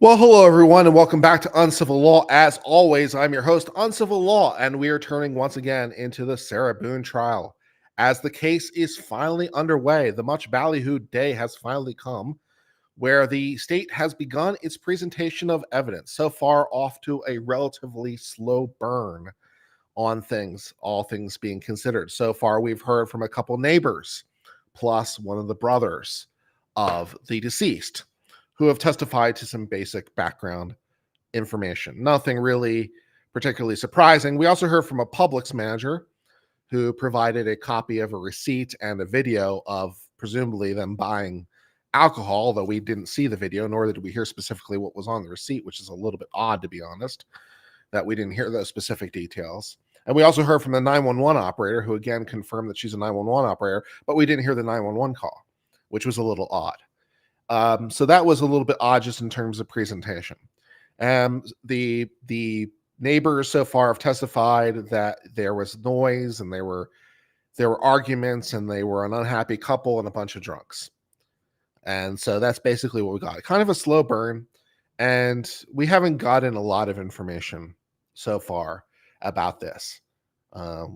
Well, hello everyone, and welcome back to Uncivil Law. As always, I'm your host, Uncivil Law, and we are turning once again into the Sarah Boone trial. As the case is finally underway, the much ballyhooed day has finally come, where the state has begun its presentation of evidence. So far, off to a relatively slow burn on things, all things being considered. So far, we've heard from a couple neighbors, plus one of the brothers of the deceased, who have testified to some basic background information. Nothing really particularly surprising. We also heard from a Publix manager who provided a copy of a receipt and a video of presumably them buying alcohol, though we didn't see the video, nor did we hear specifically what was on the receipt, which is a little bit odd, to be honest, that we didn't hear those specific details. And we also heard from the 911 operator, who again confirmed that she's a 911 operator, but we didn't hear the 911 call, which was a little odd. So that was a little bit odd just in terms of presentation. The neighbors so far have testified that there was noise and there were arguments and they were an unhappy couple and a bunch of drunks. And so that's basically what we got. Kind of a slow burn, and we haven't gotten a lot of information so far about this.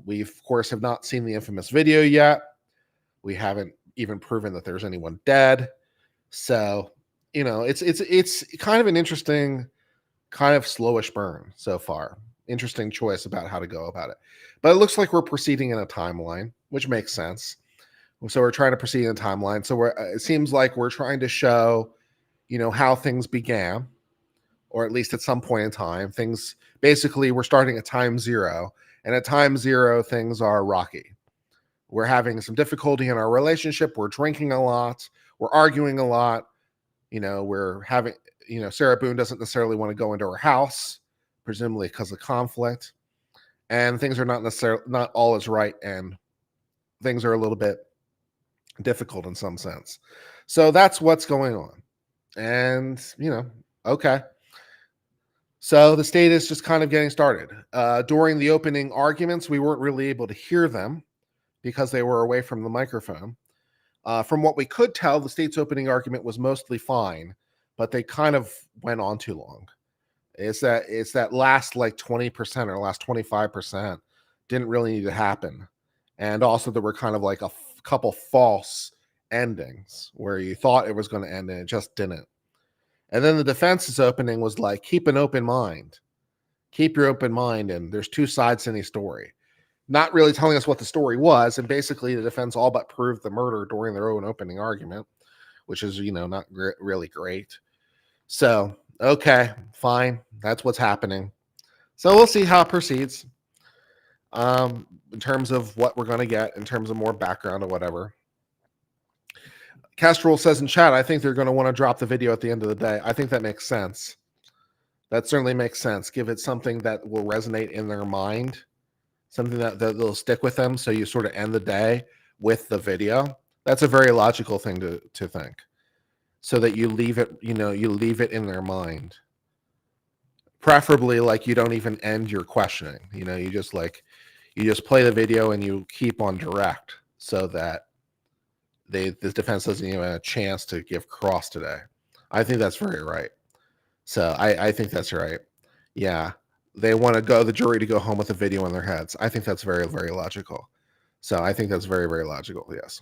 We of course have not seen the infamous video yet. We haven't even proven that there's anyone dead. So, it's kind of an interesting, kind of slowish burn so far. Interesting choice about how to go about it. But it looks like we're proceeding in a timeline, which makes sense. So we're trying to proceed in a timeline. So it seems like we're trying to show, how things began, or at least at some point in time. Things basically we're starting at time zero, and at time zero things are rocky. We're having some difficulty in our relationship. We're drinking a lot. We're arguing a lot. We're having, Sarah Boone doesn't necessarily want to go into her house, presumably because of conflict. And things are not all is right. And things are a little bit difficult in some sense. So that's what's going on. And, okay. So the state is just kind of getting started. During the opening arguments, we weren't really able to hear them because they were away from the microphone. From what we could tell, the state's opening argument was mostly fine, but they kind of went on too long. It's that last like 20% or last 25% didn't really need to happen. And also there were kind of like a couple false endings where you thought it was going to end and it just didn't. And then the defense's opening was like, keep an open mind. Keep your open mind, and there's two sides to any story. Not really telling us what the story was, and basically the defense all but proved the murder during their own opening argument, which is, not really great. So, okay, fine. That's what's happening. So we'll see how it proceeds in terms of what we're going to get, in terms of more background or whatever. Castrol says in chat, I think they're going to want to drop the video at the end of the day. I think that makes sense. That certainly makes sense. Give it something that will resonate in their mind, something that will stick with them. So you sort of end the day with the video. That's a very logical thing to think, so that you leave it, you leave it in their mind. Preferably like you don't even end your questioning. You just play the video and you keep on direct, so that the defense doesn't even have a chance to give cross today. I think that's very right. So I think that's right. Yeah. They want the jury to go home with the video in their heads. I think that's very, very logical. So I think that's very, very logical. Yes.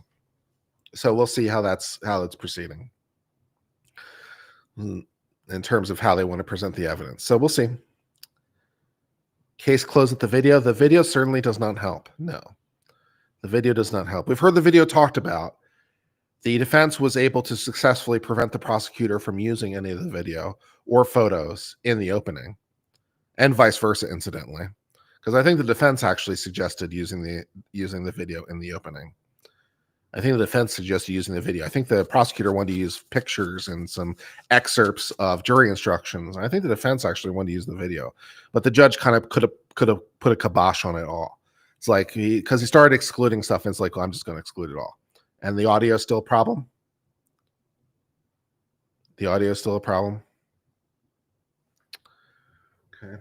So we'll see how it's proceeding in terms of how they want to present the evidence. So we'll see. Case closed at the video. The video certainly does not help. No, the video does not help. We've heard the video talked about. The defense was able to successfully prevent the prosecutor from using any of the video or photos in the opening, and vice versa, incidentally, because I think the defense actually suggested using the video in the opening. I think the defense suggested using the video. I think the prosecutor wanted to use pictures and some excerpts of jury instructions. I think the defense actually wanted to use the video, but the judge kind of could have put a kibosh on it all. It's like because he started excluding stuff, and it's like, well, I'm just going to exclude it all. And the audio is still a problem. The audio is still a problem. Okay.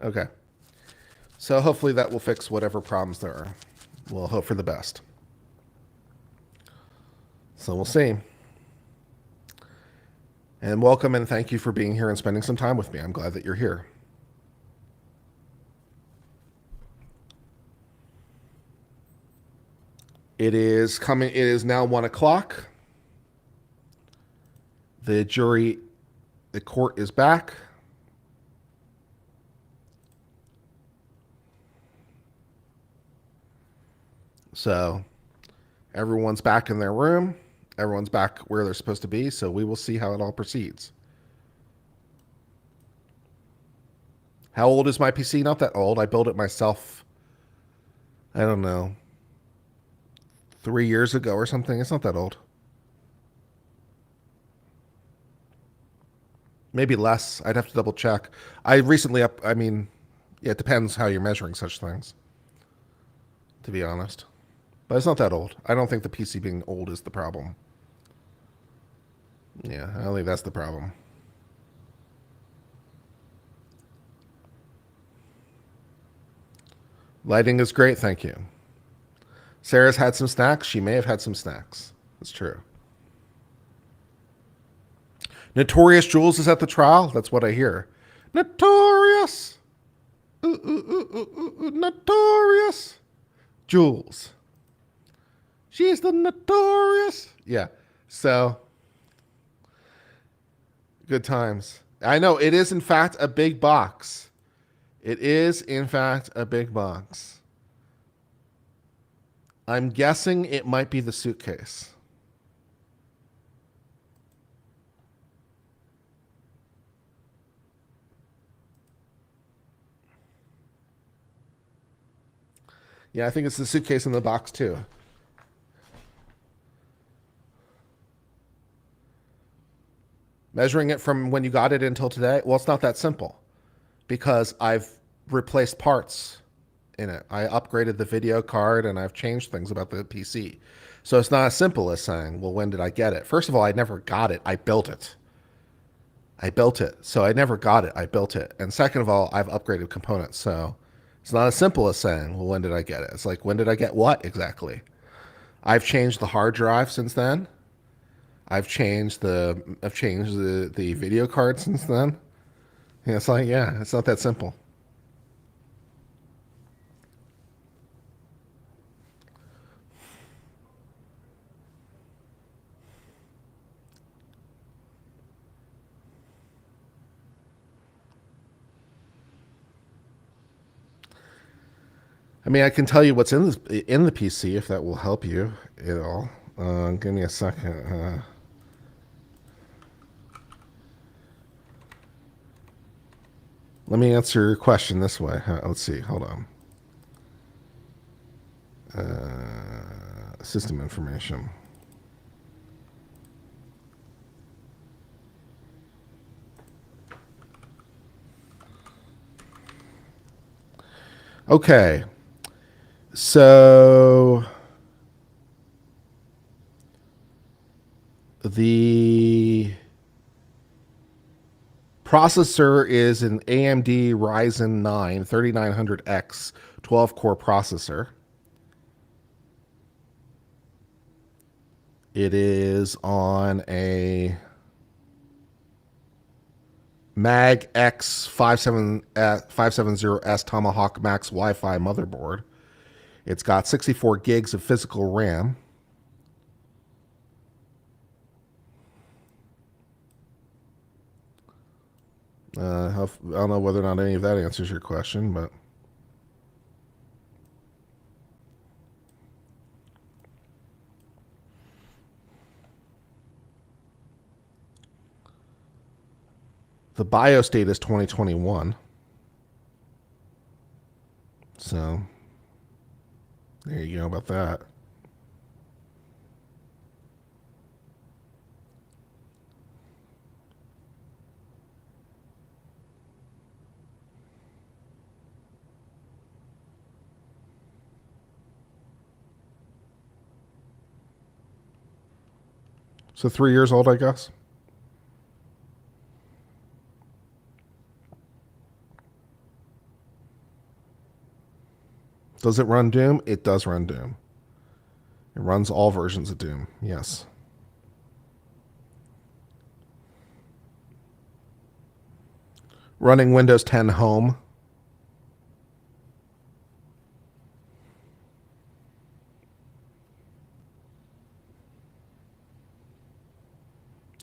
Okay. So hopefully that will fix whatever problems there are. We'll hope for the best. So we'll see. And welcome and thank you for being here and spending some time with me. I'm glad that you're here. It is coming. It is now 1:00. The court is back. So everyone's back in their room. Everyone's back where they're supposed to be. So we will see how it all proceeds. How old is my PC? Not that old. I built it myself. I don't know. 3 years ago or something. It's not that old. Maybe less. I'd have to double check. I recently I mean, yeah, it depends how you're measuring such things, to be honest. But it's not that old. I don't think the PC being old is the problem. Yeah, I don't think that's the problem. Lighting is great, thank you. Sarah's had some snacks. She may have had some snacks. That's true. Notorious Jules is at the trial. That's what I hear. Notorious. Notorious. Jules. She's the notorious. Yeah. So, good times. I know it is, in fact, a big box. It is, in fact, a big box. I'm guessing it might be the suitcase. Yeah, I think it's the suitcase in the box, too. Measuring it from when you got it until today, well, it's not that simple because I've replaced parts in it. I upgraded the video card and I've changed things about the PC. So it's not as simple as saying, well, when did I get it? First of all, I never got it. I built it. I built it. So I never got it. I built it. And second of all, I've upgraded components. So it's not as simple as saying, well, when did I get it? It's like, when did I get what exactly? I've changed the hard drive since then. I've changed the video card since then. Yeah, it's like, yeah, it's not that simple. I mean, I can tell you what's in the PC if that will help you at all. Give me a second. Let me answer your question this way. Let's see. Hold on. System information. Okay. So the processor is an AMD Ryzen 9 3900X 12-core processor. It is on a Mag X 570S Tomahawk Max Wi-Fi motherboard. It's got 64 gigs of physical RAM. I don't know whether or not any of that answers your question, but the BIOS date is 2021. So there you go about that. So 3 years old, I guess. Does it run Doom? It does run Doom. It runs all versions of Doom, yes. Running Windows 10 Home.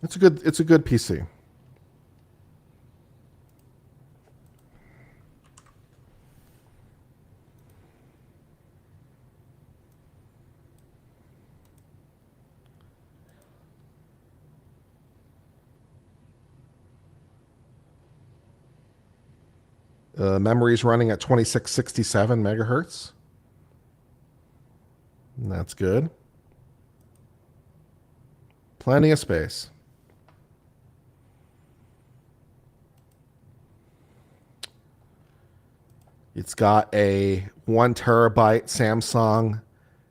It's a good PC. Memory's running at 2667 megahertz. And that's good. Plenty of space. It's got a 1 terabyte Samsung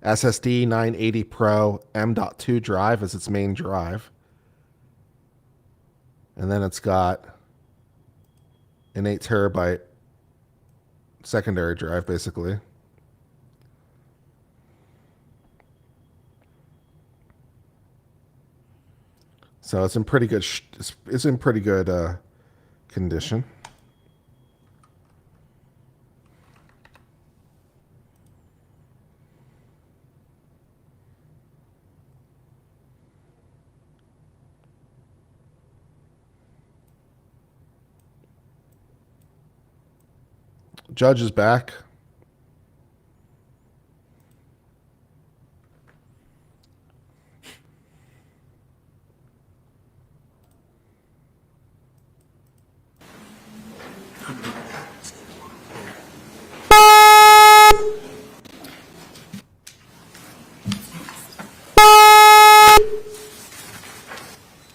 SSD 980 Pro M.2 drive as its main drive. And then it's got an 8 terabyte secondary drive, basically. So it's in pretty good. It's in pretty good condition. Judge is back.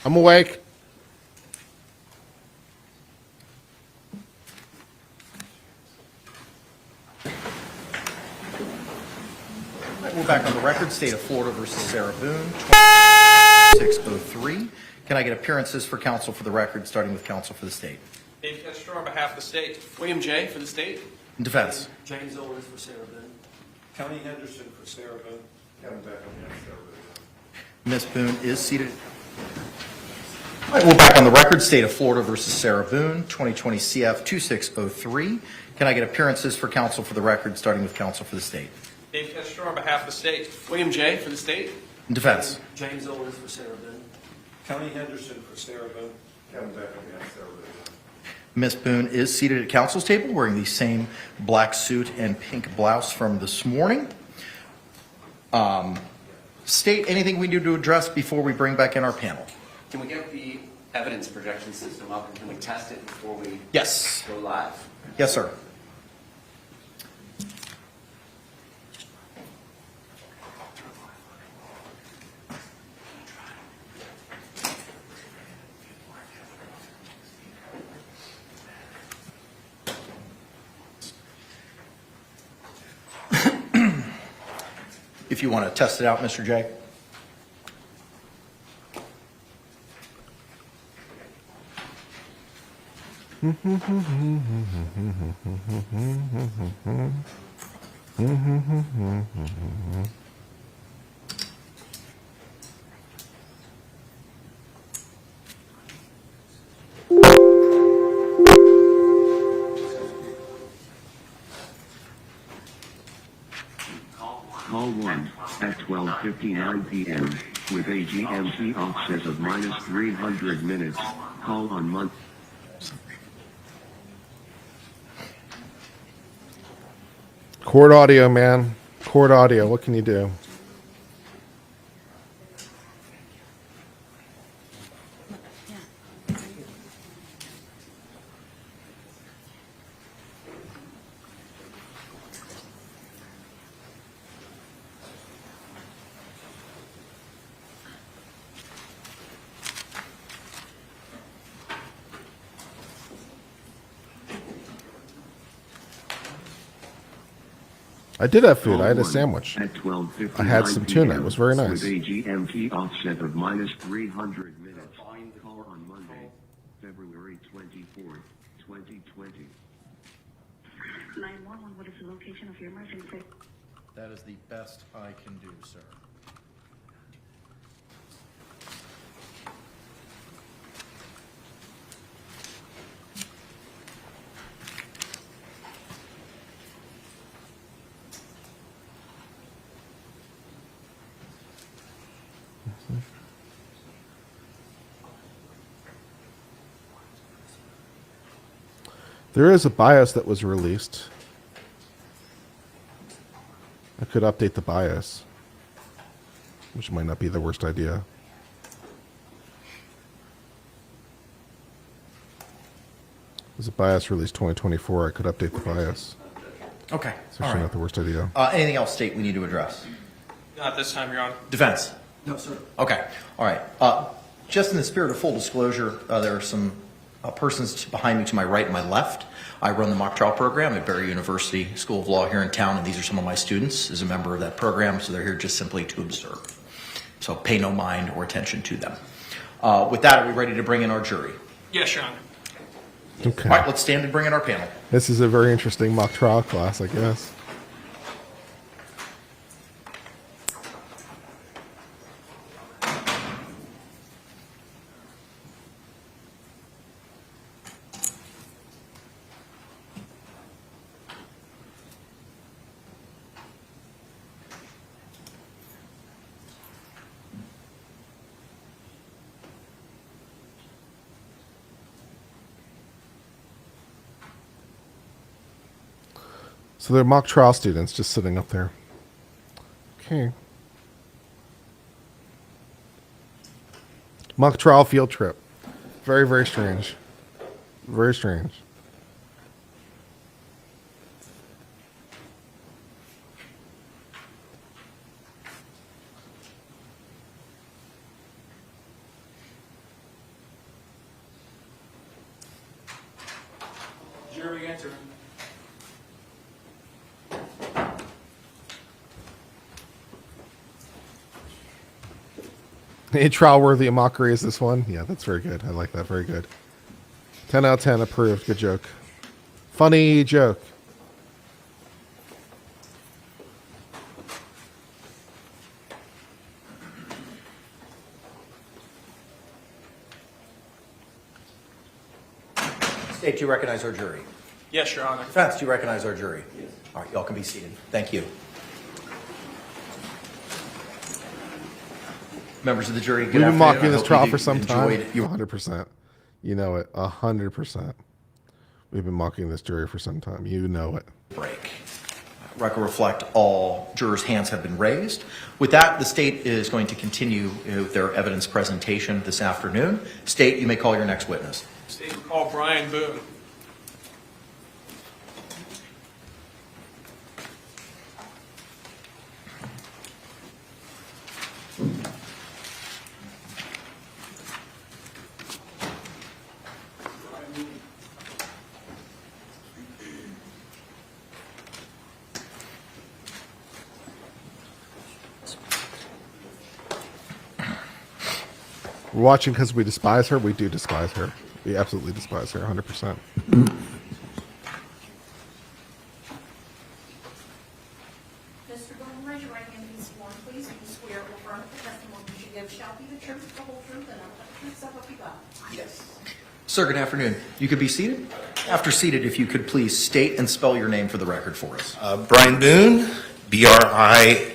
I'm awake. We're back on the record. State of Florida versus Sarah Boone, 603. Can I get appearances for counsel for the record, starting with counsel for the state? Dave Kestner on behalf of the state. William J. for the state. Defense. James Owens for Sarah Boone. Tony Henderson for Sarah Boone. Kevin Beckham for Sarah Boone. Ms. Boone is seated. All right, we're back on the record. State of Florida versus Sarah Boone, 2020 CF 2603. Can I get appearances for counsel for the record, starting with counsel for the state? Dave Kestner on behalf of the state. William J. for the state. Defense. James Owens for Sarah Boone. Tony Henderson for Sarah Boone. Kevin Beckham for Sarah Boone. Ms. Boone is seated at counsel's table wearing the same black suit and pink blouse from this morning. State, anything we need to address before we bring back in our panel? Can we get the evidence projection system up and can we test it before we Yes. go live? Yes, sir. If you want to test it out, Mr. J. Call 1 at 12:59 p.m. with a GMT offset of -300 minutes. Call on month. Court audio, man. Court audio. What can you do? I did have food. I had a sandwich. At 12:59 I had some tuna. It was very nice. With a GMT offset of -300 minutes. Call on Monday, February 24th, 2020. 911, what is the location of your emergency? That is the best I can do, sir. There is a BIOS that was released. I could update the BIOS, which might not be the worst idea. There's a BIOS release 2024. I could update the BIOS. Okay. It's All actually right. not the worst idea. Anything else, State, we need to address? Not this time, Your Honor. Defense? No, sir. Okay. All right. Just in the spirit of full disclosure, there are some persons behind me to my right and my left. I run the mock trial program at Barry University School of Law here in town, and these are some of my students as a member of that program, so they're here just simply to observe. So pay no mind or attention to them. With that, are we ready to bring in our jury? Yes, Your Honor. Okay. All right, let's stand and bring in our panel. This is a very interesting mock trial class, I guess. So they're mock trial students just sitting up there. Okay. Mock trial field trip. Very, very strange. Very strange. Jury answer. A trial worthy of mockery is this one? Yeah, that's very good. I like that. Very good. 10 out of 10 approved. Good joke. Funny joke. State, do you recognize our jury? Yes, Your Honor. Defense, do you recognize our jury? Yes. All right, y'all can be seated. Thank you. Members of the jury, good We've been afternoon. mocking I this hope trial you for some time. enjoyed your 100%. You know it. 100%. We've been mocking this jury for some time. You know it. break. Record reflect all jurors' hands have been raised. With that, the state is going to continue with their evidence presentation this afternoon. State, you may call your next witness. State will call Brian Boone. We're watching because we despise her. We do despise her. We absolutely despise her, 100%. Mr. Boone, raise your right hand and be sworn, please. You swear or affirm that the testimony you give shall be the truth, the whole truth, and nothing but the truth, so help you God. Yes. Sir, good afternoon. You could be seated. After seated, if you could please state and spell your name for the record for us. Brian Boone, B-R-I-A-N-B-O-O-N-E.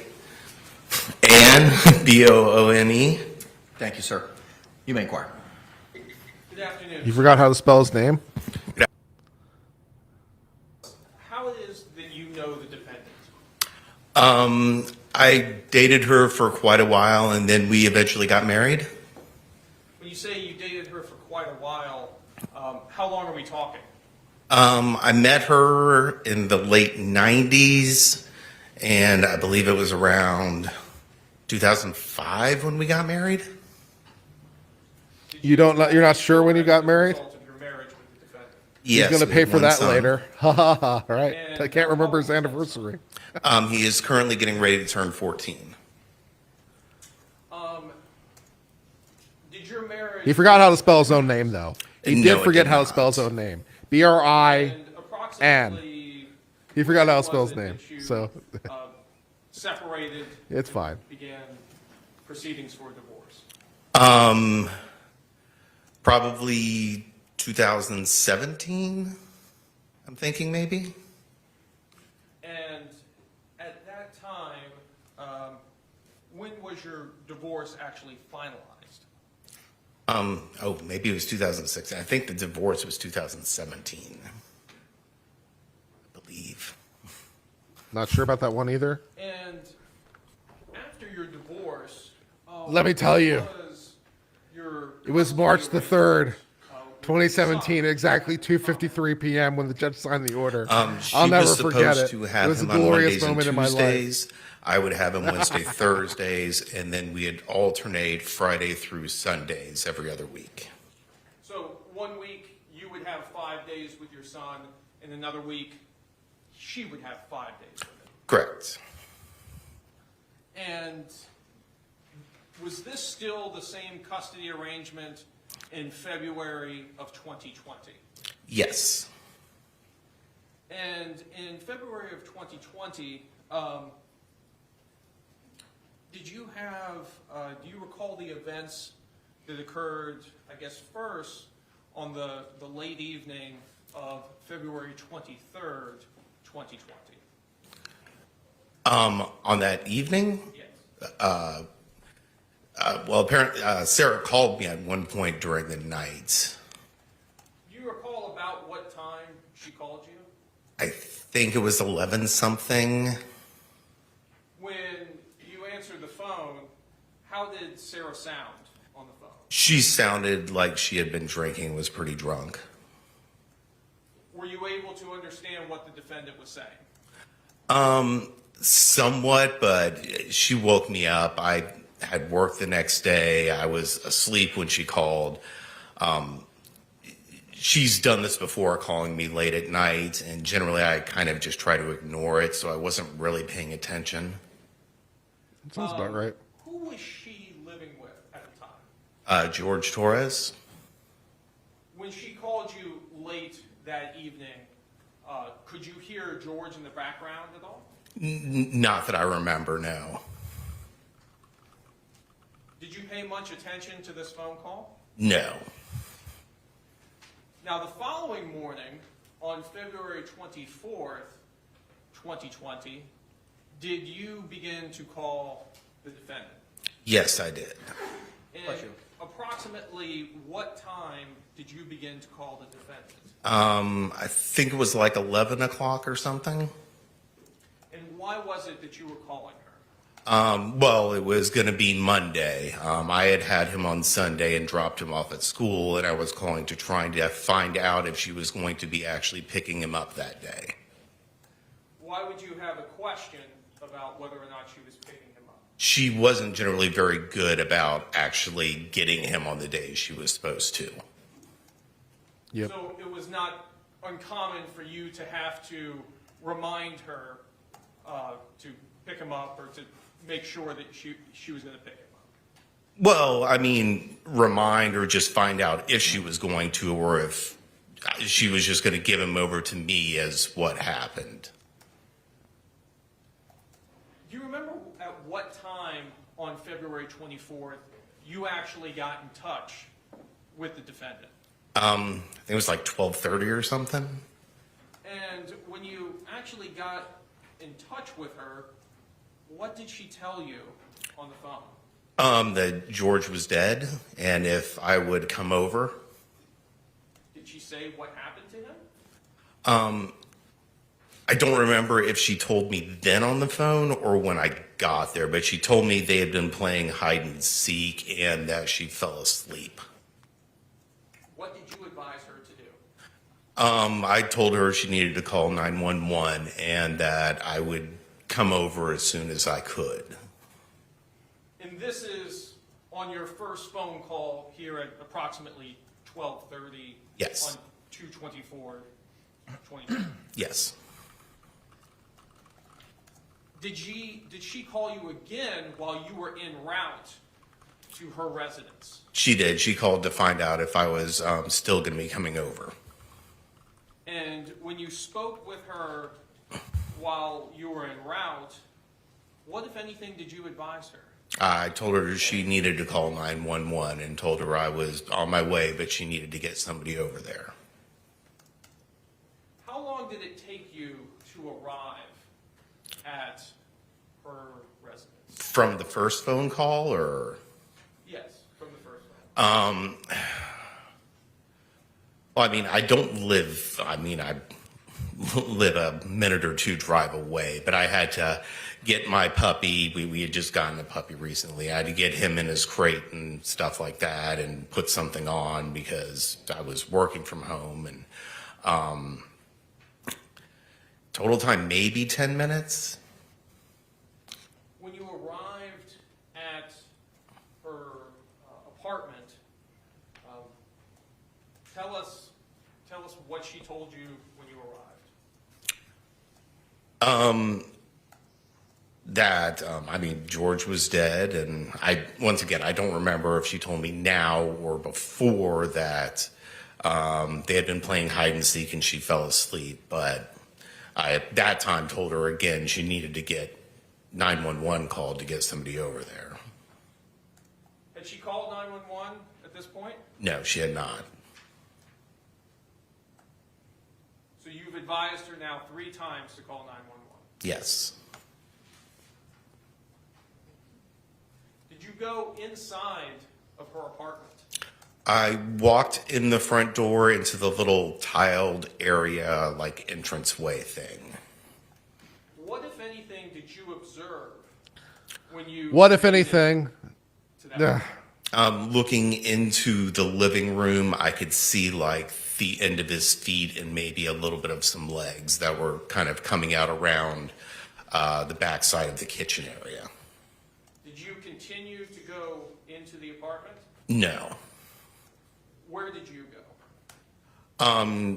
Thank you, sir. You may inquire. Good afternoon. You forgot how to spell his name? How it is that you know the defendant? I dated her for quite a while, and then we eventually got married. When you say you dated her for quite a while, how long are we talking? I met her in the late 90s, and I believe it was around 2005 when we got married. You're not sure when you got married? Result of your marriage with the defendant. Yes, He's going to we pay have for one that son. later. Ha ha ha. Right. And I can't remember his anniversary. He is currently getting ready to turn 14. Did your marriage? He forgot how to spell his own name, though. He No, did it forget did how to not. spell his own name. B-R-I. And approximately He forgot how to spell was his it name, that you, so separated, it's fine. began proceedings for divorce? Probably 2017, I'm thinking maybe. And at that time, when was your divorce actually finalized? Maybe it was 2016. I think the divorce was 2017. I believe. Not sure about that one either. And after your divorce, Let me tell you, was your it was March the 3rd, uh, 2017, exactly 2:53 p.m. when the judge signed the order. She I'll never was forget supposed it. to It have was a him on glorious Mondays and moment in my life. Tuesdays. I would have him Wednesday, Thursdays, and then we'd alternate Friday through Sundays every other week. So 1 week you would have 5 days with your son, and another week she would have 5 days with him. Correct. And was this still the same custody arrangement in February of 2020? Yes. And in February of 2020, did you have, do you recall the events that occurred, I guess, first on the late evening of February 23rd, 2020? On that evening, Yes. well, apparently Sarah called me at one point during the night. Do you recall about what time she called you? I think it was 11 something. When you answered the phone, how did Sarah sound on the phone? She sounded like she had been drinking and was pretty drunk. Were you able to understand what the defendant was saying? Somewhat, but she woke me up. I had work the next day. I was asleep when she called. She's done this before, calling me late at night, and generally I kind of just try to ignore it, so I wasn't really paying attention. That sounds about right. Who was she living with at the time? Jorge Torres? When she called you late that evening, could you hear George in the background at all? Not that I remember, no. Did you pay much attention to this phone call? No. Now, the following morning, on February 24th, 2020, did you begin to call the defendant? Yes, I did. And approximately what time did you begin to call the defendant? I think it was like 11 o'clock or something. And why was it that you were calling her? Well, it was going to be Monday. I had him on Sunday and dropped him off at school, and I was calling to try to find out if she was going to be actually picking him up that day. Why would you have a question about whether or not she was picking him up? She wasn't generally very good about actually getting him on the day she was supposed to. Yep. So it was not uncommon for you to have to remind her to pick him up or to make sure that she was going to pick him up? Well, I mean, remind or just find out if she was going to, or if she was just going to give him over to me as what happened. Do you remember at what time on February 24th you actually got in touch with the defendant? I think it was like 12:30 or something. And when you actually got in touch with her, what did she tell you on the phone? That George was dead, and if I would come over. Did she say what happened to him? I don't remember if she told me then on the phone or when I got there, but she told me they had been playing hide and seek and that she fell asleep. What did you advise her to do? I told her she needed to call 911 and that I would come over as soon as I could. And this is on your first phone call here at approximately 12:30 Yes. on 2/24/2020. Yes. Did she call you again while you were en route to her residence? She did. She called to find out if I was still going to be coming over. And when you spoke with her while you were en route, what, if anything, did you advise her? I told her she needed to call 911 and told her I was on my way, but she needed to get somebody over there. How long did it take you to arrive at her residence? From the first phone call, or? Yes, from the first one. Well, I mean, I live a minute or two drive away, but I had to get my puppy. We had just gotten a puppy recently. I had to get him in his crate and stuff like that and put something on because I was working from home. And total time, maybe 10 minutes. When you arrived at her apartment, tell us what she told you when you arrived. George was dead, and I don't remember if she told me now or before that they had been playing hide and seek and she fell asleep, but I at that time told her again she needed to get 911 called to get somebody over there. Had she called 911 at this point? No, she had not. So you've advised her now 3 times to call 911. Yes. Did you go inside of her apartment? I walked in the front door into the little tiled area, like entranceway thing. What, if anything, did you observe when you... What, if anything? To that Looking into the living room, I could see like the end of his feet and maybe a little bit of some legs that were kind of coming out around the backside of the kitchen area. Did you continue to go into the apartment? No. Where did you go?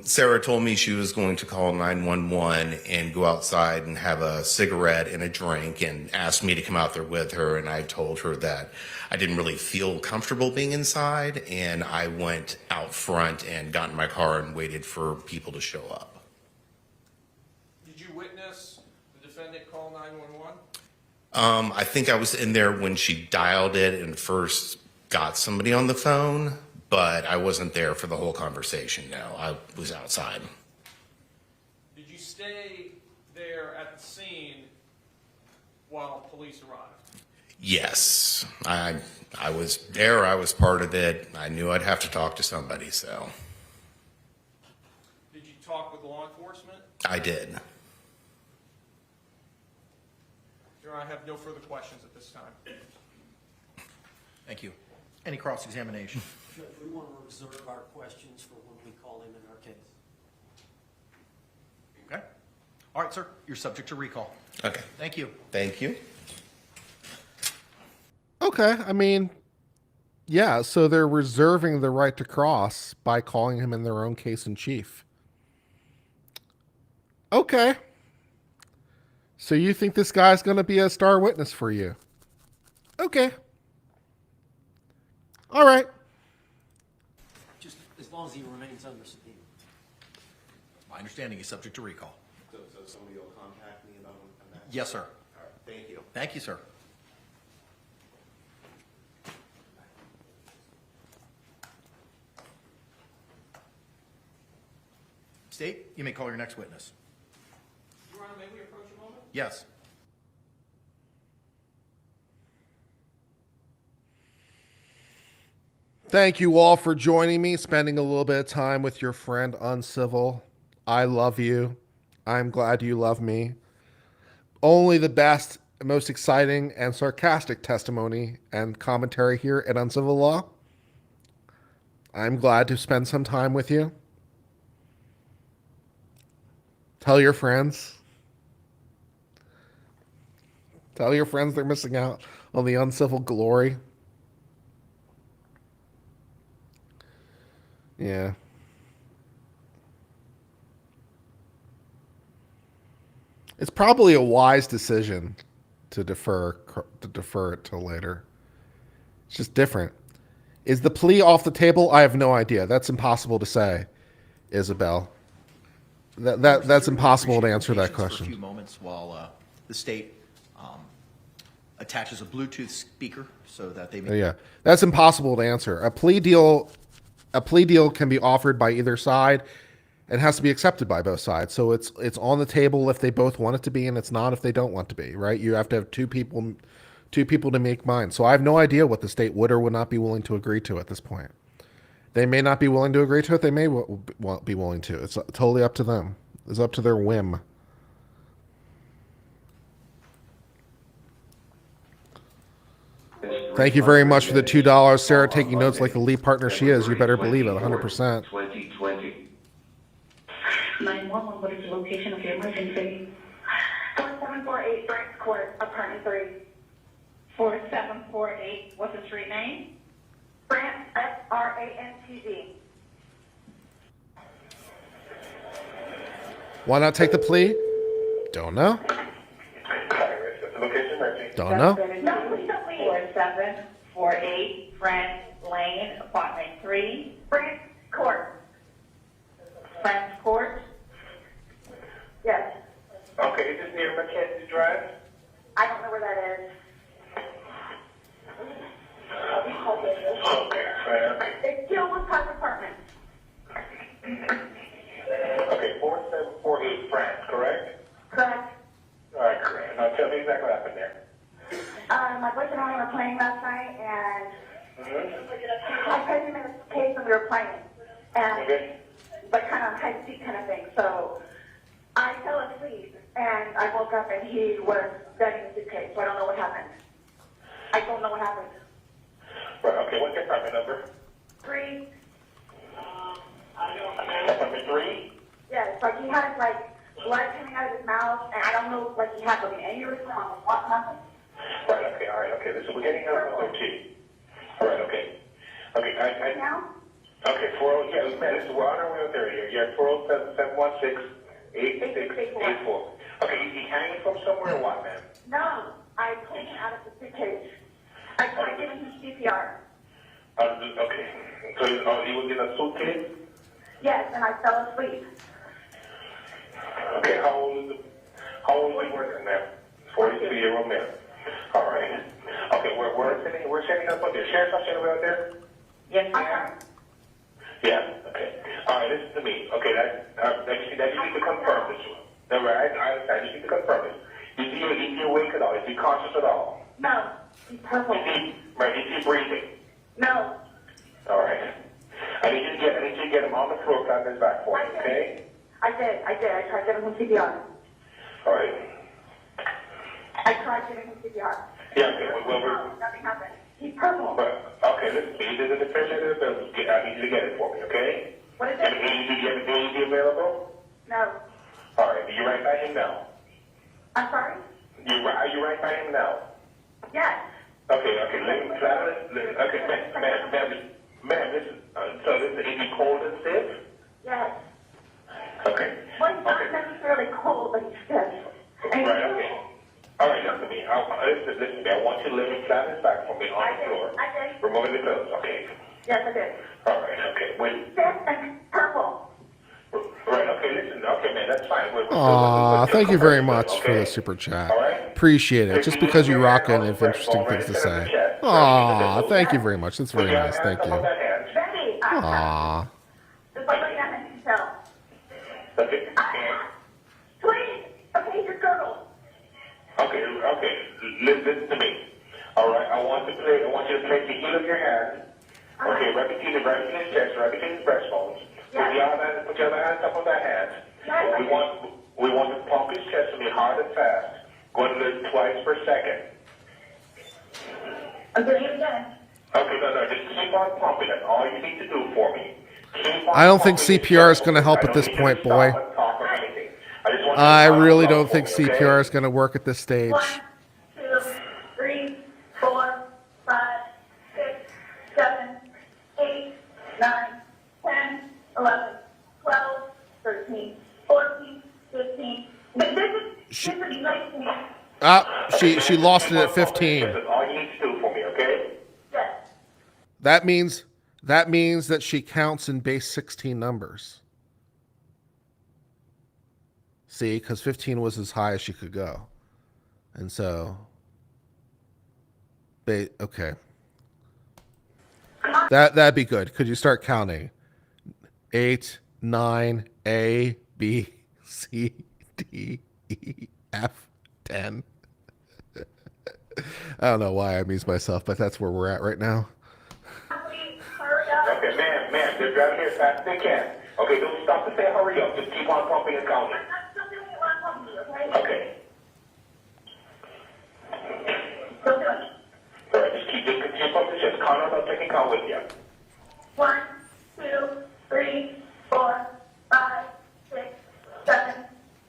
Sarah told me she was going to call 911 and go outside and have a cigarette and a drink and asked me to come out there with her. And I told her that I didn't really feel comfortable being inside. And I went out front and got in my car and waited for people to show up. Did you witness the defendant call 911? I think I was in there when she dialed it and first got somebody on the phone, but I wasn't there for the whole conversation. No, I was outside. Did you stay there at the scene while police arrived? Yes, I was there. I was part of it. I knew I'd have to talk to somebody, so. Did you talk with law enforcement? I did. Your Honor, I have no further questions at this time. Thank you. Any cross-examination? Judge, we want to reserve our questions for when we call him in our case. Okay. All right, sir. You're subject to recall. Okay. Thank you. Thank you. Okay, I mean, yeah, so they're reserving the right to cross by calling him in their own case in chief. Okay. So you think this guy's going to be a star witness for you? Okay. All right. Just as long as he remains under subpoena. My understanding is subject to recall. So somebody will contact me about that? Yes, sir. All right. Thank you. Thank you, sir. State, you may call your next witness. Your Honor, may we approach a moment? Yes. Thank you all for joining me, spending a little bit of time with your friend Uncivil. I love you. I'm glad you love me. Only the best, most exciting, and sarcastic testimony and commentary here at Uncivil Law. I'm glad to spend some time with you. Tell your friends. Tell your friends they're missing out on the uncivil glory. Yeah. It's probably a wise decision to defer it till later. It's just different. Is the plea off the table? I have no idea. That's impossible to say, Isabel. That's impossible to answer that Patience for a question. few moments while the state attaches a Bluetooth speaker so that they may. Yeah, that's impossible to answer. A plea deal can be offered by either side and has to be accepted by both sides. So it's on the table if they both want it to be, and it's not if they don't want to be. Right? You have to have two people to make mine. So I have no idea what the state would or would not be willing to agree to at this point. They may not be willing to agree to it. They may be willing to. It's totally up to them. It's up to their whim. Thank you very much for the $2. Sarah taking notes like the lead partner she is. You better believe it, 100%. 2020. 911, what is the location of your emergency? 4748 Brent Court, apartment 3. 4748, what's the street name? Brant, F-R-A-N-T-D. Why not take the plea? Don't know. Don't know. 4748 Brent Lane, apartment 3. Brant Court. Brant Court? Yes. Okay, is this near Mackenzie Drive? I don't know where that is. Okay, okay. It's Gilwood Park Apartment. Okay, 4748 France, correct? Correct. All right, correct. Now tell me exactly what happened there. My boyfriend and I were playing last night, and Mm-hmm. I put him in a case when we were playing, and Okay. but kind of hide and seek kind of thing. So I fell asleep, and I woke up, and he was dead in the suitcase. So I don't know what happened. I don't know what happened. Right, okay, what's your apartment number? 3. Apartment 3? Yes, like he had like blood coming out of his mouth, and I don't know, like he had like an aneurysm on what nothing. Right, okay, all right, okay. Listen, we're getting out of 13. All right, okay. Okay, Now? okay, yeah, man, this is, we're on our way up there. You're at 407-716-8684. Okay, is he hanging from somewhere or what, man? No, I pulled him out of the suitcase. I tried giving him CPR. Okay, so he was in a suitcase? Yes, and I fell asleep. Okay, how old is he working now? 42-year-old man. All right. Okay, we're setting up on the sheriff's office out there? Yes, ma'am. Yeah, okay. All right, listen to me. Okay, that you need to confirm this one. No, right, I understand. You need to confirm this. Is he awake at all? Is he conscious at all? No, he's purple. Is he breathing? No. All right. I need you to get him on the floor, flat on his back for me, okay? I did. I tried giving him CPR. All right. I tried giving him CPR. Yeah, okay, No, nothing happened. He's purple. okay, listen, you did the defense of the bill. I need you to get it for me, okay? What is And it? is he available? No. All right, you right by him now? I'm sorry? Are you right by him now? Yes. Okay, listen, okay, ma'am, listen, so listen, is he cold and stiff? Yes. Okay. Well, he's not necessarily cold, but he's stiff. And Right, okay. All right, listen to me. Listen to me. I want you to lay me flat on his back for me on the floor. I did. Removing the clothes, okay? Yes, I did. All right, okay. Wait. Stiff and purple. Right, okay, listen. Okay, man, that's fine. Aw, thank you very much for okay? the super chat. All right? Appreciate it. Just because you rock in and have interesting things to say. Aw, thank you very much. That's very nice. Thank you. Betty, Aw. just like that, I can tell. Okay. Please, okay, your girdle. Okay. Listen to me. All right, I want you to place the heel of your hand. Okay, right between his chest, right between his breastbones. Put your other hand up on that hand. Yes. We want to pump his chest to be hard and fast. Going to lift twice per second. I'm doing it again. Okay, no, just keep on pumping. That's all you need to do for me. I don't think CPR is going to help at this point, boy. I really don't think CPR is going to work at this stage. 1, 2, 3, 4, 5, 6, 7, 8, 9, 10, 11, 12, 13, 14, 15. This is 19. She lost it at 15. That's all you need to do for me, okay? Yes. That means that she counts in base 16 numbers. See, because 15 was as high as she could go. And so, okay. That'd be good. Could you start counting? 8, 9, A, B, C, D, E, F, 10. I don't know why I amuse myself, but that's where we're at right now. Okay, ma'am, they're driving here as fast as they can. Okay, don't stop to say hurry up. Just keep on pumping and counting. Okay. All right, just continue pumping. Just count up. I'll take a count with you. 1, 2, 3, 4, 5, 6, 7,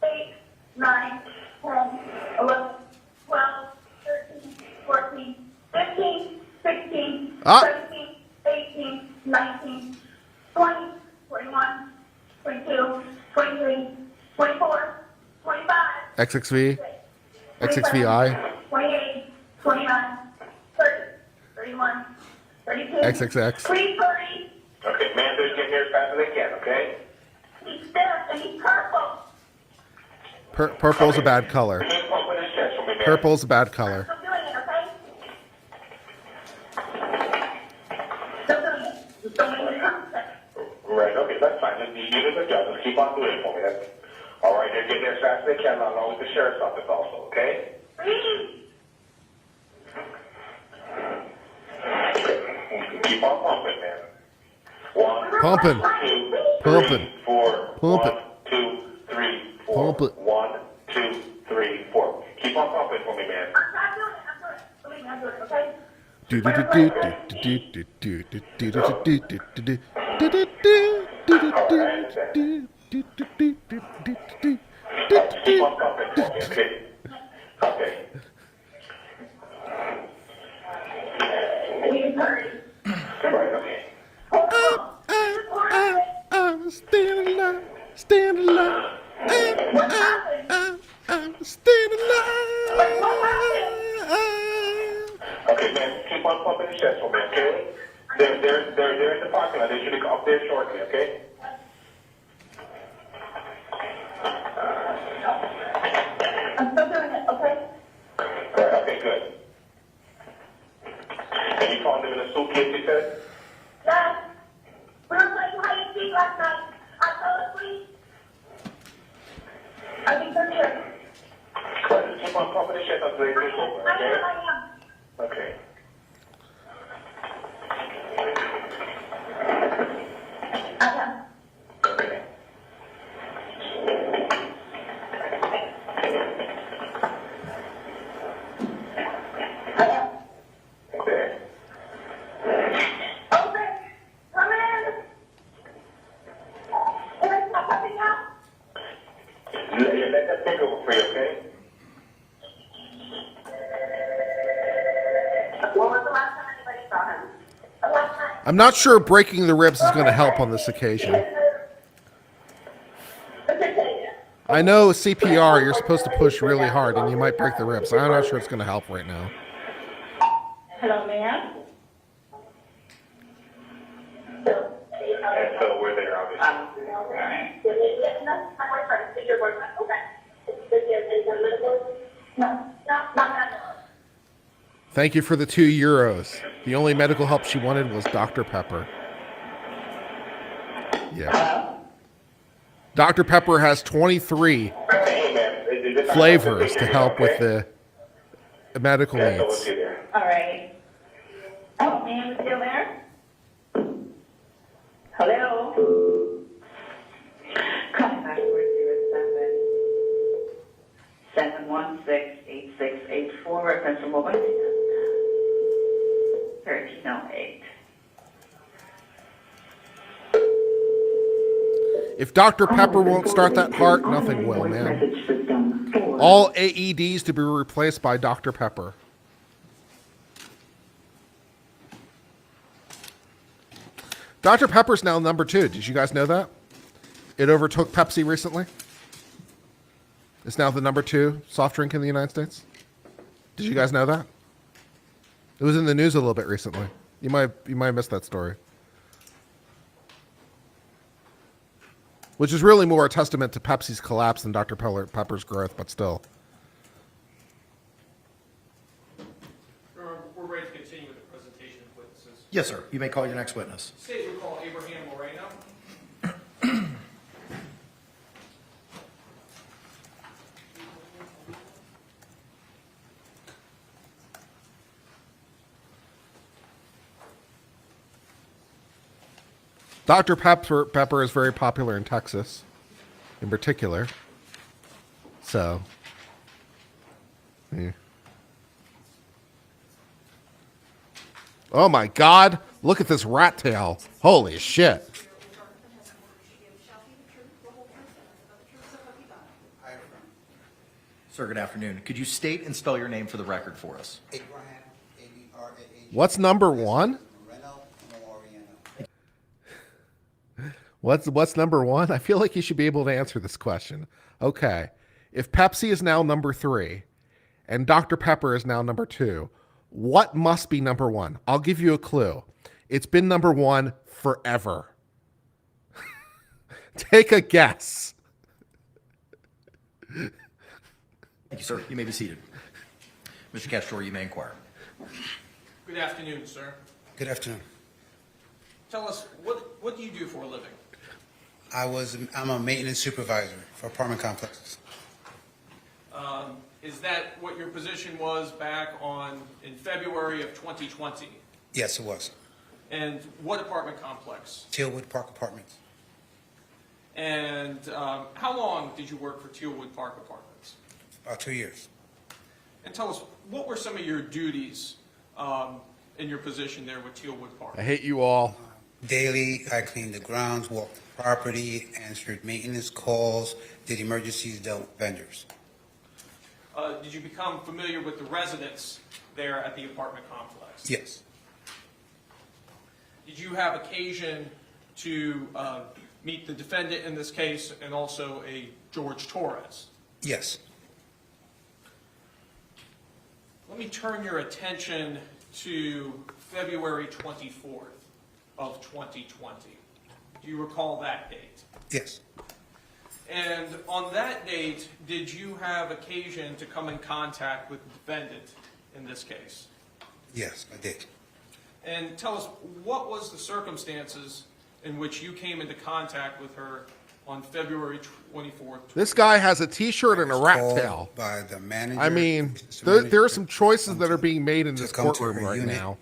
8, 9, 10, 11, 12, 13, 14, 15, 16, 17, 18, 19, 20, 21, 22, 23, 24, 25, XXV, XXVI, 28, 29, 30, 31, 32, XXX. please hurry. Okay, ma'am, they're getting here as fast as they can, okay? He's there and he's purple. Purple's a bad color. Keep pumping his chest for me, ma'am. Purple's a bad color. Still doing it, okay? Still doing it. Just don't make any contact. Right, okay, that's fine. You did a good job. Just keep on doing it for me. That's all right. They're getting there as fast as they can, along with the sheriff's office also, okay? Please. Keep on pumping, man. 1, Pumping. 2, Pumping. 3, 4. Pump it. 1, 2, 3, 4. Pump it. 1, 2, 3, 4. Keep on pumping for me, man. I'm doing it. I'm doing it. Believe me, I'm doing it, okay? Do do do do do do do do do do do do do do Keep on pumping for me, okay? Okay. Please hurry. Right, okay. I'm staying alive, staying alive. What happened? I'm staying alive. Okay, man, keep on pumping the chest for me, okay? They're in the parking lot. They should be up there shortly, okay? I'm still doing it, okay? Right, okay, good. And you found them in a suitcase, you said? Yes. We were playing hide and seek last night. I fell asleep. I think they're here. Right, just keep on pumping the chest until they push over, okay? I am. Okay. I am. Okay. I am. Okay. Open. Come in. There's nothing out. Let that take over for you, okay? When was the last time anybody saw him? The last time. I'm not sure breaking the ribs is going to help on this occasion. I know CPR, you're supposed to push really hard and you might break the ribs. I'm not sure it's going to help right now. Hello, ma'am. And so we're there, obviously. Thank you for the €2. The only medical help she wanted was Dr. Pepper. Yeah. Dr. Pepper has 23 Hey, man. flavors to help with the medical Yeah, so we'll needs. see you there. All right. Oh, ma'am, is still there? Hello? Contact 407-716-8684, reference to mobile. 1308. If Dr. Pepper won't start that heart, nothing will, man. All AEDs to be replaced by Dr. Pepper. Dr. Pepper's now number 2. Did you guys know that? It overtook Pepsi recently. It's now the number 2 soft drink in the United States. Did you guys know that? It was in the news a little bit recently. You might have missed that story. which is really more a testament to Pepsi's collapse than Dr. Pepper's growth, but still. We're ready to continue with the presentation of witnesses. Yes, sir. You may call your next witness. State we call Abraham Moreno. Dr. Pepper is very popular in Texas, in particular. So, yeah. Oh my God! Look at this rat tail! Holy shit! Sir, good afternoon. Could you state and spell your name for the record for us? Abraham, A-B-R-A-H. What's number one? Moreno, What's number one? I feel like you should be able to answer this question. Okay. If Pepsi is now number 3 and Dr. Pepper is now number 2, what must be number 1? I'll give you a clue. It's been number 1 forever. Take a guess. Thank you, sir. You may be seated. Mr. Castro, you may inquire. Good afternoon, sir. Good afternoon. Tell us, what do you do for a living? I'm a maintenance supervisor for apartment complexes. Is that what your position was back in February of 2020? Yes, it was. And what apartment complex? Tealwood Park Apartments. And how long did you work for Tealwood Park Apartments? About 2 years. And tell us, what were some of your duties in your position there with Tealwood Park? I hate you all. Daily, I cleaned the grounds, walked the property, answered maintenance calls, did emergencies, dealt with vendors. Did you become familiar with the residents there at the apartment complex? Yes. Did you have occasion to meet the defendant in this case and also a Jorge Torres? Yes. Let me turn your attention to February 24th of 2020. Do you recall that date? Yes. And on that date, did you have occasion to come in contact with the defendant in this case? Yes, I did. And tell us, what was the circumstances in which you came into contact with her on February 24th? This guy has a T-shirt and a rat Called tail. by the manager. I mean, there are some choices that are being made in this courtroom right now.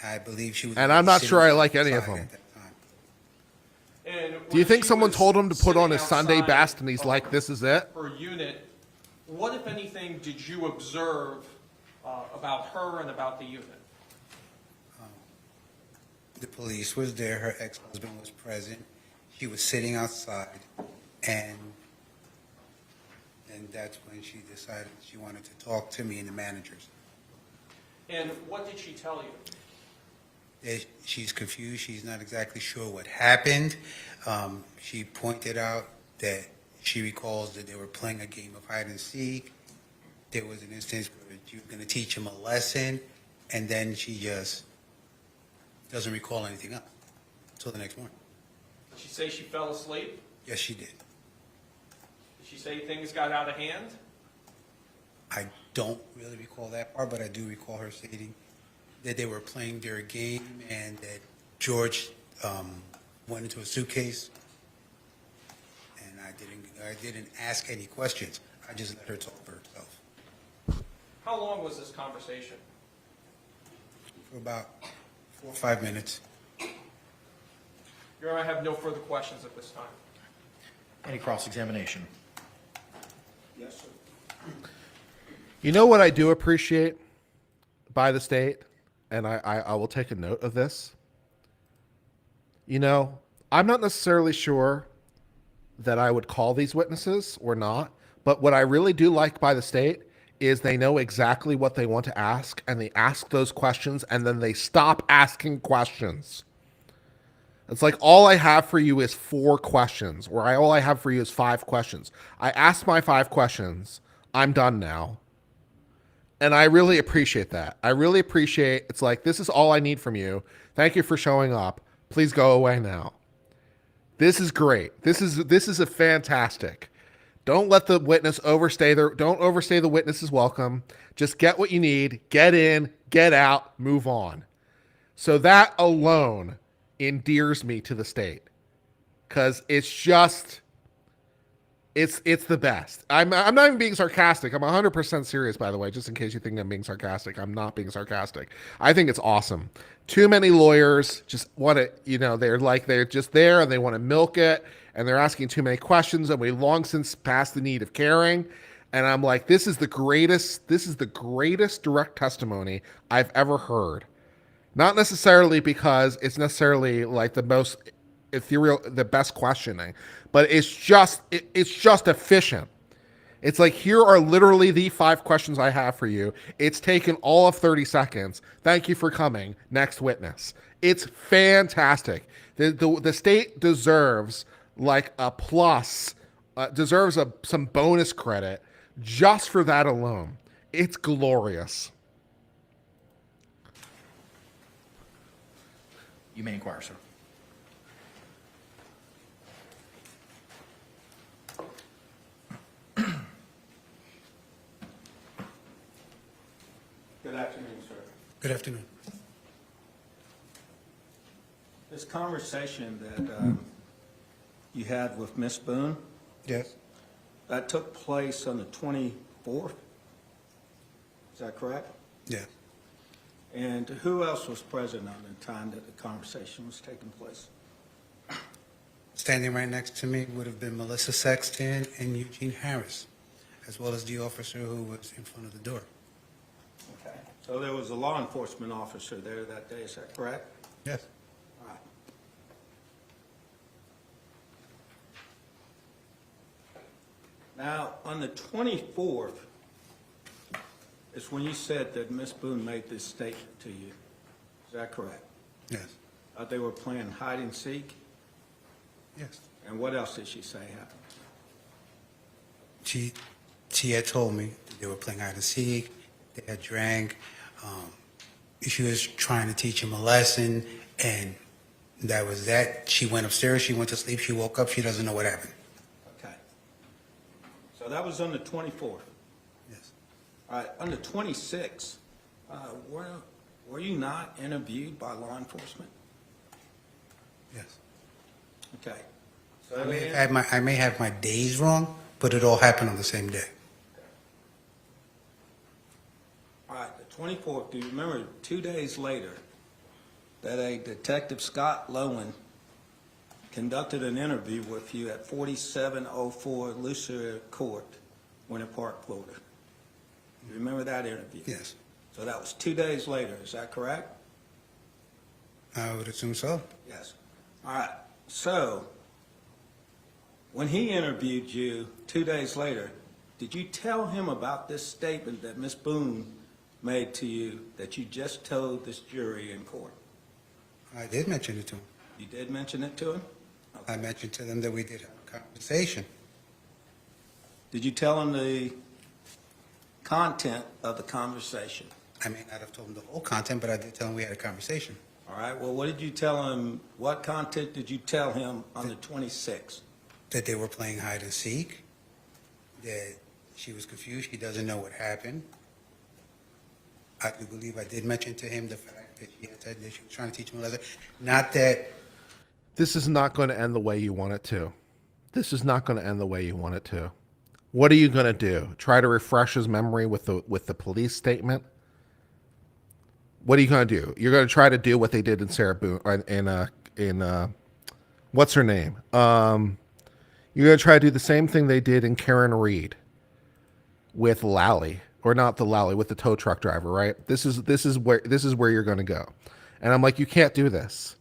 I believe she was. And I'm not sure I like any of outside them. at that time. And Do you when think she someone was told him to put on sitting his Sunday outside best and he's of like, this is it? her unit, what, if anything, did you observe about her and about the unit? The police was there, her ex-husband was present, she was sitting outside, and that's when she decided she wanted to talk to me and the managers. And what did she tell you? That she's confused, she's not exactly sure what happened. She pointed out that she recalls that they were playing a game of hide and seek. There was an instance where you were going to teach him a lesson, and then she just doesn't recall anything else until the next morning. Did she say she fell asleep? Yes, she did. Did she say things got out of hand? I don't really recall that part, but I do recall her stating that they were playing their game and that George went into a suitcase, and I didn't ask any questions. I just let her talk for herself. How long was this conversation? For about 4 or 5 minutes. Your Honor, I have no further questions at this time. Any cross-examination? Yes, sir. You know what I do appreciate by the state, and I will take a note of this. You know, I'm not necessarily sure that I would call these witnesses or not, but what I really do like by the state is they know exactly what they want to ask, and they ask those questions, and then they stop asking questions. It's like, all I have for you is 4 questions, or all I have for you is 5 questions. I asked my 5 questions. I'm done now. And I really appreciate that. I really appreciate, it's like, this is all I need from you. Thank you for showing up. Please go away now. This is great. This is a fantastic. Don't let the witness overstay their. Don't overstay the witness's welcome. Just get what you need. Get in. Get out. Move on. So that alone endears me to the state, because it's just. It's the best. I'm not even being sarcastic. I'm 100% serious, by the way, just in case you think I'm being sarcastic. I'm not being sarcastic. I think it's awesome. Too many lawyers just want to, they're just there and they want to milk it, and they're asking too many questions, and we long since passed the need of caring. And I'm like, this is the greatest direct testimony I've ever heard. Not necessarily because it's necessarily like the most ethereal, the best questioning, but it's just efficient. It's like, here are literally the 5 questions I have for you. It's taken all of 30 seconds. Thank you for coming. Next witness. It's fantastic. The state deserves like a plus, deserves some bonus credit just for that alone. It's glorious. You may inquire, sir. Good afternoon, sir. Good afternoon. This conversation that you had with Miss Boone, Yes. that took place on the 24th? Is that correct? Yeah. And who else was present on the time that the conversation was taking place? Standing right next to me would have been Melissa Sexton and Eugene Harris, as well as the officer who was in front of the door. Okay. So there was a law enforcement officer there that day, is that correct? Yes. All right. Now, on the 24th is when you said that Miss Boone made this statement to you. Is that correct? Yes. They were playing hide and seek? Yes. And what else did she say happened? She had told me that they were playing hide and seek, they had drank, she was trying to teach him a lesson, and that was that. She went upstairs, she went to sleep, she woke up, she doesn't know what happened. Okay. So that was on the 24th. Yes. All right, on the 26th, were you not interviewed by law enforcement? Yes. Okay. So I may have my days wrong, but it all happened on the same day. All right, the 24th, do you remember 2 days later that a Detective Scott Lowen conducted an interview with you at 4704 Lucier Court, Winter Park, Florida? You remember that interview? Yes. So that was 2 days later, is that correct? I would assume so. Yes. All right, so when he interviewed you 2 days later, did you tell him about this statement that Miss Boone made to you that you just told this jury in court? I did mention it to him. You did mention it to him? I mentioned to them that we did have a conversation. Did you tell him the content of the conversation? I may not have told him the whole content, but I did tell him we had a conversation. All right, well, what did you tell him, what content did you tell him on the 26th? That they were playing hide and seek, that she was confused, she doesn't know what happened. I do believe I did mention to him the fact that she had said that she was trying to teach him a lesson. Not that. This is not going to end the way you want it to. This is not going to end the way you want it to. What are you going to do? Try to refresh his memory with the police statement? What are you going to do? You're going to try to do what they did in Sarah Boone, in what's her name? You're going to try to do the same thing they did in Karen Reed with Lally, or not the Lally, with the tow truck driver, right? This is where you're going to go. And I'm like, you can't do this.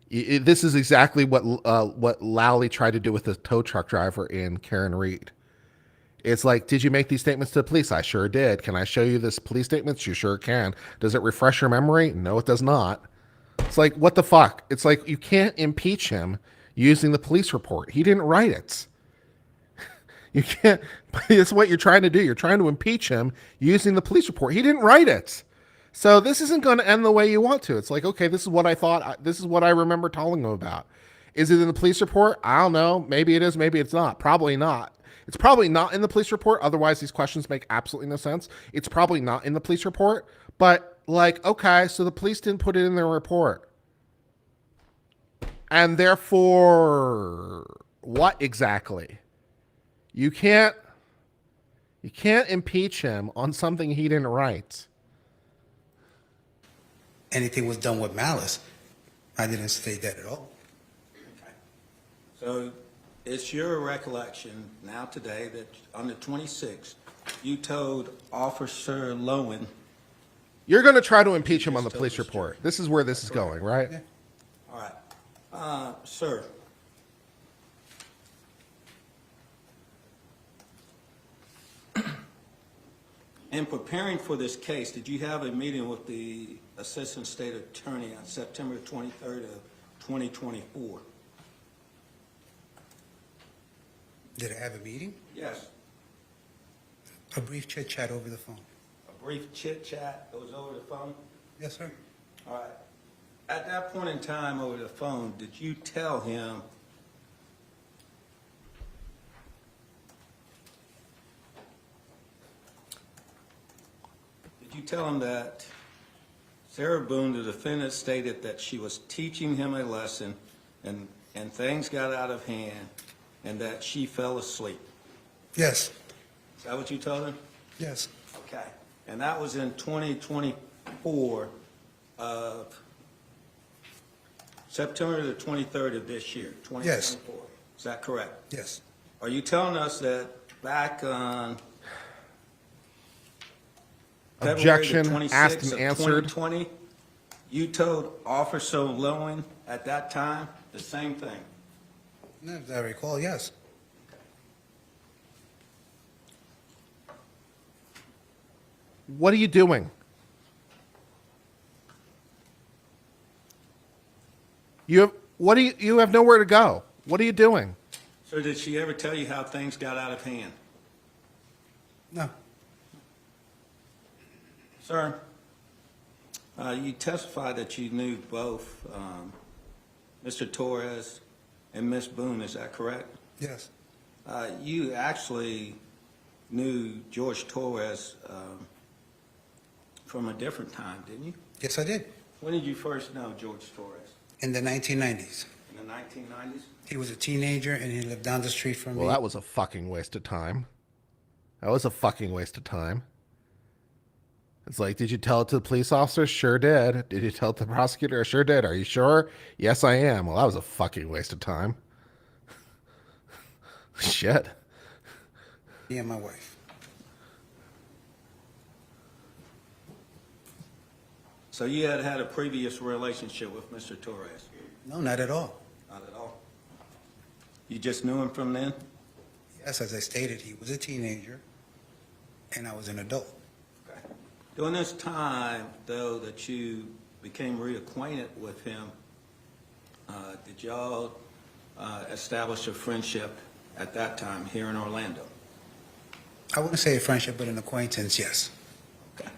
This is exactly what Lally tried to do with the tow truck driver in Karen Reed. It's like, did you make these statements to the police? I sure did. Can I show you this police statements? You sure can. Does it refresh your memory? No, it does not. It's like, what the fuck? It's like, you can't impeach him using the police report. He didn't write it. You can't. That's what you're trying to do. You're trying to impeach him using the police report. He didn't write it. So this isn't going to end the way you want to. It's like, okay, this is what I thought. This is what I remember telling him about. Is it in the police report? I don't know. Maybe it is. Maybe it's not. Probably not. It's probably not in the police report. Otherwise, these questions make absolutely no sense. It's probably not in the police report. But like, okay, so the police didn't put it in their report. And therefore, what exactly? You can't impeach him on something he didn't write. Anything was done with malice. I didn't state that at all. So it's your recollection now today that on the 26th, you told Officer Lowen. You're going to try to impeach him on the police report. This is where this is going, right? Yeah. All right. Sir. In preparing for this case, did you have a meeting with the Assistant State Attorney on September 23rd of 2024? Did I have a meeting? Yes. A brief chit chat over the phone. A brief chit chat, it was over the phone? Yes, sir. All right. At that point in time over the phone, did you tell him that Sarah Boone, the defendant, stated that she was teaching him a lesson and things got out of hand and that she fell asleep? Yes. Is that what you told him? Yes. Okay. And that was in 2024 of September the 23rd of this year, 2024. Yes. Is that correct? Yes. Are you telling us that back on Objection, February the 26th asked and of answered. 2020, you told Officer Lowen at that time the same thing? As I recall, yes. What are you doing? You have nowhere to go. What are you doing? So did she ever tell you how things got out of hand? No. Sir, you testified that you knew both Mr. Torres and Miss Boone, is that correct? Yes. You actually knew George Torres from a different time, didn't you? Yes, I did. When did you first know George Torres? In the 1990s. In the 1990s? He was a teenager and he lived down the street from me. Well, that was a fucking waste of time. That was a fucking waste of time. It's like, did you tell it to the police officer? Sure did. Did you tell it to the prosecutor? Sure did. Are you sure? Yes, I am. Well, that was a fucking waste of time. Shit. Me and my wife. So you had had a previous relationship with Mr. Torres? No, not at all. Not at all. You just knew him from then? Yes, as I stated, he was a teenager and I was an adult. Okay. During this time, though, that you became reacquainted with him, did y'all establish a friendship at that time here in Orlando? I wouldn't say a friendship, but an acquaintance, yes. Okay.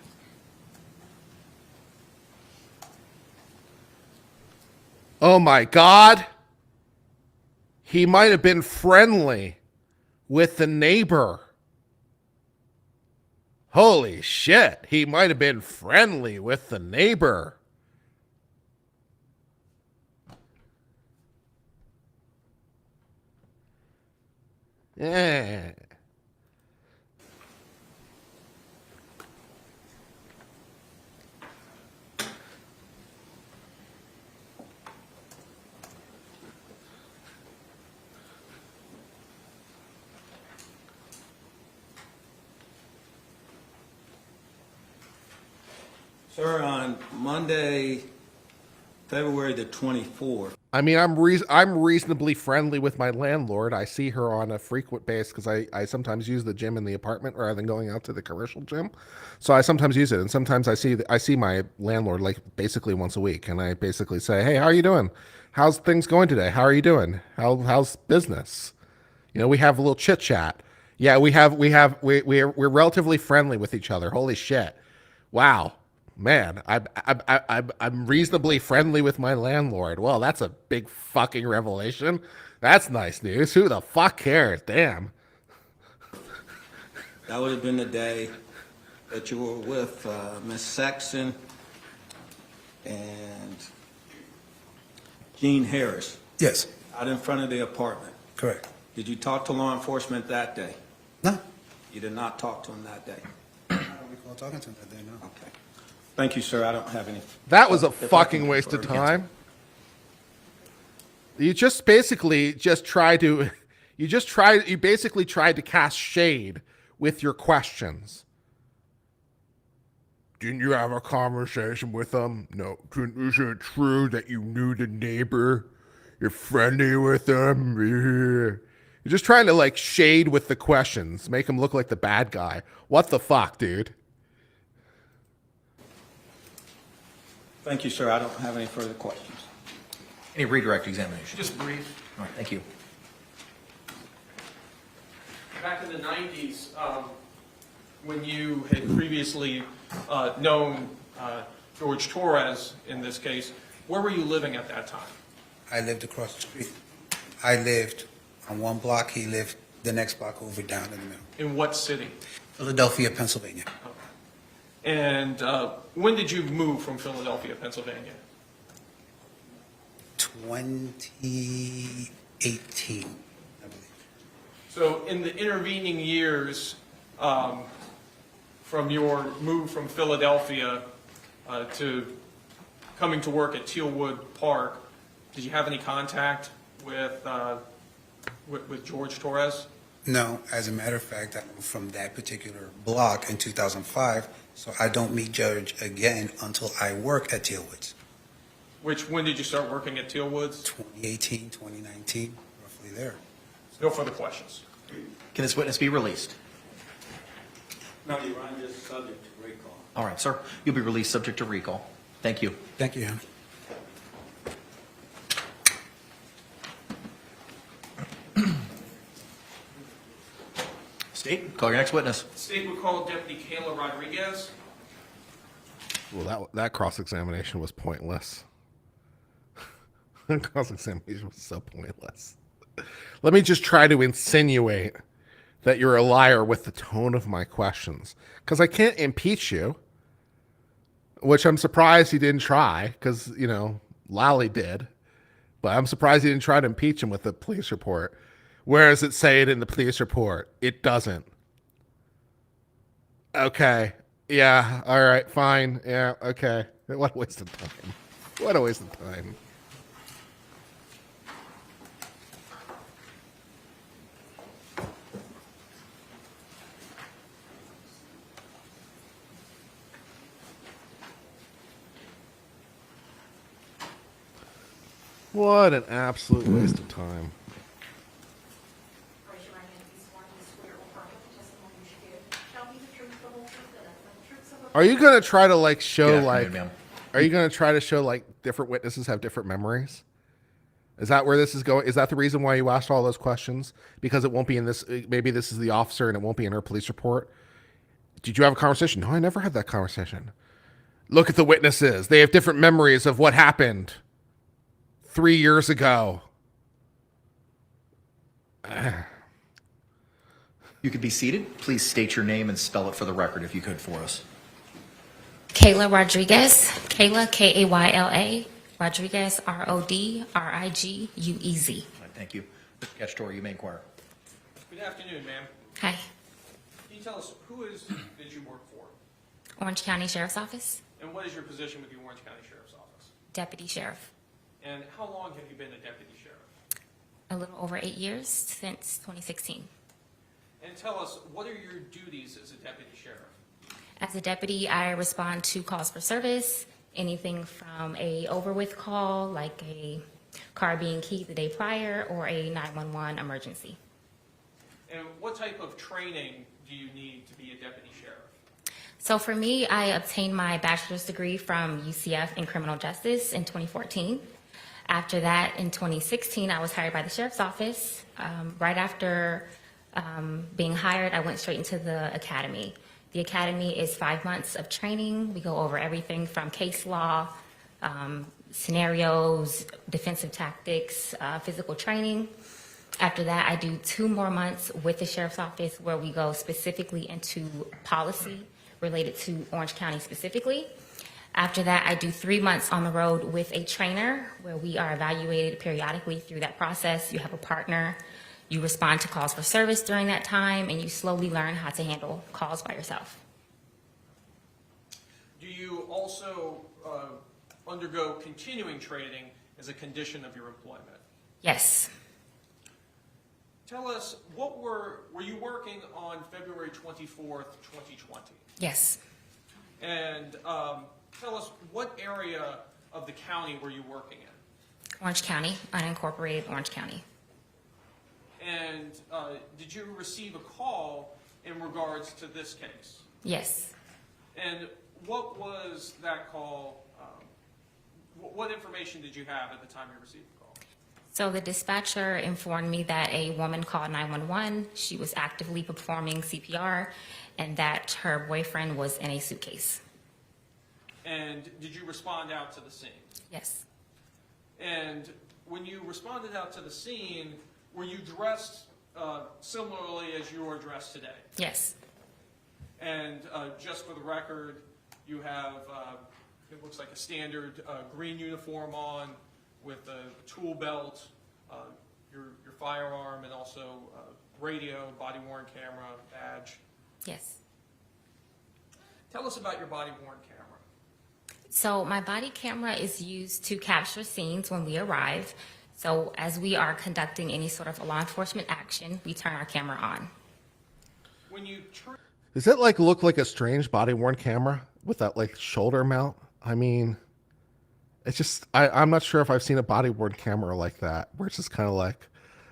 Oh my God. He might have been friendly with the neighbor. Holy shit. He might have been friendly with the neighbor. Yeah. Sir, on Monday, February the 24th. I mean, I'm reasonably friendly with my landlord. I see her on a frequent basis because I sometimes use the gym in the apartment rather than going out to the commercial gym. So I sometimes use it, and sometimes I see my landlord like basically once a week, and I basically say, "Hey, how are you doing? How's things going today? How are you doing? How's business?" You know, we have a little chit chat. Yeah, we're relatively friendly with each other. Holy shit! Wow, man, I'm reasonably friendly with my landlord. Well, that's a big fucking revelation. That's nice news. Who the fuck cares? Damn. That would have been the day that you were with Miss Sexton and Gene Harris Yes, out in front of the apartment. correct. Did you talk to law enforcement that day? No, You did not talk to them that day? I don't recall talking to him that day, no. Okay. Thank you, sir. I don't have any. That was a If I can fucking waste of defer, time. You just basically just tried to, you basically tried to cast shade with your questions. Didn't you have a conversation with them? No. Isn't it true that you knew the neighbor? You're friendly with them? You're just trying to like shade with the questions, make him look like the bad guy. What the fuck, dude? Thank you, sir. I don't have any further questions. Any redirect examination? Just brief. All right, thank you. Back in the 90s, when you had previously known George Torres in this case, where were you living at that time? I lived across the street. I lived on one block, he lived the next block over down in the middle. In what city? Philadelphia, Pennsylvania. And when did you move from Philadelphia, Pennsylvania? 2018, I believe. So in the intervening years, from your move from Philadelphia to coming to work at Tealwood Park, did you have any contact with George Torres? No, as a matter of fact, I moved from that particular block in 2005, so I don't meet Judge again until I work at Tealwood's. When did you start working at Tealwood's? 2018, 2019, roughly there. No further questions. Can this witness be released? No, Your Honor, just subject to recall. All right, sir. You'll be released subject to recall. Thank you. Thank you, Your Honor. State, call your next witness. State would call Deputy Kayla Rodriguez. Well, that cross-examination was pointless. Cross-examination was so pointless. Let me just try to insinuate that you're a liar with the tone of my questions. Because I can't impeach you, which I'm surprised he didn't try, because, you know, Lally did. But I'm surprised he didn't try to impeach him with the police report. Where does it say it in the police report? It doesn't. Okay. Yeah. All right. Fine. Yeah. Okay. What a waste of time. What a waste of time. What an absolute waste of time. Raise your right hand and be sworn to swear or affirm that the testimony you should give shall be the truth, the whole truth, and nothing but the truth, so help you Are you going to try to like show Good like, afternoon, ma'am. are you going to try to show like different witnesses have different memories? Is that where this is going? Is that the reason why you asked all those questions? Because it won't be in this, maybe this is the officer and it won't be in her police report. Did you have a conversation? No, I never had that conversation. Look at the witnesses. They have different memories of what happened 3 years ago. You could be seated. Please state your name and spell it for the record if you could for us. Kayla Rodriguez. Kayla, Kayla. Rodriguez, Rodriguez. All right, thank you. Mr. Cacciatore, you may inquire. Good afternoon, ma'am. Hi. Can you tell us who is did you work for? Orange County Sheriff's Office. And what is your position with the Orange County Sheriff's Office? Deputy Sheriff. And how long have you been a deputy sheriff? A little over 8 years, since 2016. And tell us, what are your duties as a deputy sheriff? As a deputy, I respond to calls for service, anything from a over with call, like a car being keyed the day prior, or a 911 emergency. And what type of training do you need to be a deputy sheriff? So for me, I obtained my bachelor's degree from UCF in criminal justice in 2014. After that, in 2016, I was hired by the sheriff's office. Right after being hired, I went straight into the academy. The academy is 5 months of training. We go over everything from case law, scenarios, defensive tactics, physical training. After that, I do 2 more months with the sheriff's office where we go specifically into policy related to Orange County specifically. After that, I do 3 months on the road with a trainer where we are evaluated periodically through that process. You have a partner, you respond to calls for service during that time, and you slowly learn how to handle calls by yourself. Do you also undergo continuing training as a condition of your employment? Yes. Tell us, were you working on February 24th, 2020? Yes. And tell us, what area of the county were you working in? Orange County, unincorporated Orange County. And did you receive a call in regards to this case? Yes. And what was that call? What information did you have at the time you received the call? So the dispatcher informed me that a woman called 911. She was actively performing CPR and that her boyfriend was in a suitcase. And did you respond out to the scene? Yes. And when you responded out to the scene, were you dressed similarly as you are dressed today? Yes. And just for the record, you have, it looks like a standard green uniform on with a tool belt, your firearm, and also radio, body-worn camera, badge. Yes. Tell us about your body-worn camera. So my body camera is used to capture scenes when we arrive. So as we are conducting any sort of law enforcement action, we turn our camera on. When you Does it like look like a strange body worn camera with that like shoulder mount? I mean, it's just, I'm not sure if I've seen a body worn camera like that, where it's just kind of like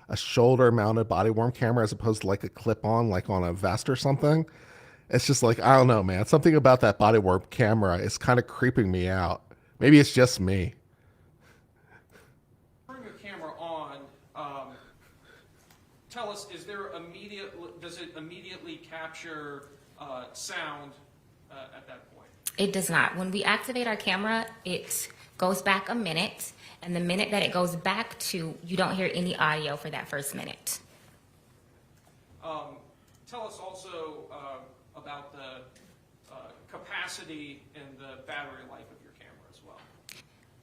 a shoulder mounted body worn camera as opposed to like a clip on, like on a vest or something. It's just like, I don't know, man. Something about that body worn camera is kind of creeping me out. Maybe it's just me. turn your camera on, tell us, does it immediately capture sound at that point? It does not. When we activate our camera, it goes back a minute, and the minute that it goes back to, you don't hear any audio for that first minute. Tell us also about the capacity and the battery life of your camera as well.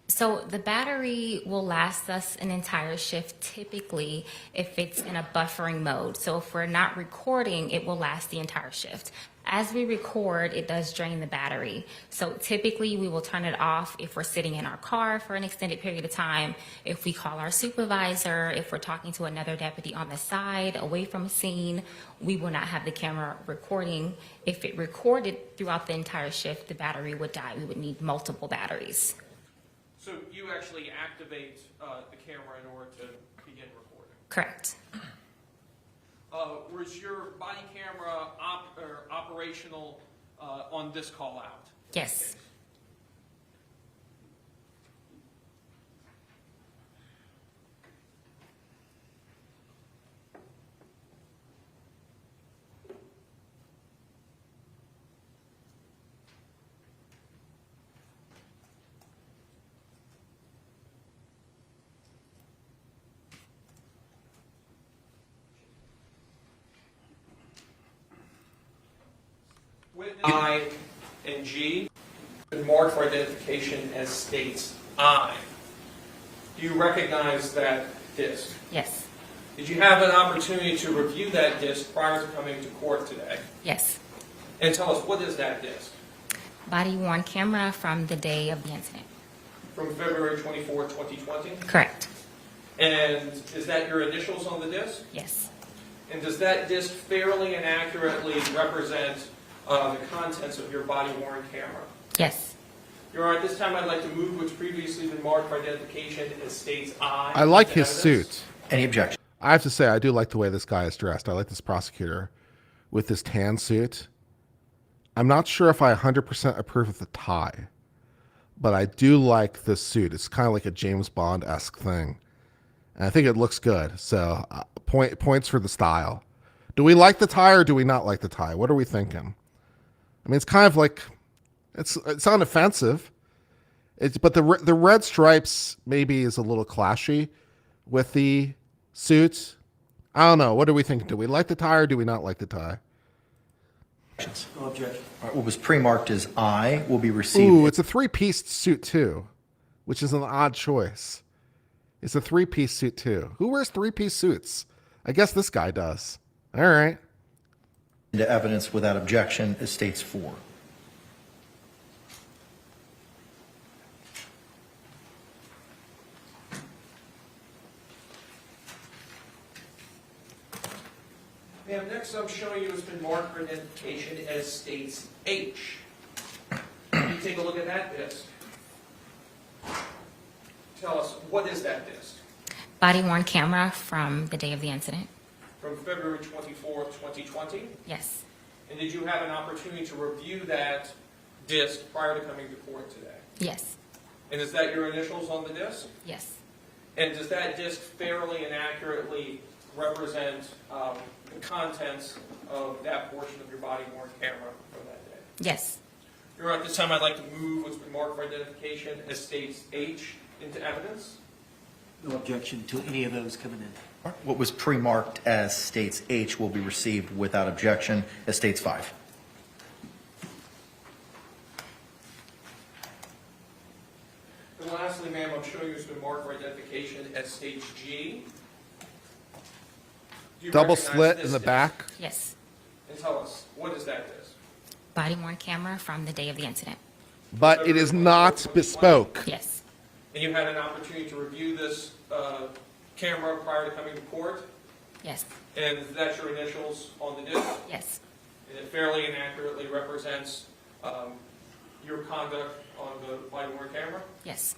So the battery will last us an entire shift typically if it's in a buffering mode. So if we're not recording, it will last the entire shift. As we record, it does drain the battery. So typically we will turn it off if we're sitting in our car for an extended period of time, if we call our supervisor, if we're talking to another deputy on the side, away from a scene, we will not have the camera recording. If it recorded throughout the entire shift, the battery would die. We would need multiple batteries. So you actually activate the camera in order to begin recording? Correct. Was your body camera operational on this call out? Yes. Witness I and G been marked for identification as states I. Do you recognize that disc? Yes. Did you have an opportunity to review that disc prior to coming to court today? Yes. And tell us, what is that disc? Body worn camera from the day of the incident. From February 24, 2020? Correct. And is that your initials on the disc? Yes. And does that disc fairly and accurately represent the contents of your body-worn camera? Yes. Your Honor, at this time I'd like to move what's previously been marked for identification as states I. I like his suit. Any objection? I have to say, I do like the way this guy is dressed. I like this prosecutor with this tan suit. I'm not sure if I 100% approve of the tie, but I do like the suit. It's kind of like a James Bond-esque thing. And I think it looks good. So points for the style. Do we like the tie or do we not like the tie? What are we thinking? I mean, it's kind of like it's unoffensive. But the red stripes maybe is a little clashy with the suit. I don't know. What do we think? Do we like the tie or do we not like the tie? No objection. All right, what was pre-marked as I will be received. Ooh, it's a 3-piece suit too, which is an odd choice. It's a 3-piece suit too. Who wears 3-piece suits? I guess this guy does. All right. Into evidence without objection as states 4. Ma'am, next I'm showing you has been marked for identification as states H. Can you take a look at that disc? Tell us, what is that disc? Body-worn camera from the day of the incident. From February 24th, 2020? Yes. And did you have an opportunity to review that disc prior to coming to court today? Yes. And is that your initials on the disc? Yes. And does that disc fairly and accurately represent the contents of that portion of your body-worn camera from that day? Yes. Your Honor, at this time I'd like to move what's been marked for identification as states H into evidence. No objection to any of those coming in. What was pre-marked as states H will be received without objection as states 5. And lastly, ma'am, I'm showing you what's been marked for identification as states G. Do you Double recognize slit this in the disc? back. Yes. And tell us, what is that disc? Body-worn camera from the day of the incident. But it is not bespoke. Yes. And you had an opportunity to review this camera prior to coming to court? Yes. And that's your initials on the disc? Yes. And it fairly and accurately represents your conduct on the body-worn camera? Yes.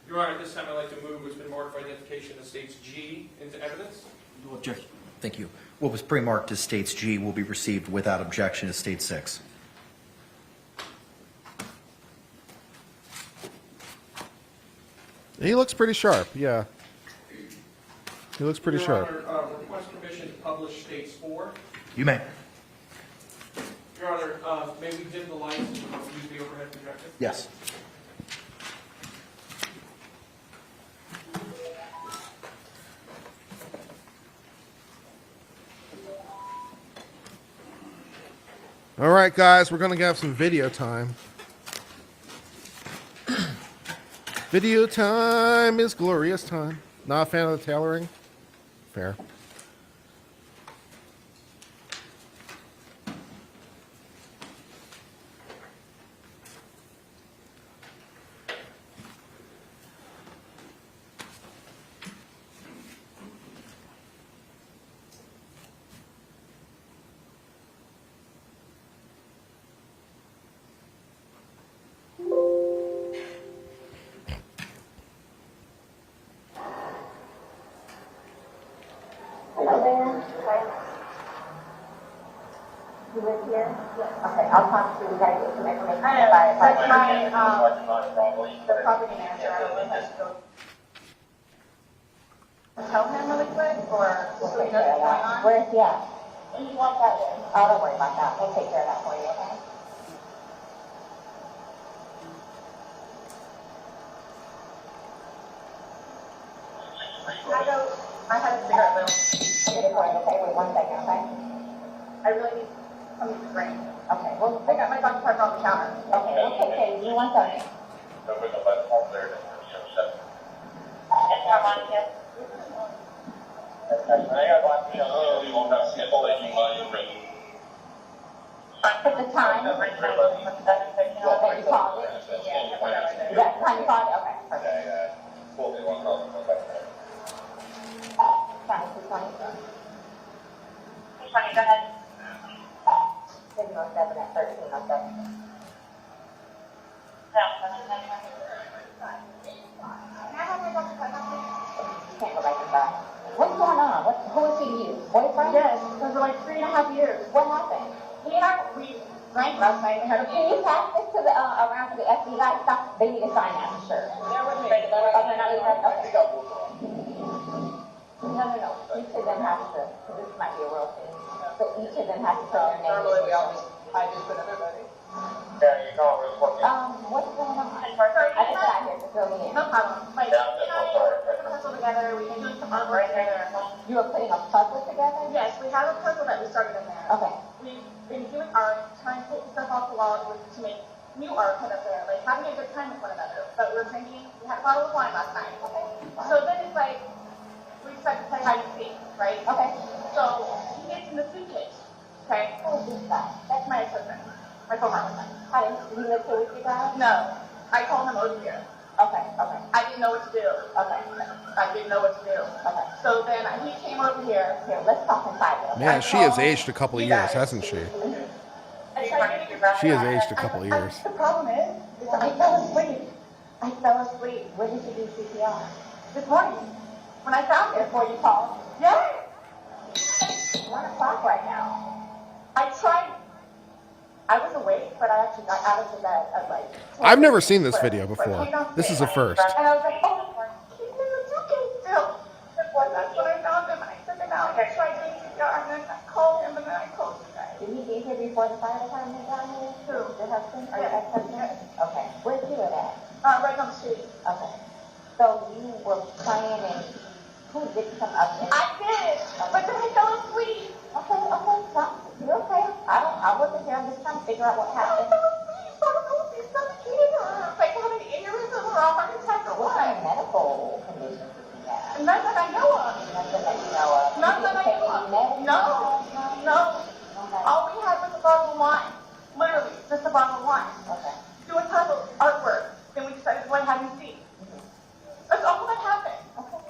Your Honor, at this time I'd like to move what's been marked for identification as states G into evidence. No objection. Thank you. What was pre-marked as states G will be received without objection as state 6. He looks pretty sharp. Yeah. He looks pretty Your sharp. Honor, request permission to publish states 4. You may. Your Honor, may we dim the lights and use the overhead projector? Yes. All right, guys, we're going to have some video time. Video time is glorious time. Not a fan of the tailoring? Fair. You live here? Okay, I'll talk to you guys, get some information. That's my, the property manager, I don't know if I should go. Tell him really quick, or we'll take care of that. Where's he at? He wants that in. Oh, don't worry about that, we'll take care of that for you, okay? I had a cigarette, though. I'm gonna go in, okay, wait 1 second, okay? I really need something to drink. Okay, well, I got my dog parked on the counter. Okay, we'll take care of you 1 second. Put the time. That you called it? Is that the time you called it? Okay, perfect. Fine, 220. 220, go ahead. 707 at 1307. Can't go back inside. What's going on? Who is he to you? Boyfriend? Yes, for like 3.5 years. What happened? We drank last night. Can you pass this to the around to the FBI stuff? They need to sign that for sure. Okay, not even. Okay. No. Each of them has to. This might be a real thing. So each of them has to put their name. Normally we always. I just put everybody. no problem. Like, you know, we're putting a puzzle together, we've been doing some artwork together. You are putting a puzzle together? Yes, we have a puzzle that we started in there. Okay. We've been doing art, trying to take stuff off the wall to make new art put up there, like having a good time with one another. But we had a bottle of wine last night. Okay. So then it's like, we decided to play hide and seek, right? Okay. So he gets in the suitcase. Okay. Who is that? That's my ex-husband. My former husband. How did he live here with you guys? No. I told him over here. Okay. Okay. I didn't know what to do. Okay. I didn't know what to do. Okay. So then he came over here. Here, let's talk inside. Man, she has aged a couple of years, hasn't she? She has aged a couple of years. The problem is I fell asleep. When did you do CPR? This morning. When I found it before you called. Yeah. 1 o'clock right now. I tried. I was awake, but I actually got out of the bed at like. I've never seen this video before. This is a first. And I was like, oh, he's in the suitcase still. That's when I found him. I took him out. I tried doing CPR, and then I called him, and then I called you guys. Did he be here before the fire department got here? Who? Your husband? Or your ex-husband? Okay. Where'd you live at? Right on the street. Okay. So you were playing and who did come up there? I did, but then I fell asleep. Okay, stop. You're okay. I wasn't here. I'm just trying to figure out what happened. I fell asleep. I don't know if he's suffocated or like had an aneurysm or a heart attack or what. What kind of medical conditions did he have? None that I know of. Nothing that you know of. None that I know of. No. All we had was a bottle of wine. Literally, just a bottle of wine. Okay. Doing puzzles, artwork. Then we decided to play hide and seek. That's all that happened. Okay.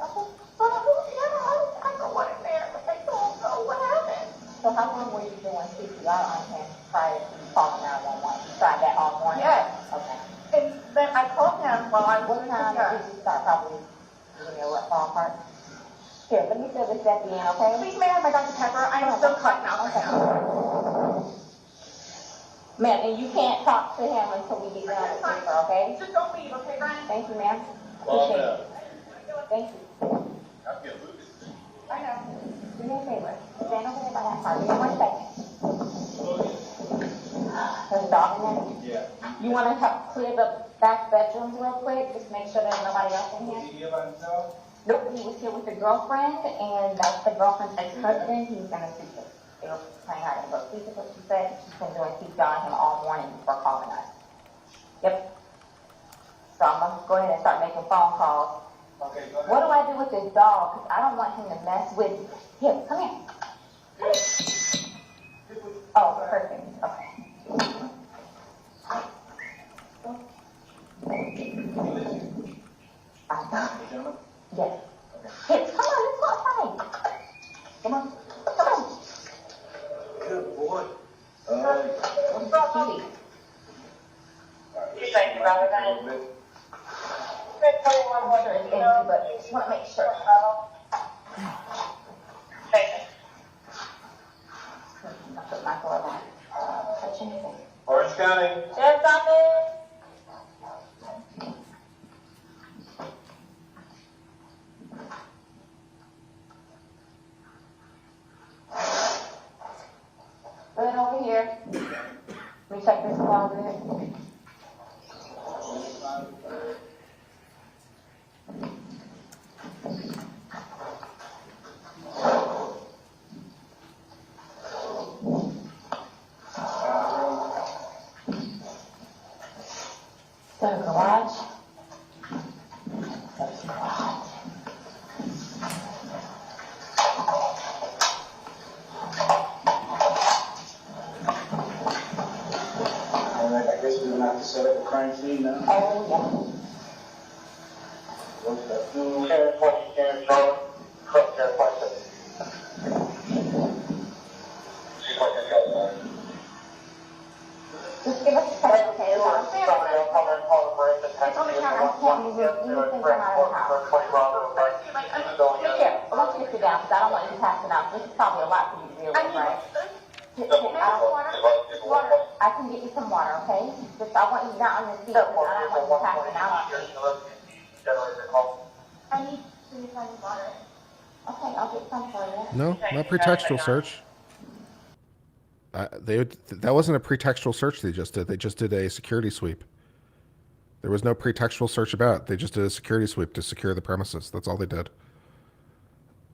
But I don't want it there. I don't know what happened. So how long were you doing CPR on him prior to calling 911? You tried that all morning? Yes. Okay. And then I called him while I was doing CPR. Did you start probably giving me a rough ballpark? Here, let me fill this at the end, okay? Please, may I have my Dr. Pepper? I am so cut now. Okay. Ma'am, and you can't talk to him until we get done with paper, okay? Just don't leave, okay, Brian? Thank you, ma'am. Appreciate it. Thank you. I know. Do me a favor. Stand over there by that car. Give me 1 second. There's a dog in there? Yeah. You want to help clear the back bedrooms real quick? Just make sure there's nobody else in here? Is he here by himself? Nope, he was here with a girlfriend, and that's the girlfriend's ex-husband. He's going to see this. They were playing hide and go. This is what she said. She's been doing CPR on him all morning before calling us. Yep. So I'm going to go ahead and start making phone calls. Okay, go ahead. What do I do with this dog? Because I don't want him to mess with you. Here, come here. Oh, perfect. Okay. Yes. Here, come on, let's go outside. Come on. Good boy. Cutie. Thank you, Robert. I'm sure it's empty, but just want to make sure. Thank you. I put my glove on. Touch anything. Orange County. Sheriff's office. Good over here. Let me check this closet. Go to garage. Go to garage. All right, I guess we're gonna have to set up a crime scene now. Oh, yeah. What's that? Sheriff, what, Sheriff, Charlotte, Cook, Sheriff, what, she's like a guy, Just give us a second, okay? somebody else come and call the break, the It's on the counter. I can't move anything from out of the house. Here, I want you to sit down, because I don't want you passing out. This is probably a lot for you to deal with, right? Water. I can get you some water, okay? Just, I want you not on your feet, because I don't want you passing out. I need to find water. Okay, I'll get some for you. No, not pretextual search. That wasn't a pretextual search they just did. They just did a security sweep. There was no pretextual search about it. They just did a security sweep to secure the premises. That's all they did.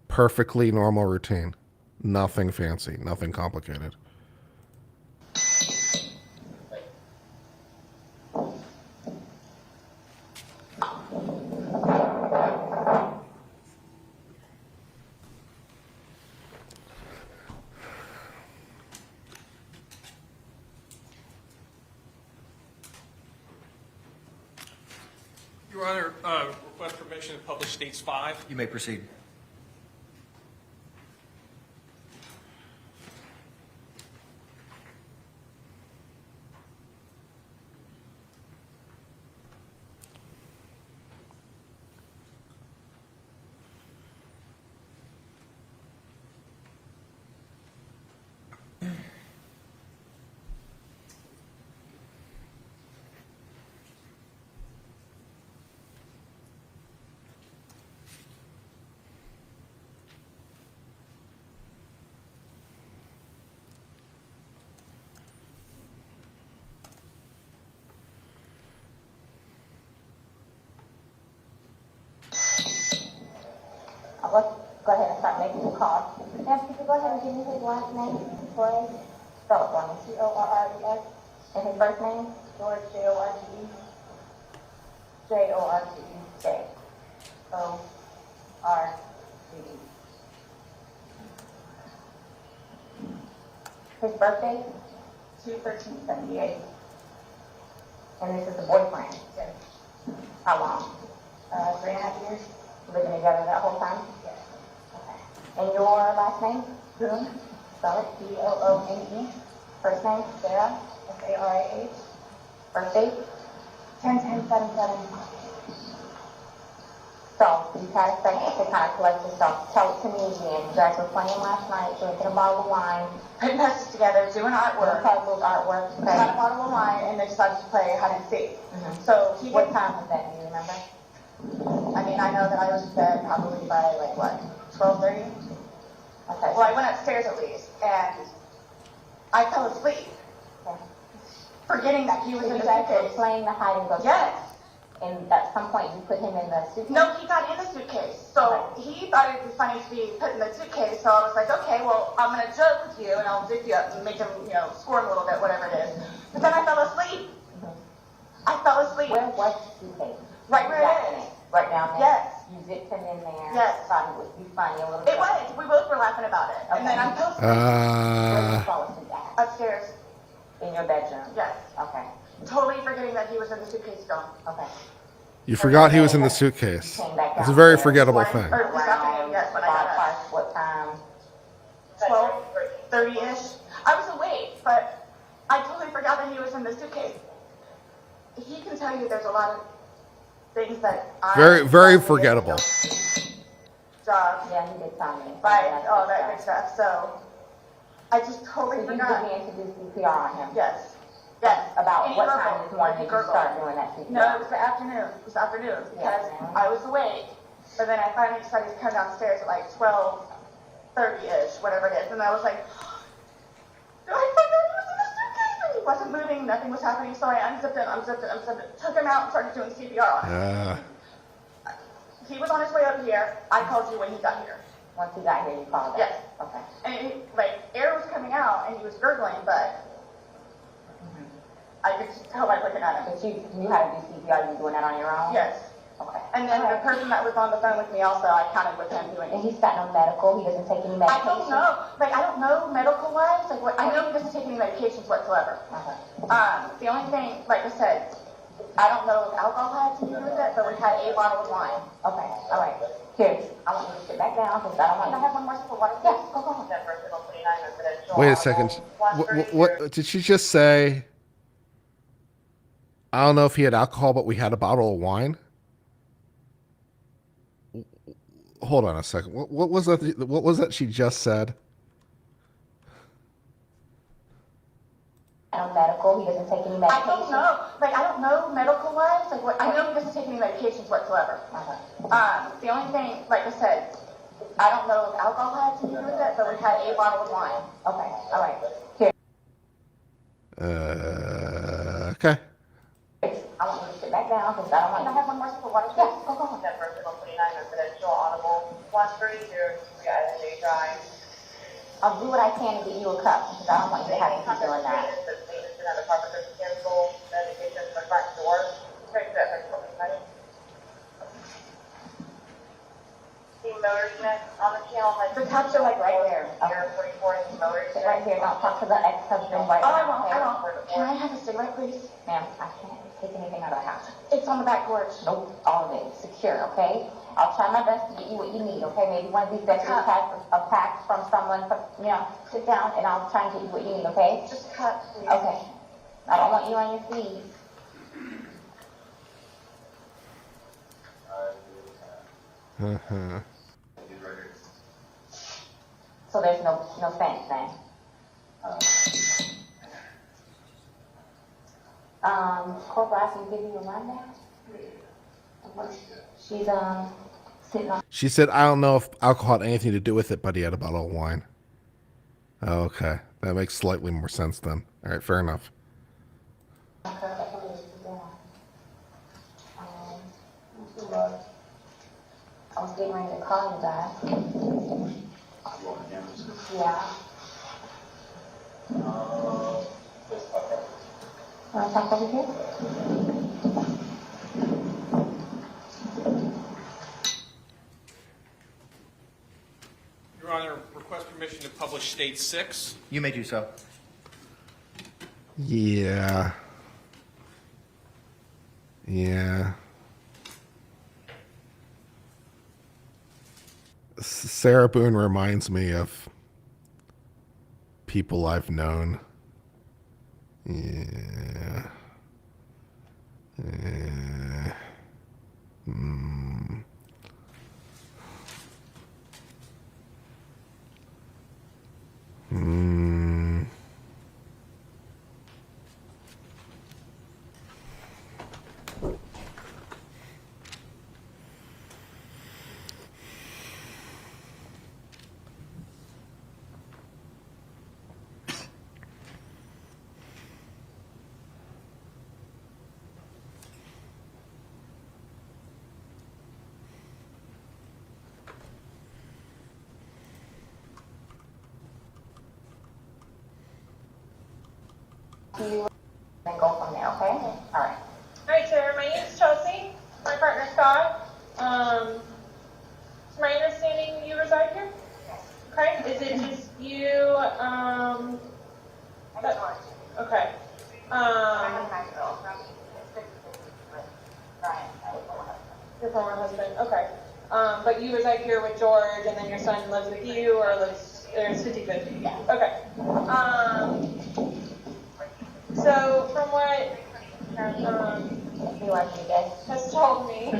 Perfectly normal routine. Nothing fancy, nothing complicated. Your Honor, request permission to publish States 5. You may proceed. Let's go ahead and start making the call. Ma'am, could you go ahead and give me his last name? Torres? Spell it for me. Torres. And his first name? George, Jorge. Jorge. Jorge. His birthday? 2/13/78. And this is the boyfriend? Yes. How long? 3.5 years. Living together that whole time? Yes. Okay. And your last name? Boone. Spell it. Boone. First name? Sarah. Sarah. Birthday? 10/10/77. So, you kind of think to kind of collect yourself. Tell it to me again. You guys were playing last night, drinking a bottle of wine. Putting puzzles together, doing artwork. Puzzles, artwork. Okay. Got a bottle of wine, and they decided to play hide and seek. Mm-hmm. So he What time was that? Do you remember? I mean, I know that I was in bed probably by like what, 12:30. Okay. Well, I went upstairs at least, and I fell asleep, Okay. forgetting that he was So in you the guys were suitcase. playing the hide and go. Yes. And at some point you put him in the suitcase? No, he got in the suitcase. So he thought it'd be funny to be put in the suitcase. So I was like, okay, well, I'm gonna joke with you, and I'll zip you up and make him, squirm a little bit, whatever it is. But then I fell asleep. I fell asleep. Where was the suitcase? Right where it is. Right down there? Yes. You zipped him in there? Yes. Thought it would be funny a little bit? It was. We both were laughing about it. And then I fell asleep Where did you fall asleep at? upstairs. In your bedroom? Yes. Okay. Totally forgetting that he was in the suitcase still. Okay. You forgot he was in the suitcase. Came back It's a very downstairs. forgettable thing. Or this afternoon, yes, when I got up. Ballpark, what time? 12:30-ish. I was awake, but I totally forgot that he was in the suitcase. He can tell you there's a lot of things that I... Very, very forgettable. Job, Yeah, he did tell me. right, all that good stuff. So I just So totally you forgot. began to do CPR on him? Yes. Yes. About And he what gurgled. time this morning He did you gurgled. start doing that CPR? No, it was the afternoon. It was afternoon because I was awake. But then I finally decided to come downstairs at like 12:30-ish, whatever it is. And I was like, I forgot he was in the suitcase. And he wasn't moving. Nothing was happening. So I unzipped it, took him out and started doing CPR on him. He was on his way up here. I called you when he got here. Once he got here, you called us? Yes. Okay. And air was coming out and he was gurgling, but I could tell by looking at him. But you knew how to do CPR, you were doing that on your own? Yes. Okay. And then the person that was on the phone with me also, I counted with him doing And it. he's got no medical, he doesn't take any I medication? don't know. I don't know medical wise. I know he doesn't take any medications whatsoever. The only thing, like I said, I don't know if alcohol had to do with it, but we had a bottle of wine. Okay, all right. Here, I want you to sit back down because I don't want Can I have one more sip of water? Yes, go on. Wait a second. What did she just say? I don't know if he had alcohol, but we had a bottle of wine. Hold on a second. What was that? What was that she just said? No medical, he doesn't take any I medication? don't know. I don't know medical wise. I know he doesn't take any medications whatsoever. The only thing, like I said, I don't know if alcohol had to do with it, but we had a bottle of wine. Okay, all right. Here, Okay. I want you to sit back down I don't want Can I have one more sip of water? Yeah, go, go. Denver, 29, residential, audible, 130, drive. I'll do what I can to get you a cup, because I don't want you to have to keep doing that. The cups are like right there. Sit right here, don't talk to the ex-husband right now, okay? I won't. Can I have a cigarette, please? Ma'am, I can't take anything out of the house. It's on the back porch. Nope, all of it, secure, okay? I'll try my best to get you what you need, okay? Maybe one of these deputies has a pack from someone, sit down and I'll try and get you what you need, okay? Just cut, please. Okay. I don't want you on your feet. So there's no thanks then? Corporal asked me to give you a rundown? She's, sitting on. She said, I don't know if alcohol had anything to do with it, but he had a bottle of wine. Oh, okay. That makes slightly more sense then. All right, fair enough. I was getting ready to call you guys. Yeah. Want to talk over here? Your Honor, request permission to publish State 6. You may do so. Yeah. Yeah. Sarah Boone reminds me of people I've known. Yeah. Yeah. Hmm. Hmm. You and go from there, okay? All right. All right, sir. My name is Chelsea. My partner Scott. It's my understanding you reside here. Okay. Is it just you? Okay. Your former husband. Okay. But you reside here with George, and then your son lives with you, or lives there's 50-50. Yeah. Okay. So from what has told me,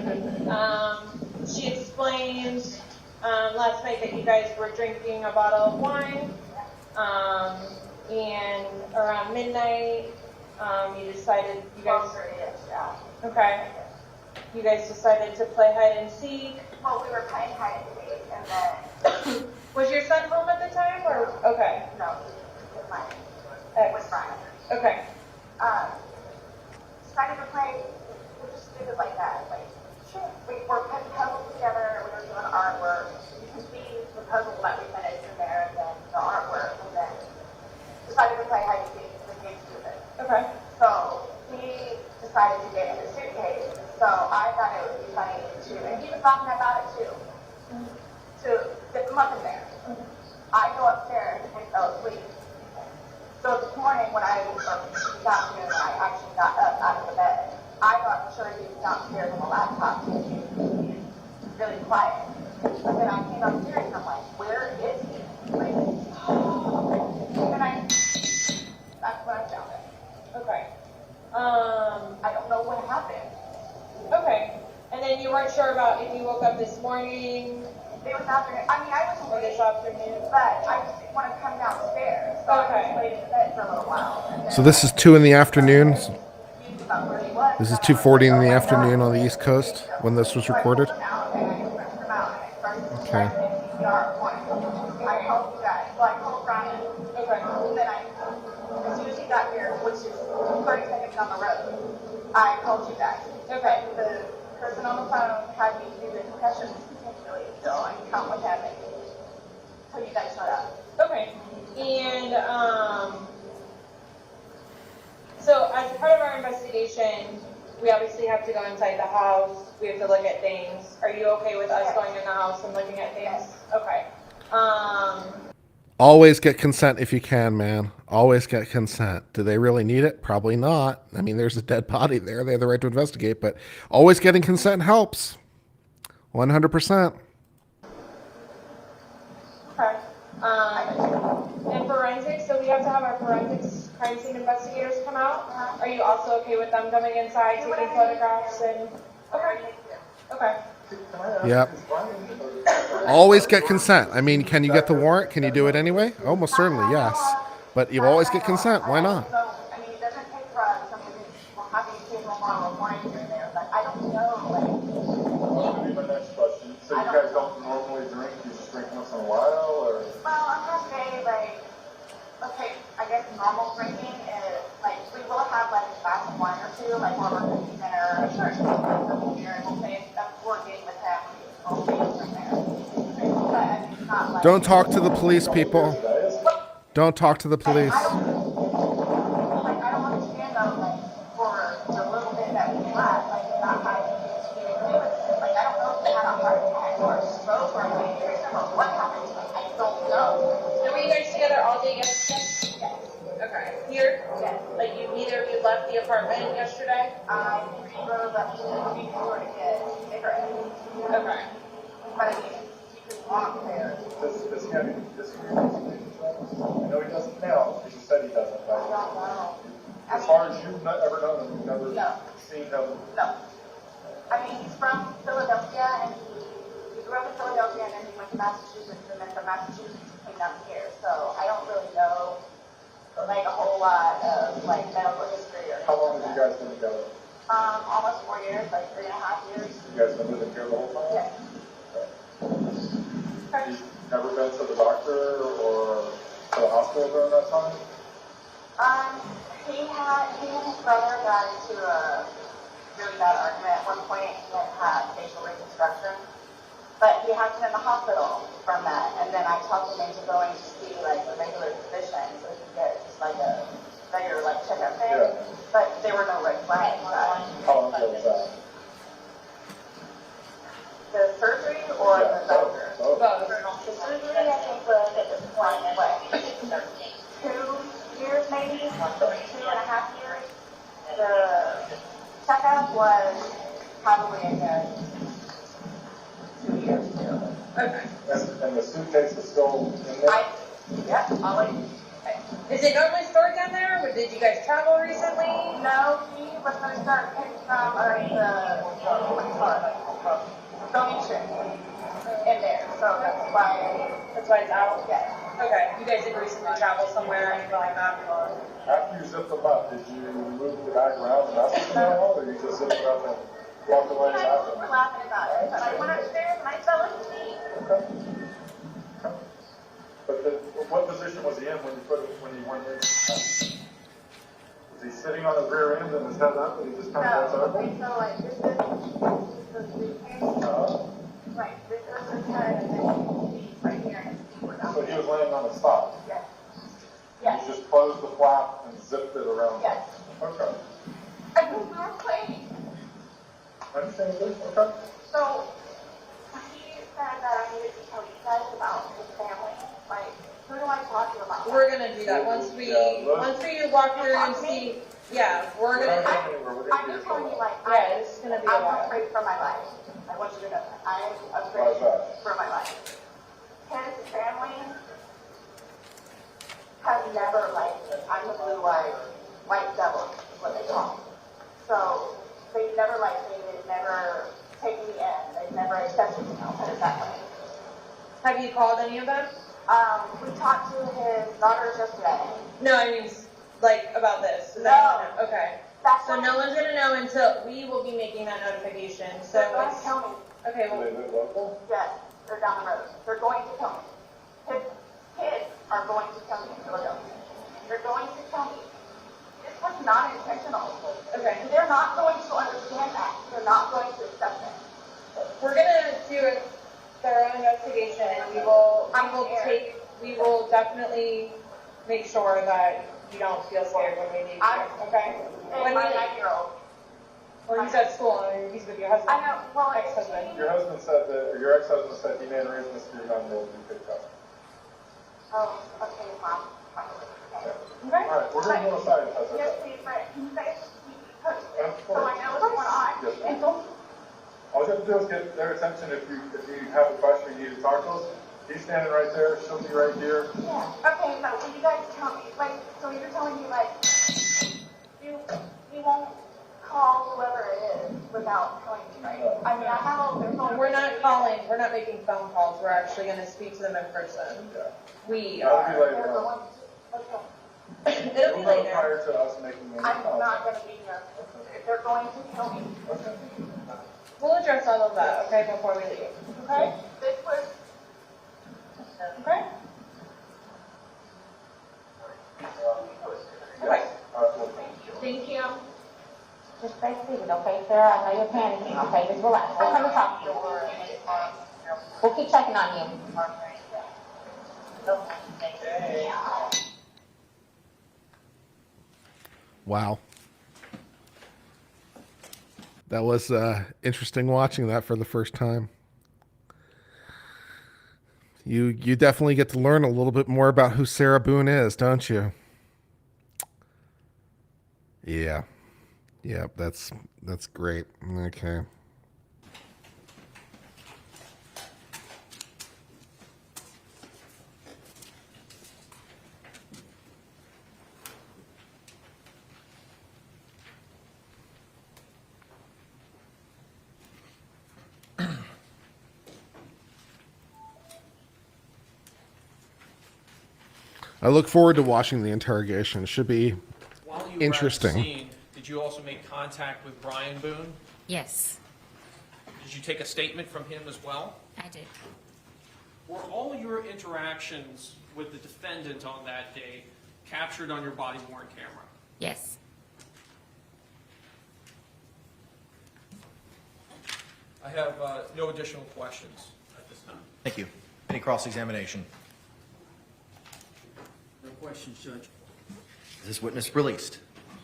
she explained last night that you guys were drinking a bottle of wine, and around midnight, you decided you guys. Okay. You guys decided to play hide and seek. Well, we were playing hide and seek, and then. Was your son home at the time, or okay? No, with mine. With Brian. Okay. Decided to play. We just did it like that. Like, we were putting puzzles together. We were doing artwork. You can see the puzzle that we finished in there, and then the artwork, and then decided to play hide and seek. The game stupid. Okay. So he decided to get in the suitcase. So I thought it would be funny to, and he was talking about it too, to get them up in there. I go upstairs and fell asleep. So this morning when I got here, when I actually got up out of the bed, I thought for sure he was downstairs on the laptop, really quiet. But then I came upstairs and I'm like, where is he? Like, and that's when I found it. Okay. I don't know what happened. Okay. And then you weren't sure about if you woke up this morning. It was afternoon. I mean, I was or this afternoon, but I just didn't want to come downstairs. So I just laid in bed for a little while. So this is 2 in the afternoon. About where he was. This is 2:40 in the afternoon on the East Coast when this was recorded. Okay. Okay. I called you guys. So I called Brian. Okay. And then as soon as he got here, which is 30 seconds on the road, I called you guys. Okay. The person on the phone had me do the confessions continually, so I can count what's happening. So you guys shut up. Okay. And so as part of our investigation, we obviously have to go inside the house. We have to look at things. Are you okay with us going in the house and looking at things? Okay. Always get consent if you can, man. Always get consent. Do they really need it? Probably not. I mean, there's a dead body there. They have the right to investigate, but always getting consent helps. 100%. Okay. And forensics, so we have to have our forensics crime scene investigators come out. Are you also okay with them coming inside, taking photographs and? Okay. Okay. Yep. Always get consent. I mean, can you get the warrant? Can you do it anyway? Oh, most certainly, yes. But you always get consent. Why not? So, I mean, it doesn't take drugs. I mean, we'll have you take a bottle of wine here and there, but I don't know, like. That would be my next question. So you guys don't normally drink? You just drink once in a while, or? Well, I'm gonna say, like, okay, I guess normal drinking is, like, we will have, like, a glass of wine or two, like, while we're cooking dinner, or church, here, and we'll say, we're getting with him, we'll be from there. But it's not like. Don't talk to the police, people. Don't talk to the police. Like, I don't understand, though, like, for the little bit that we had, like, not having to do it. Like, I don't know if they had a heart attack or a stroke or an aneurysm or what happened to them. I don't know. So were you guys together all day yesterday? Yes. Okay. Here? Yes. Like neither of you left the apartment yesterday? I drove up to the before to get cigarettes. Okay. But I mean, you can walk there. Does he have any history of these things? I know he doesn't now, he just said he doesn't, I don't know. as far as you've ever known him, you've never seen him? No. I mean, he's from Philadelphia, and he grew up in Philadelphia, and then he went to Massachusetts, and then from Massachusetts he came down here. So I don't really know, like, a whole lot of, like, medical history or anything. How long have you guys been together? Almost 4 years, like 3.5 years. You guys been living here the whole time? Yes. You've never been to the doctor or to the hospital during that time? He and his brother got into a really bad argument at one point. He had facial reconstruction, but he has been in the hospital from that. And then I talked him into going to see, like, a regular physician so he could get just like a regular, like, checkup thing. Yeah. But there were no red flags. How long ago was that? The surgery or the doctor? Both. The surgery, I think, was at this point, what, 2 years maybe? 2.5 years. The checkup was probably a good 2 years too. Okay. And the suitcase is still in there? Yep, I'll wait. Is it normally stored down there, or did you guys travel recently? No, he was going to start picking from the donation in there, so that's why it's out? Yes. Okay. You guys didn't recently travel somewhere or anything like that? After you zipped them up, did you move the bag around and mess with them at all, or you just zipped it up and walked away and I after? was laughing about it, but I went upstairs and I fell asleep. Okay. But what position was he in when you went in? Was he sitting on his rear end and his head up, and he just kind of bent over? Okay, so like this is the suitcase. Like this is his head, and then he's right here, and his feet were down. So he was laying on his side? Yes. Yes. You just closed the flap and zipped it around? Yes. Okay. I moved my plane. I understand this, okay. So he said that I needed to tell you guys about his family. Like, who do I talk to about that? We're gonna do that once we walk through and see. Yeah, we're gonna. I'm just telling you, like, It's gonna be a I'm while. afraid for my life. I want you to know that. I am afraid for my life. His family has never liked me. I'm the blue-eyed white devil, is what they call me. So they've never liked me. They've never taken me in. They've never accepted me. I'll put it that way. Have you called any of them? We talked to his daughters yesterday. No, I mean, like, about this. So No. Okay. That's So no one's gonna know until we will be making that notification. So they're going to it's kill me. okay. Do they Well, live local? Yes, they're down the road. They're going to kill me. His kids are going to kill me in Philadelphia. They're going to kill me. This was not intentional. okay. They're not going to understand that. we will definitely make sure that you don't feel scared when we need you, okay? And my 9-year-old. Well, he's at school and he's with your husband. I know, well, Your husband said that, or your ex-husband said he made arrangements for your 9-year-old to be picked up. Oh, okay, Mom. Okay. All right, we're going to go aside if that's okay. Yes, please, but can you guys Of so I know what's going on? Yes, ma'am. All you have to do is get their attention if you have a question you need to talk to us. He's standing right there, she'll be right here. Yeah. Okay, but will you guys tell me, like, so you're telling me, like, you won't call whoever it is without telling me, right? I mean, I have all their phone. We're not calling, we're not making phone calls, we're actually gonna speak to them in person. Yeah. We That'll are. be later on. It'll be You'll know later. prior to us making any I'm calls. not gonna be here. If they're going to kill me. Okay. We'll address all of that, okay, before we leave, okay? This was, Okay? Okay. thank you. Just stay seated, okay, Sarah? I know you're panicking, okay? Just relax. We'll come to talk to you. We'll keep checking on you. Wow. That was interesting watching that for the first time. You definitely get to learn a little bit more about who Sarah Boone is, don't you? Yeah. Yeah, that's great. Okay. I look forward to watching the interrogation. It should be While you interesting. were at the scene, did you also make contact with Brian Boone? Yes, Did you take a statement from him as well? I did. Were all your interactions with the defendant on that day captured on your body-worn camera? Yes. I have no additional questions at this time. Thank you. Any cross-examination? No questions, Judge. Is this witness released?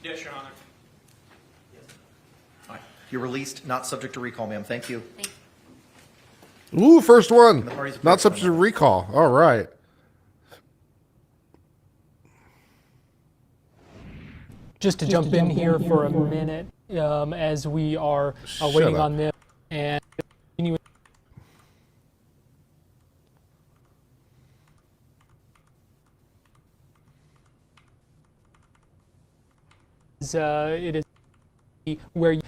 Yes, Your Honor. All right. You're released, not subject to recall, ma'am. Thank you. Ooh, first one. The parties Not subject to recall. All right. Just to jump in here for a minute, as we are waiting on this and continuing. It is where you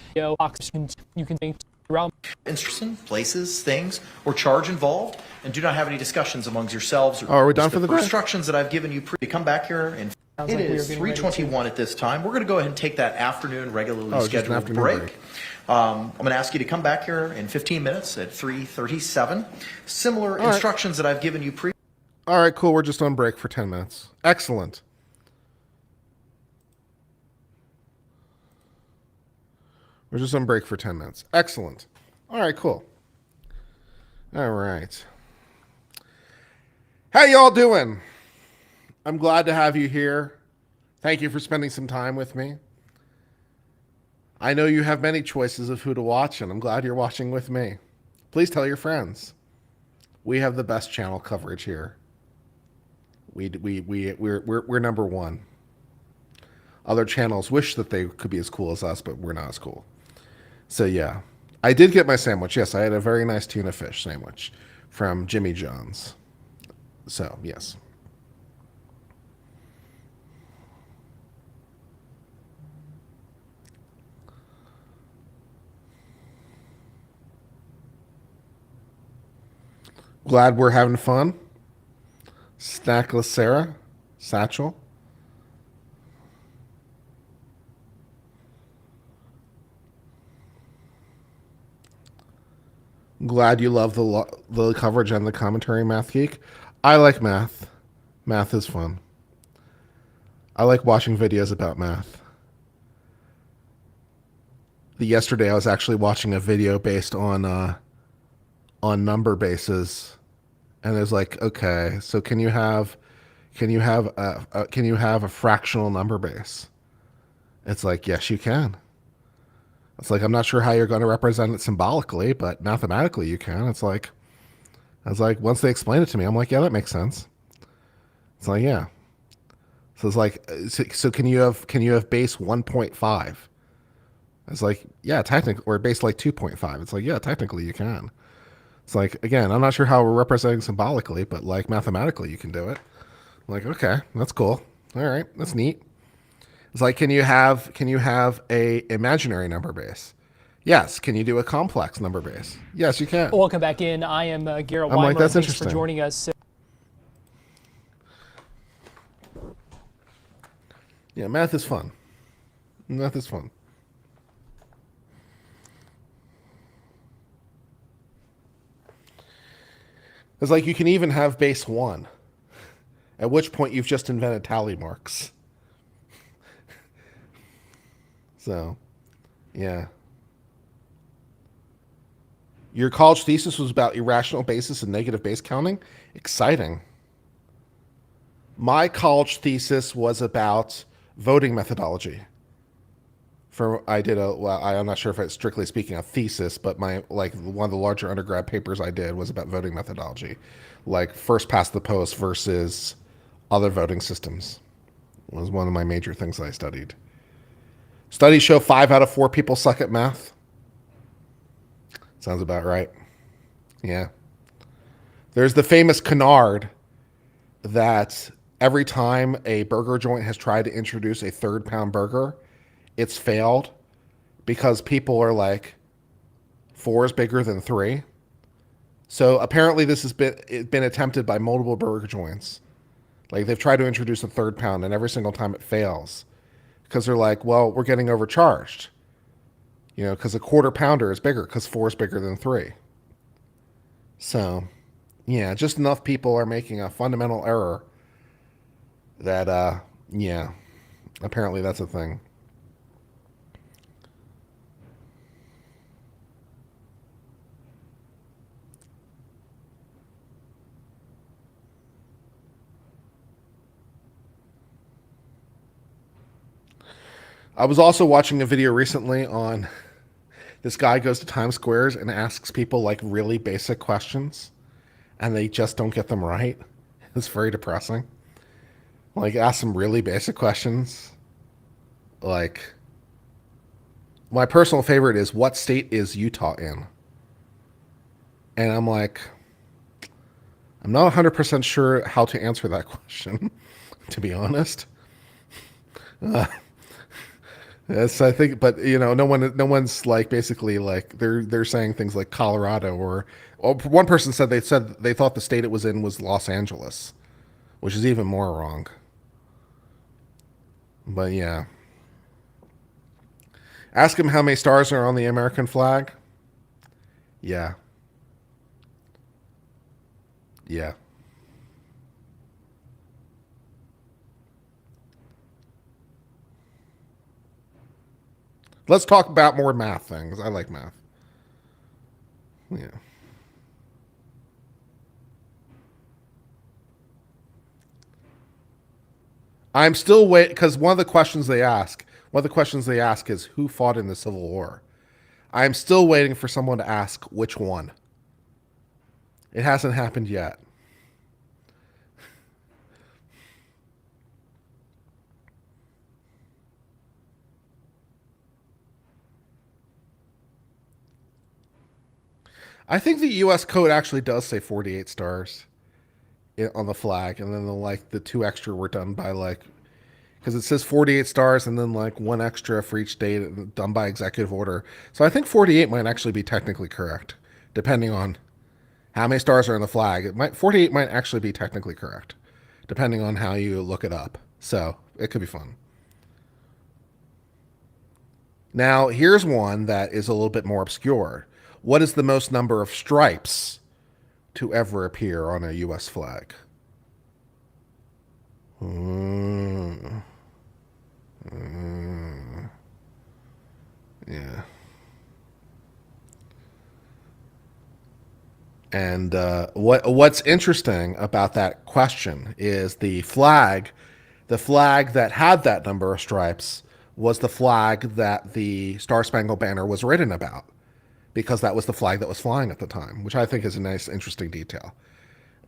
can think around Interesting places, things, or charge involved, and do not have any discussions amongst yourselves. Oh, are we done for the day? Instructions that I've given you to come back here, and Sounds it like we are is getting ready to- 3:21 at this time. We're going to go ahead and take that afternoon regularly Oh, just an scheduled afternoon break. break. I'm going to ask you to come back here in 15 minutes at 3:37. Similar All right. instructions that I've given you All right, cool. We're just on break for 10 minutes. Excellent. We're just on break for 10 minutes. Excellent. All right, cool. All right. How y'all doing? I'm glad to have you here. Thank you for spending some time with me. I know you have many choices of who to watch, and I'm glad you're watching with me. Please tell your friends. We have the best channel coverage here. We're number one. Other channels wish that they could be as cool as us, but we're not as cool. So yeah, I did get my sandwich. Yes, I had a very nice tuna fish sandwich from Jimmy John's. So yes. Glad we're having fun. Snackless Sarah, Satchel. Glad you love the coverage and the commentary, Math Geek. I like math. Math is fun. I like watching videos about math. Yesterday I was actually watching a video based on number bases And it's like, okay, so can you have a fractional number base? It's like, yes, you can. It's like, I'm not sure how you're going to represent it symbolically, but mathematically you can. I was like, once they explained it to me, I'm like, yeah, that makes sense. It's like, yeah. So it's like, so can you have base 1.5? It's like, yeah, technically, or base like 2.5. It's like, yeah, technically you can. It's like, again, I'm not sure how we're representing symbolically, but like mathematically you can do it. I'm like, okay, that's cool. All right, that's neat. It's like, can you have a imaginary number base? Yes. Can you do a complex number base? Yes, you can. Welcome back in. I am Garrett I'm like, Weimer. that's Thanks for interesting. joining us. Yeah, math is fun. Math is fun. It's like you can even have base 1, at which point you've just invented tally marks. So, yeah. Your college thesis was about irrational basis and negative base counting? Exciting. My college thesis was about voting methodology. I'm not sure if it's strictly speaking a thesis, but one of the larger undergrad papers I did was about voting methodology, like first past the post versus other voting systems. Was one of my major things I studied. Studies show 5 out of 4 people suck at math. Sounds about right. Yeah. There's the famous canard that every time a burger joint has tried to introduce a third pound burger, it's failed because people are like, 4 is bigger than 3. So apparently this has been attempted by multiple burger joints. Like they've tried to introduce a third pound and every single time it fails because they're like, well, we're getting overcharged. Because a quarter pounder is bigger because 4 is bigger than 3. So, yeah, just enough people are making a fundamental error that, yeah, apparently that's a thing. I was also watching a video recently on this guy goes to Times Squares and asks people like really basic questions and they just don't get them right. It's very depressing. Like, ask some really basic questions. Like, my personal favorite is, what state is Utah in? And I'm like, I'm not 100% sure how to answer that question, to be honest. Yes, I think, but no one's like basically like they're saying things like Colorado or one person said they thought the state it was in was Los Angeles, which is even more wrong. But yeah, ask him how many stars are on the American flag. Yeah, yeah. Let's talk about more math things. I like math. Yeah. I'm still wait because one of the questions they ask is who fought in the Civil War. I'm still waiting for someone to ask which one. It hasn't happened yet. I think the U.S. code actually does say 48 stars on the flag, and then the 2 extra were done by because it says 48 stars and then 1 extra for each state done by executive order. So I think 48 might actually be technically correct, depending on how many stars are in the flag. 48 might actually be technically correct, depending on how you look it up. So it could be fun. Now, here's one that is a little bit more obscure. What is the most number of stripes to ever appear on a U.S. flag? Yeah. And what's interesting about that question is the flag that had that number of stripes was the flag that the Star Spangled Banner was written about, because that was the flag that was flying at the time, which I think is a nice, interesting detail.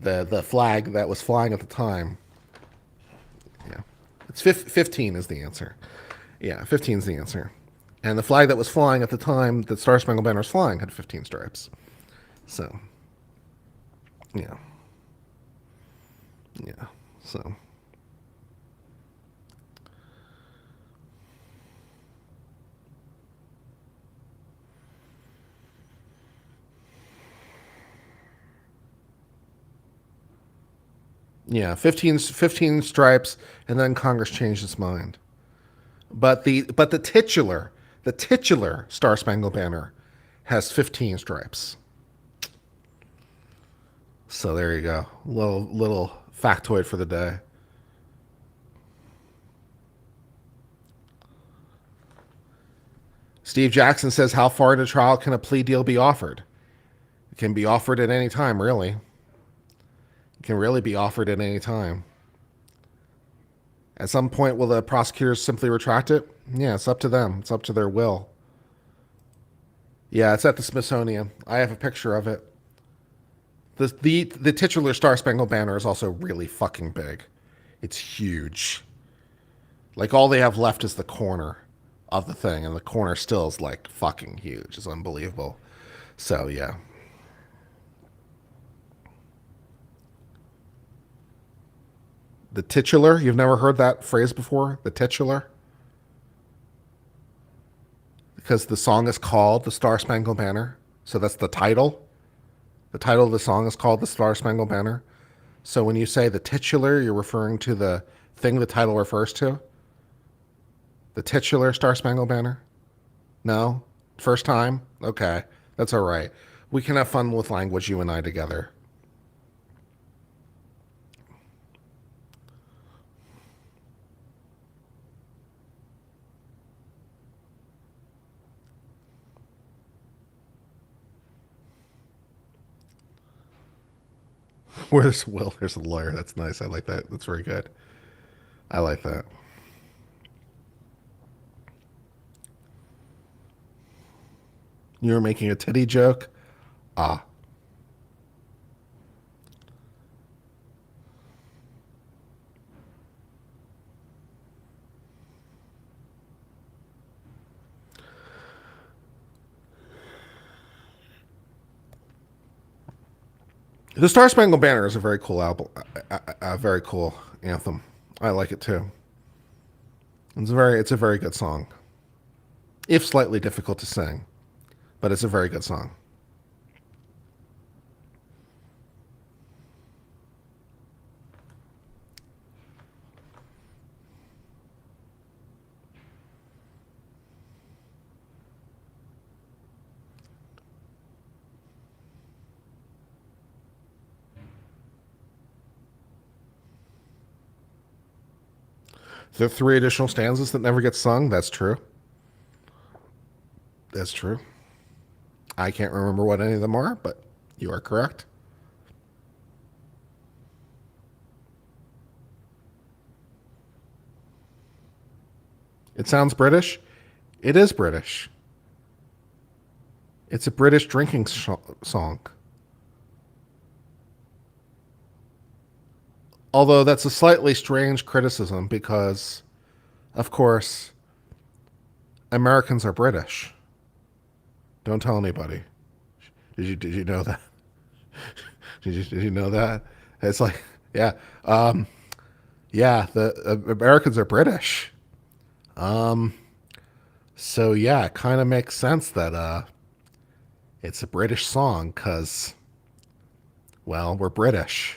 The flag that was flying at the time, yeah, it's 15 is the answer. Yeah, 15 is the answer. And the flag that was flying at the time that Star Spangled Banner was flying had 15 stripes. So, yeah. Yeah, so. Yeah, 15 stripes, and then Congress changed its mind. But the titular Star Spangled Banner has 15 stripes. So there you go. Little factoid for the day. Steve Jackson says, how far into trial can a plea deal be offered? It can be offered at any time, really. It can really be offered at any time. At some point, will the prosecutors simply retract it? Yeah, it's up to them. It's up to their will. Yeah, it's at the Smithsonian. I have a picture of it. The titular Star Spangled Banner is also really fucking big. It's huge. Like, all they have left is the corner of the thing, and the corner still is like fucking huge. It's unbelievable. So yeah. The titular, you've never heard that phrase before? The titular? Because the song is called The Star Spangled Banner. So that's the title. The title of the song is called The Star Spangled Banner. So when you say the titular, you're referring to the thing the title refers to? The titular Star Spangled Banner? No? First time? Okay. That's all right. We can have fun with language, you and I together. Where's Will? There's a lawyer. That's nice. I like that. That's very good. I like that. You were making a titty joke? Ah. The Star Spangled Banner is a very cool album, a very cool anthem. I like it too. It's a very good song. If slightly difficult to sing, but it's a very good song. There are 3 additional stanzas that never get sung. That's true. That's true. I can't remember what any of them are, but you are correct. It sounds British. It is British. It's a British drinking song. Although that's a slightly strange criticism because, of course, Americans are British. Don't tell anybody. Did you know that? Did you know that? It's like, yeah, the Americans are British. So yeah, it kind of makes sense that it's a British song because, well, we're British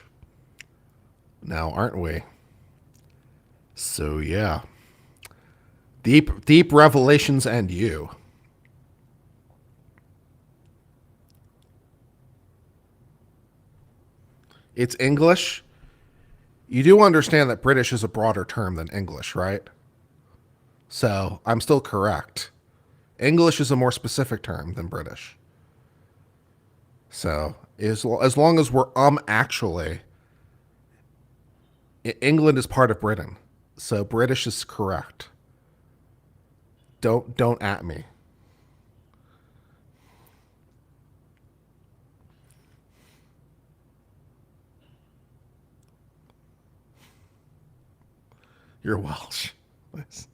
now, aren't we? So yeah, deep revelations and you. It's English. You do understand that British is a broader term than English, right? So I'm still correct. English is a more specific term than British. So As long as we're actually, England is part of Britain, so British is correct. Don't at me. You're Welsh. Nice.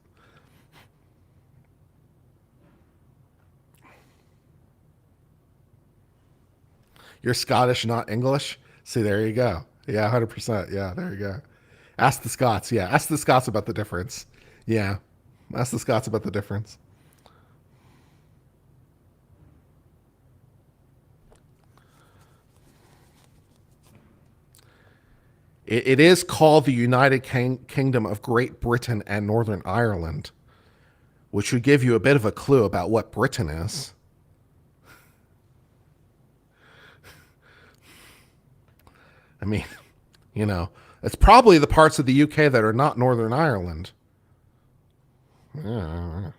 You're Scottish, not English? See, there you go. Yeah, 100%. Yeah, there you go. Ask the Scots. Yeah, ask the Scots about the difference. Yeah, ask the Scots about the difference. It is called the United Kingdom of Great Britain and Northern Ireland, which should give you a bit of a clue about what Britain is. I mean, you know, it's probably the parts of the UK that are not Northern Ireland. Yeah.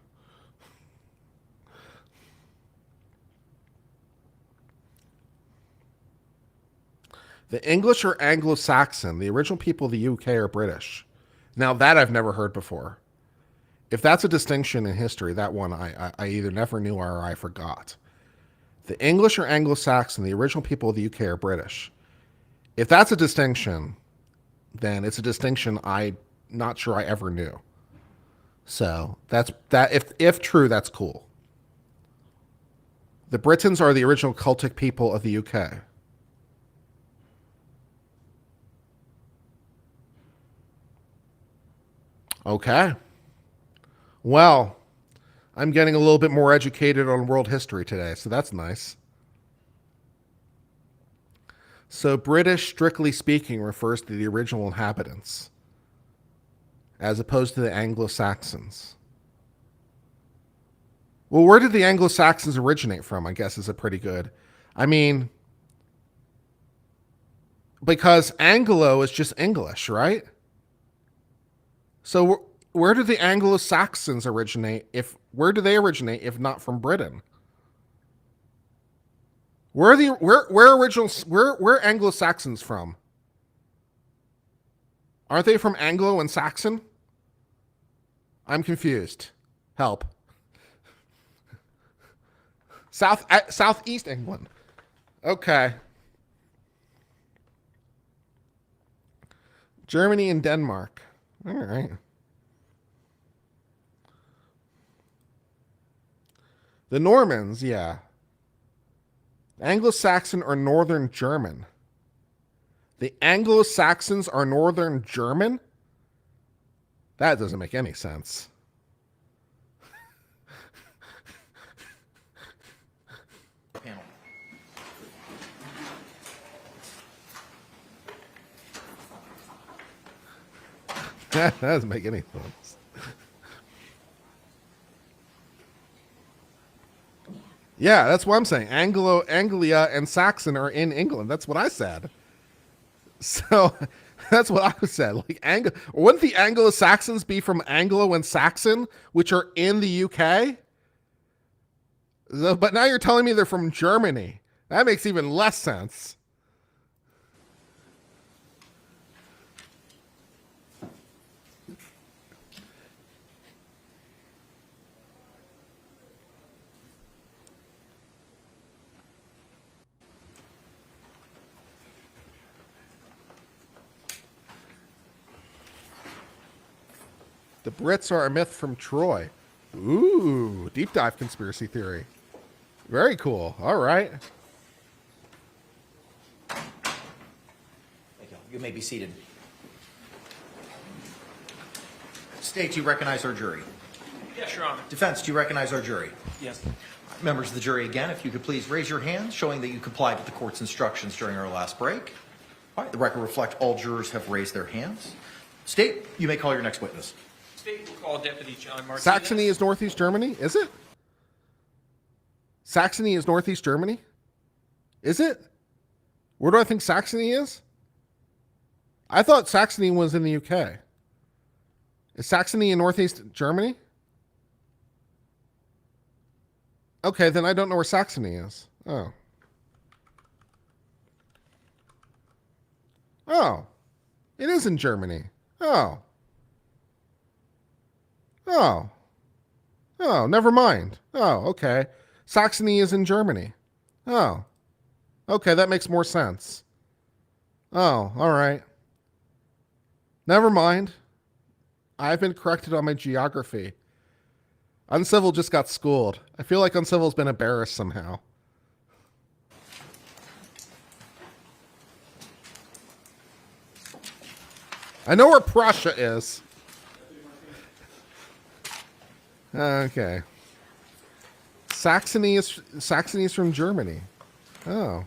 The English are Anglo-Saxon. The original people of the UK are British. Now, that I've never heard before. If that's a distinction in history, that one I either never knew or I forgot. The English are Anglo-Saxon. The original people of the UK are British. If that's a distinction, then it's a distinction I'm not sure I ever knew. So that's that. If true, that's cool. The Britons are the original Celtic people of the UK. Okay. Well, I'm getting a little bit more educated on world history today, so that's nice. So British, strictly speaking, refers to the original inhabitants, as opposed to the Anglo-Saxons. Well, where did the Anglo-Saxons originate from, I guess, is a pretty good. I mean, because Anglo is just English, right? So where do the Anglo-Saxons originate? Where do they originate if not from Britain? Where are Anglo-Saxons from? Aren't they from Anglo and Saxon? I'm confused. Help. Southeast England. Okay. Germany and Denmark. All right. The Normans, yeah. Anglo-Saxon or Northern German? The Anglo-Saxons are Northern German? That doesn't make any sense. Panel. That doesn't make any sense. Yeah, that's what I'm saying. Anglia, and Saxon are in England. That's what I said. So that's what I said. Like, wouldn't the Anglo-Saxons be from Anglo and Saxon, which are in the UK? But now you're telling me they're from Germany. That makes even less sense. The Brits are a myth from Troy. Ooh, deep dive conspiracy theory. Very cool. All right. Thank you. You may be seated. State, do you recognize our jury? Yes, Your Honor. Defense, do you recognize our jury? Yes. Members of the jury, again, if you could please raise your hands, showing that you complied with the court's instructions during our last break. All right, the record reflects all jurors have raised their hands. State, you may call your next witness. State will call Deputy John Martinez. Saxony is Northeast Germany? Is it? Saxony is Northeast Germany? Is it? Where do I think Saxony is? I thought Saxony was in the UK. Is Saxony in Northeast Germany? Okay, then I don't know where Saxony is. Oh. Oh, it is in Germany. Oh. Oh. Oh, never mind. Oh, okay. Saxony is in Germany. Oh. Okay, that makes more sense. Oh, all right. Never mind. I've been corrected on my geography. Uncivil just got schooled. I feel like Uncivil's been embarrassed somehow. I know where Prussia is. Okay. Saxony is from Germany. Oh.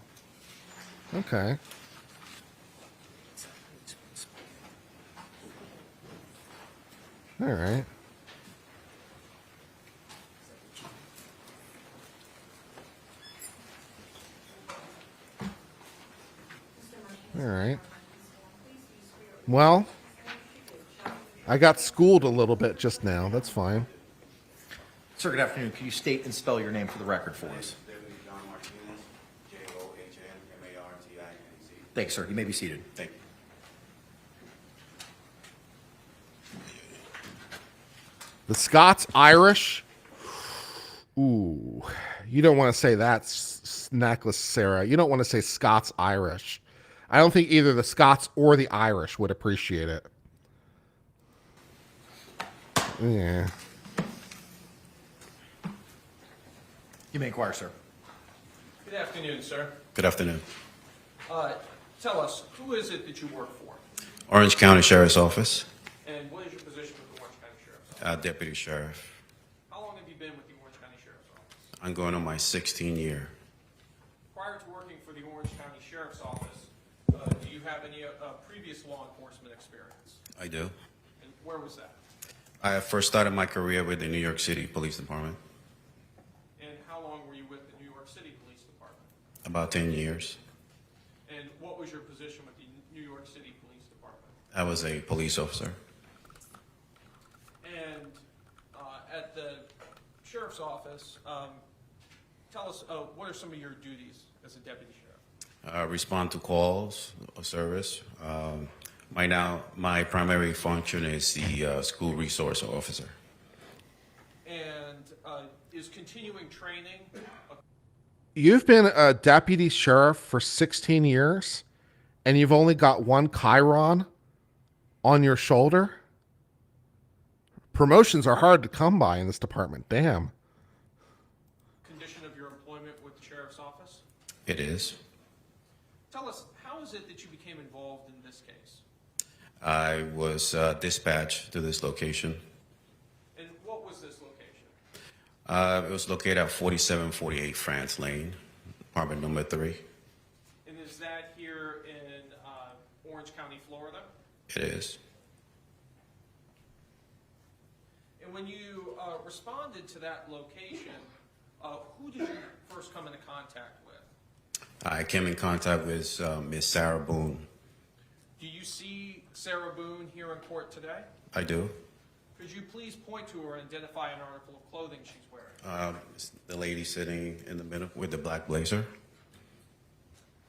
Okay. All right. All right. Well, I got schooled a little bit just now. That's fine. Sir, good afternoon. Can you state and spell your name for the record for us? John Martinez, Johnmartinez. Thanks, sir. You may be seated. Thank you. The Scots Irish. Ooh, you don't want to say that, necklace, Sarah. You don't want to say Scots Irish. I don't think either the Scots or the Irish would appreciate it. Yeah. You may inquire, sir. Good afternoon, sir. Good afternoon. Tell us, who is it that you work for? Orange County Sheriff's Office, And what is your position with the Orange County Sheriff's Office? Deputy Sheriff. How long have you been with the Orange County Sheriff's Office? I'm going on my 16th year. Prior to working for the Orange County Sheriff's Office, do you have any previous law enforcement experience? I do. And where was that? I first started my career with the New York City Police Department, And how long were you with the New York City Police Department? about 10 years. And what was your position with the New York City Police Department? I was a police officer. And at the Sheriff's Office, tell us, what are some of your duties as a deputy sheriff? Respond to calls of service. My primary function is the school resource officer. And is continuing training You've been a deputy sheriff for 16 years, and you've only got one chyron on your shoulder? Promotions are hard to come by in this department. Damn. condition of your employment with the Sheriff's Office? It is. Tell us, how is it that you became involved in this case? I was dispatched to this location. And what was this location? It was located at 4748 France Lane, apartment number 3. And is that here in Orange County, Florida? It is. And when you responded to that location, who did you first come into contact with? I came in contact with Miss Sarah Boone. Do you see Sarah Boone here in court today? I do. Could you please point to her and identify an article of clothing she's wearing? The lady sitting in the middle with the black blazer.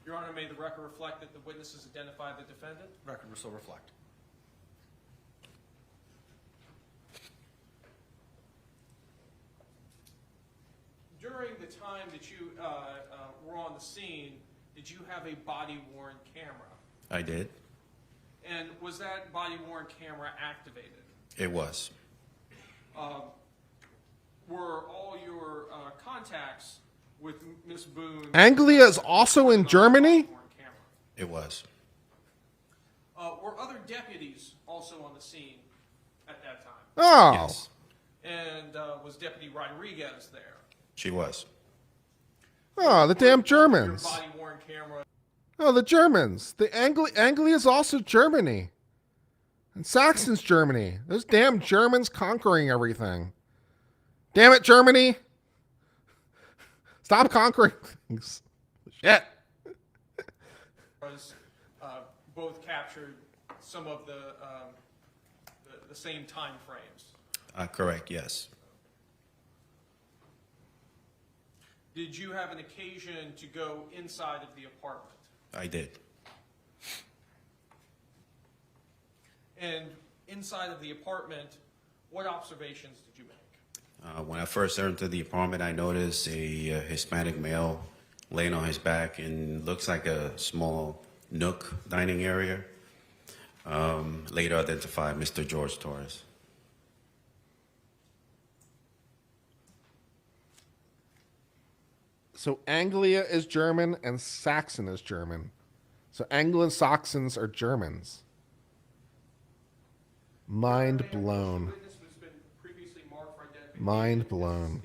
Your Honor, may the record reflect that the witnesses identify the defendant? Record will so reflect. During the time that you were on the scene, did you have a body-worn camera? I did. And was that body-worn camera activated? It was. Were all your contacts with Ms. Boone... Anglia is also in Germany? It was. Were other deputies also on the scene at that time? Oh. Yes. And was Deputy Rodriguez there? She was. Oh, the damn Your Germans. body-worn camera. Oh, the Germans. The Anglia is also Germany. And Saxon's Germany. Those damn Germans conquering everything. Damn it, Germany. Stop conquering things. Shit. Was both captured some of the same time frames. Correct, yes. Did you have an occasion to go inside of the apartment? I did. And inside of the apartment, what observations did you make? When I first entered the apartment, I noticed a Hispanic male laying on his back in looks like a small nook dining area. Later identified Mr. Jorge Torres. So Anglia is German and Saxon is German. So Anglo and Saxons are Germans. Mind blown. Mind blown.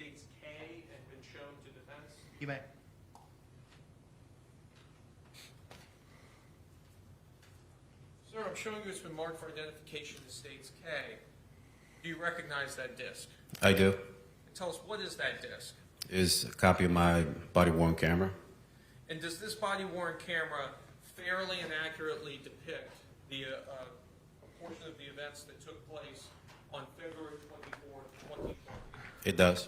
You may. Sir, I'm showing you it's been marked for identification as states K. Do you recognize that disc? I do. And tell us, what is that disc? Is a copy of my body-worn camera. And does this body-worn camera fairly and accurately depict the a portion of the events that took place on February 24th, 2020? It does.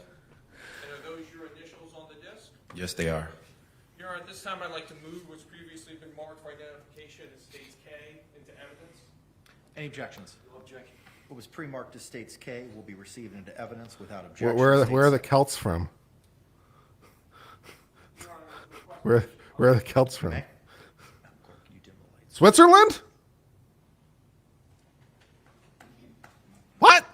And are those your initials on the disc? Yes, they are. Your Honor, at this time I'd like to move what's previously been marked for identification as states K into evidence. Any objections? No objection. What was pre-marked as states K will be received into evidence without objection. Where are the Celts from? Where are the Celts from? Switzerland? What?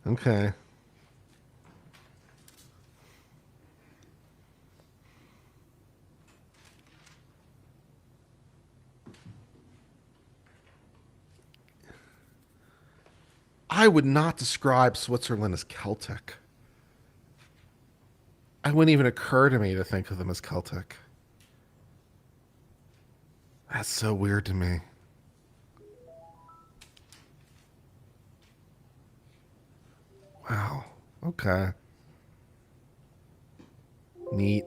Okay. I would not describe Switzerland as Celtic. It wouldn't even occur to me to think of them as Celtic. That's so weird to me. Wow. Okay. Neat.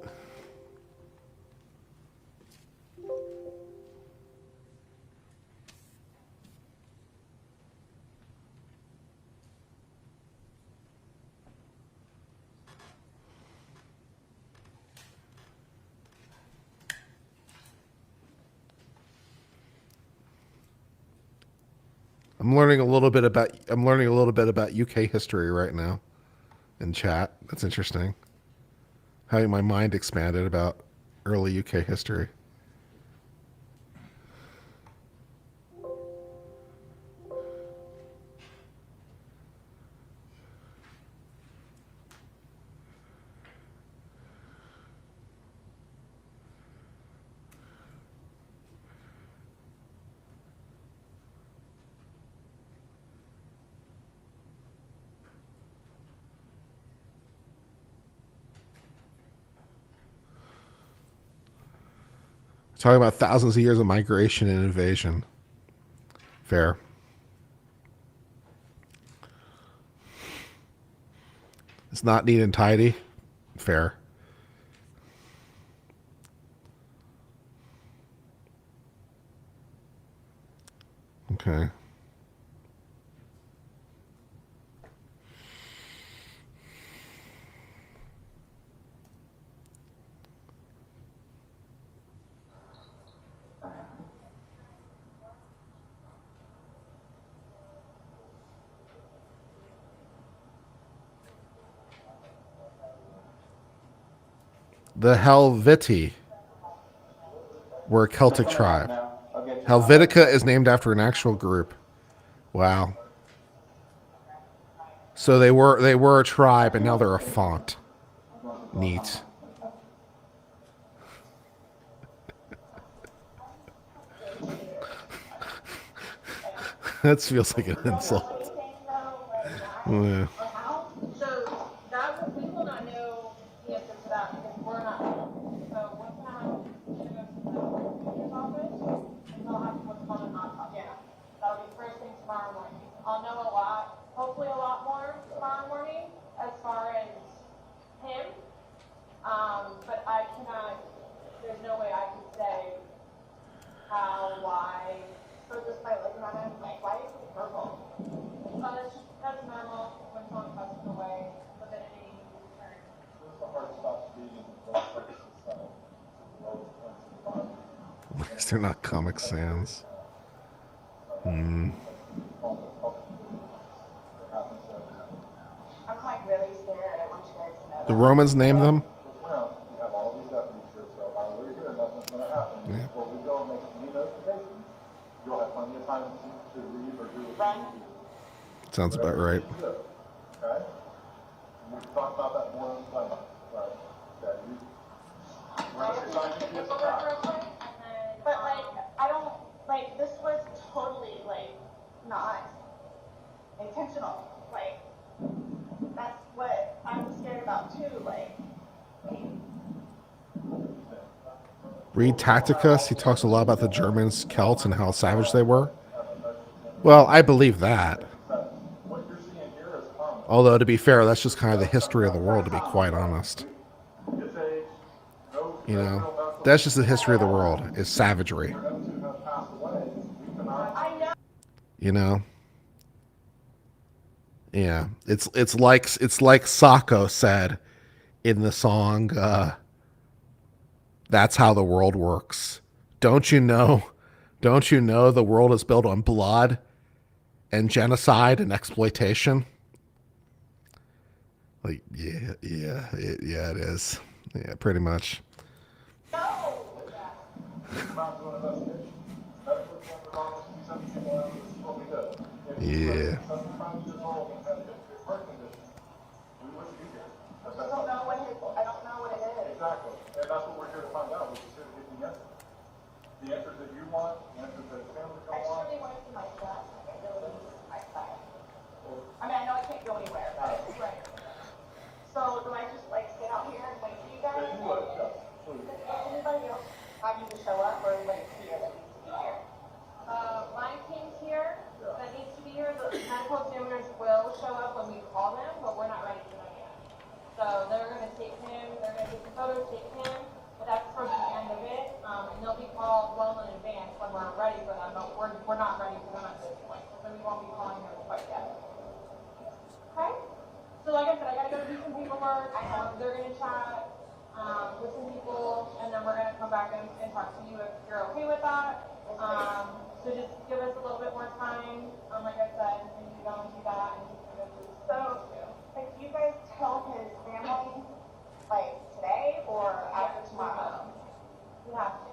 I'm learning a little bit about UK history right now in chat. That's interesting. How my mind expanded about early UK history. Talking about thousands of years of migration and invasion. Fair. It's not neat and tidy. Fair. Okay. The Helvetii were a Celtic tribe. Helvetica is named after an actual group. Wow. So they were a tribe and now they're a font. Neat. That feels like an insult. Yeah. So that we will not know the answer to that because we're not. So what's going to happen? We're going to go to the office and they'll have what's called an autopsy. Yeah. That'll be first thing tomorrow morning. I'll know a lot, hopefully a lot more tomorrow morning as far as him. But I cannot. There's no way I can say how, why. So just by looking at him, like, why is he purple? That's normal when someone passes away, but then any concern. At least they're not Comic Sans. I'm like really scared. I want you guys to know The Romans named them. Yeah. Sounds about right. But like, I don't, like, this was totally, like, not intentional. Like, that's what I'm scared about too, like. Read Tacticus. He talks a lot about the Germans, Celts, and how savage they were. Well, I believe that. Although, to be fair, that's just kind of the history of the world, to be quite honest. You know, that's just the history of the world, is savagery. You know? Yeah. It's like Sacco said in the song, That's How the World Works. Don't you know the world is built on blood and genocide and exploitation? Like, it is. Yeah, pretty much. Yeah. I don't know what it is. Exactly. And that's what we're here to find out. We're just here to get the answers. The answers that you want, the answers that family I don't want. just really want to see my son. Like, I really need to see my son. I mean, I know I can't go anywhere, but it's right. So do I just like sit out here and wait for you guys? If you would, yes, please. Does anybody else have you to show up, or anybody here that needs to be here? My team's here that needs to be here. The medical examiners will show up when we call them, but we're not ready for them yet. So they're going to take him, they're going to take the photos, take him, but that's towards the end of it. And they'll be called well in advance when we're ready for them, but we're not ready for them at this point. So we won't be calling them quite yet. Okay? So like I said, I got to go do some paperwork. They're going to chat with some people, and then we're going to come back and talk to you if you're okay with that. So just give us a little bit more time, like I said, and you go and do that. And So, like, do you guys tell his family, like, today or after tomorrow? You have to.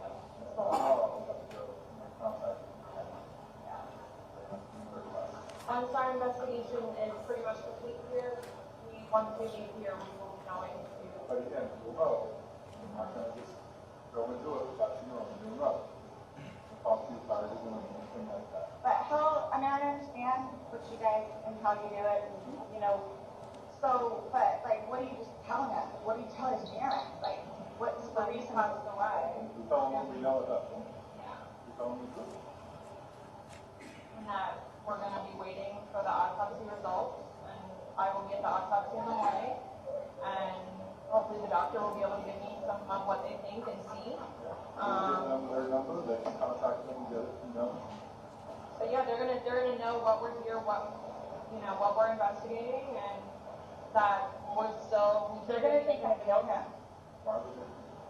Our investigation is pretty much complete here. Once we leave here, we will be going to. But again, we'll know. I'm not going to just go and do it without you knowing you're doing right. Talk to you prior to doing anything like that. But how, I mean, I understand what you guys and how you do it, and, you know, so, but, like, what are you just telling us? What do you tell his parents? Like, what's the reason as to why? We tell them what we know at that point. Yeah. We tell them the truth. And that we're going to be waiting for the autopsy results, and I will get the autopsy in the morning, and hopefully the doctor will be able to give me some of what they think and see. Give them their number, they can contact them and get it, you know. But yeah, they're gonna know what we're here, what we're investigating, and that we're still. They're gonna think I killed him.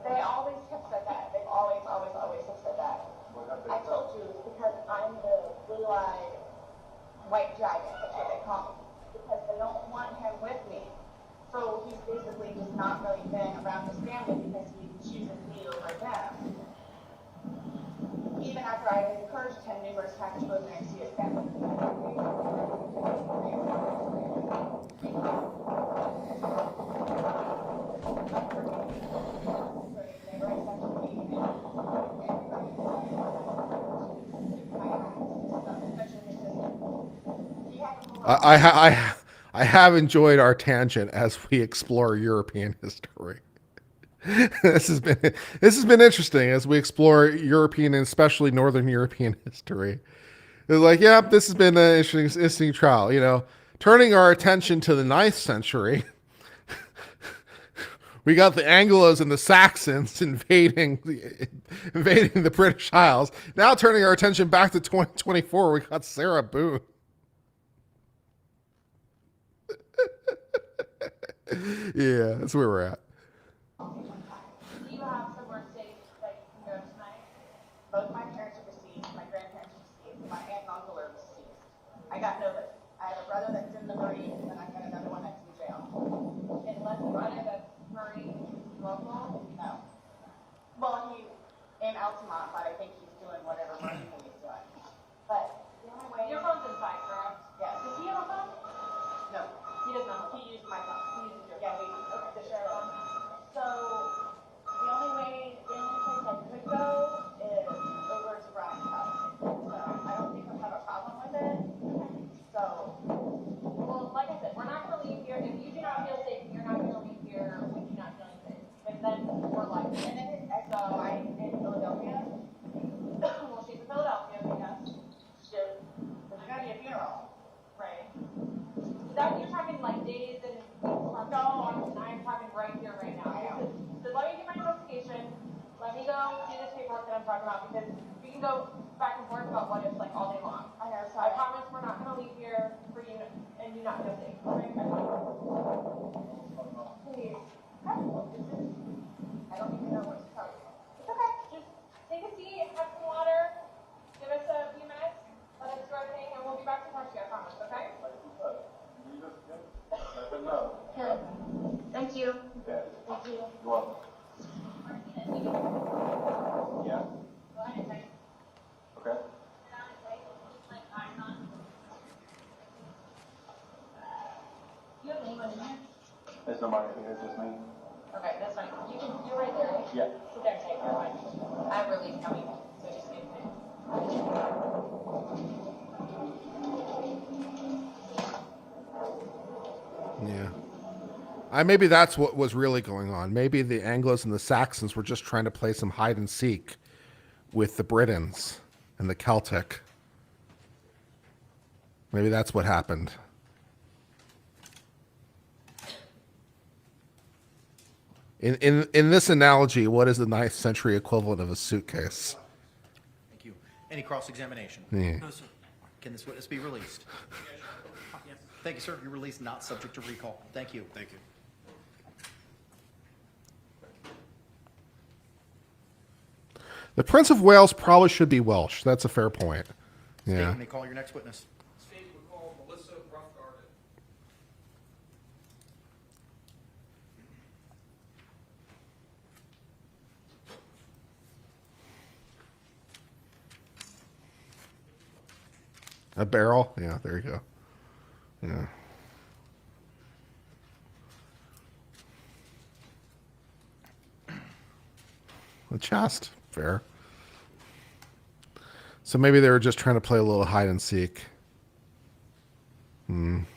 They always have said that. They've always have said that. I told you because I'm the blue-eyed white dragon. That's what they call me. Because they don't want him with me. So he's basically just not really been around his family because he chooses me over them. Even after I encouraged him numerous times to go there and see his family. I have enjoyed our tangent as we explore European history. This has been interesting as we explore European and especially Northern European history. It's like, yeah, this has been an interesting trial. You know, turning our attention to the 9th century, We got the Anglos and the Saxons invading the British Isles. Now turning our attention back to 2024, we got Sarah Boone. Yeah, that's where we're at. Do you have somewhere safe that you can go tonight? Both my parents are deceased, my grandparents are deceased, my aunt and uncle are deceased. I got nobody. I have a brother that's in the Marines, and I've got another one that's in jail. Unless you brother that's Marine local? No. Well, he's in Altamont, but I think he's doing whatever Marine he's doing. But the only way. Your phone's inside, correct? Yes. Does he have a phone? No. He does not. He used my phone. He used your phone. Yeah, the sheriff. So the only place I could go is over to Brian's house. So I don't think he'll have a problem with it. So, well, like I said, we're not going to leave here. If you do not feel safe, you're not going to leave here if you're not feeling safe. And then we're like, and then so I in Philadelphia. Well, she's in Philadelphia because there's going to be a funeral, right? Is that you're talking like days and weeks? No, I'm talking right here, right now. So let me get my notification. Let me go do this paperwork that I'm talking about because we can go back and forth about what ifs like all day long. I know. So I promise we're not going to leave here for you and you not feel safe. Okay? Please. I don't even know what to tell you. It's okay. Just take a seat, have some water, give us a few minutes, let us do our thing, and we'll be back to talk to you, I promise, okay? Good. Thank you. Thank you. You're welcome. Yeah. Go ahead, Mike. Okay. You have anyone in there? There's nobody here, just me. Okay, that's fine. You're right there, right? Yeah. Sit there and take your one. I have relief coming, so just give me. Yeah. Maybe that's what was really going on. Maybe the Anglos and the Saxons were just trying to play some hide and seek with the Britons and the Celtic. Maybe that's what happened. In this analogy, what is the 9th century equivalent of a suitcase? Thank you. Any cross-examination? Yeah. No, sir. Can this witness be released? Yes. Thank you, sir. You're released, not subject to recall. Thank you. Thank you. The Prince of Wales probably should be Welsh. That's a fair point. Yeah. State, may call your next witness. State would call Melissa Roughgarden. A barrel? Yeah, there you go. Yeah. A chest. Fair. So maybe they were just trying to play a little hide and seek. Ma'am,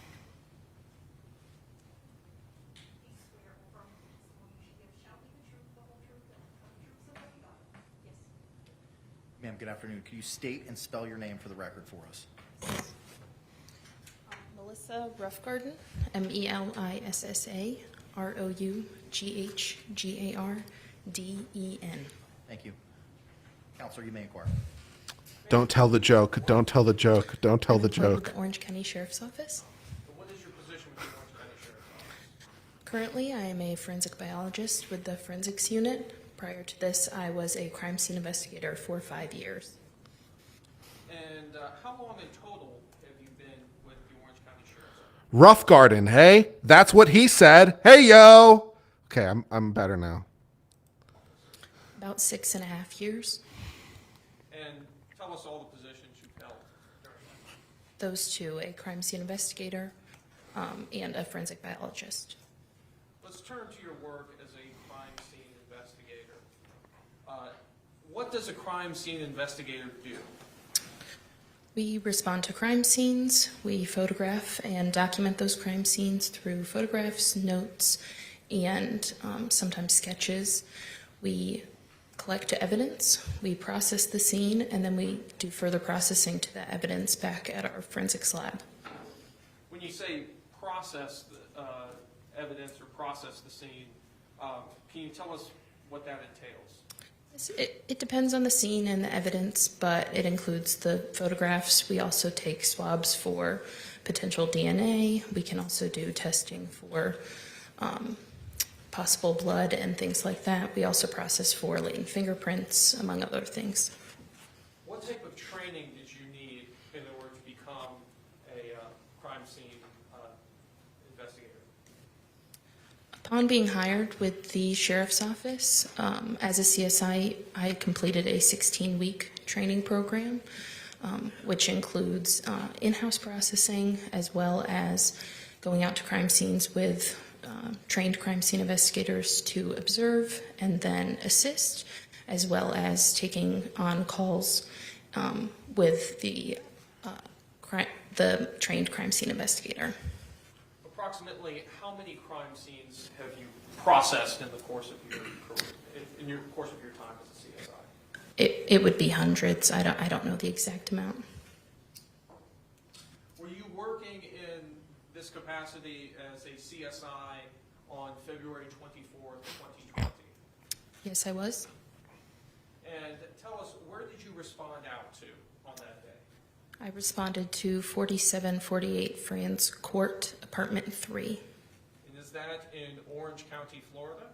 good afternoon. Could you state and spell your name for the record for us? Melissa Roughgarden, Melissa Roughgarden. Thank you. Counselor, you may inquire. Don't tell the joke. Don't tell the joke. Don't tell the joke. The Orange County Sheriff's Office. What is your position with the Orange County Sheriff's Office? Currently, I am a forensic biologist with the forensics unit. Prior to this, I was a crime scene investigator for 5 years. And how long in total have you been with the Orange County Sheriff's Office? Roughgarden, hey? That's what he said. Hey, yo! Okay, I'm better now. About 6.5 years. And tell us all the positions you've held during that. Those two, a crime scene investigator and a forensic biologist. Let's turn to your work as a crime scene investigator. What does a crime scene investigator do? We respond to crime scenes. We photograph and document those crime scenes through photographs, notes, and sometimes sketches. We collect evidence, we process the scene, and then we do further processing to the evidence back at our forensics lab. When you say process the evidence or process the scene, Can you tell us what that entails? It depends on the scene and the evidence, but it includes the photographs. We also take swabs for potential DNA. We can also do testing for possible blood and things like that. We also process for latent fingerprints, among other things. What type of training did you need in order to become a crime scene investigator? Upon being hired with the sheriff's office, as a CSI, I completed a 16-week training program, which includes in-house processing as well as going out to crime scenes with trained crime scene investigators to observe and then assist, as well as taking on calls with the trained crime scene investigator. Approximately how many crime scenes have you processed in the course of your career, in your course of your time as a CSI? It would be hundreds. I don't know the exact amount. Were you working in this capacity as a CSI on February 24th, 2020? Yes, I was. And tell us, where did you respond out to on that day? I responded to 4748 Franz Court, apartment 3. And is that in Orange County, Florida?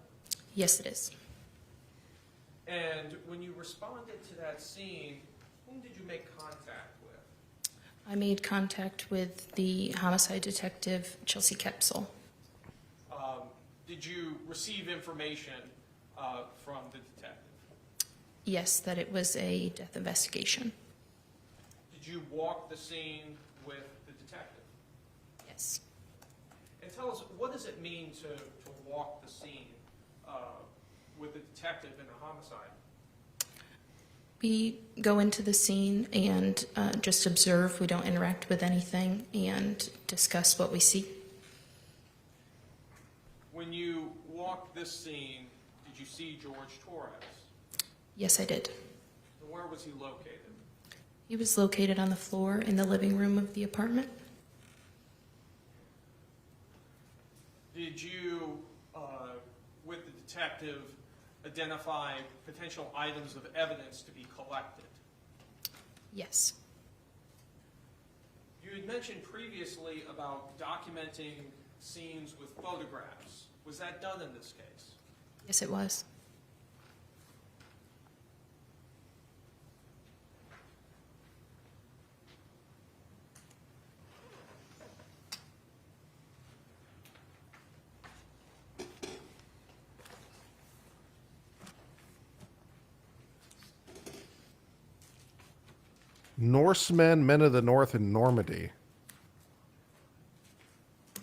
Yes, it is. And when you responded to that scene, whom did you make contact with? I made contact with the homicide detective, Chelsea Kepsel. Did you receive information from the detective? Yes, that it was a death investigation. Did you walk the scene with the detective? Yes. And tell us, what does it mean to walk the scene with the detective in a homicide? We go into the scene and just observe. We don't interact with anything and discuss what we see. When you walked this scene, did you see Jorge Torres? Yes, I did. And where was he located? He was located on the floor in the living room of the apartment. Did you, with the detective, identify potential items of evidence to be collected? Yes. You had mentioned previously about documenting scenes with photographs. Was that done in this case? Yes, it was. Norsemen, men of the North in Normandy.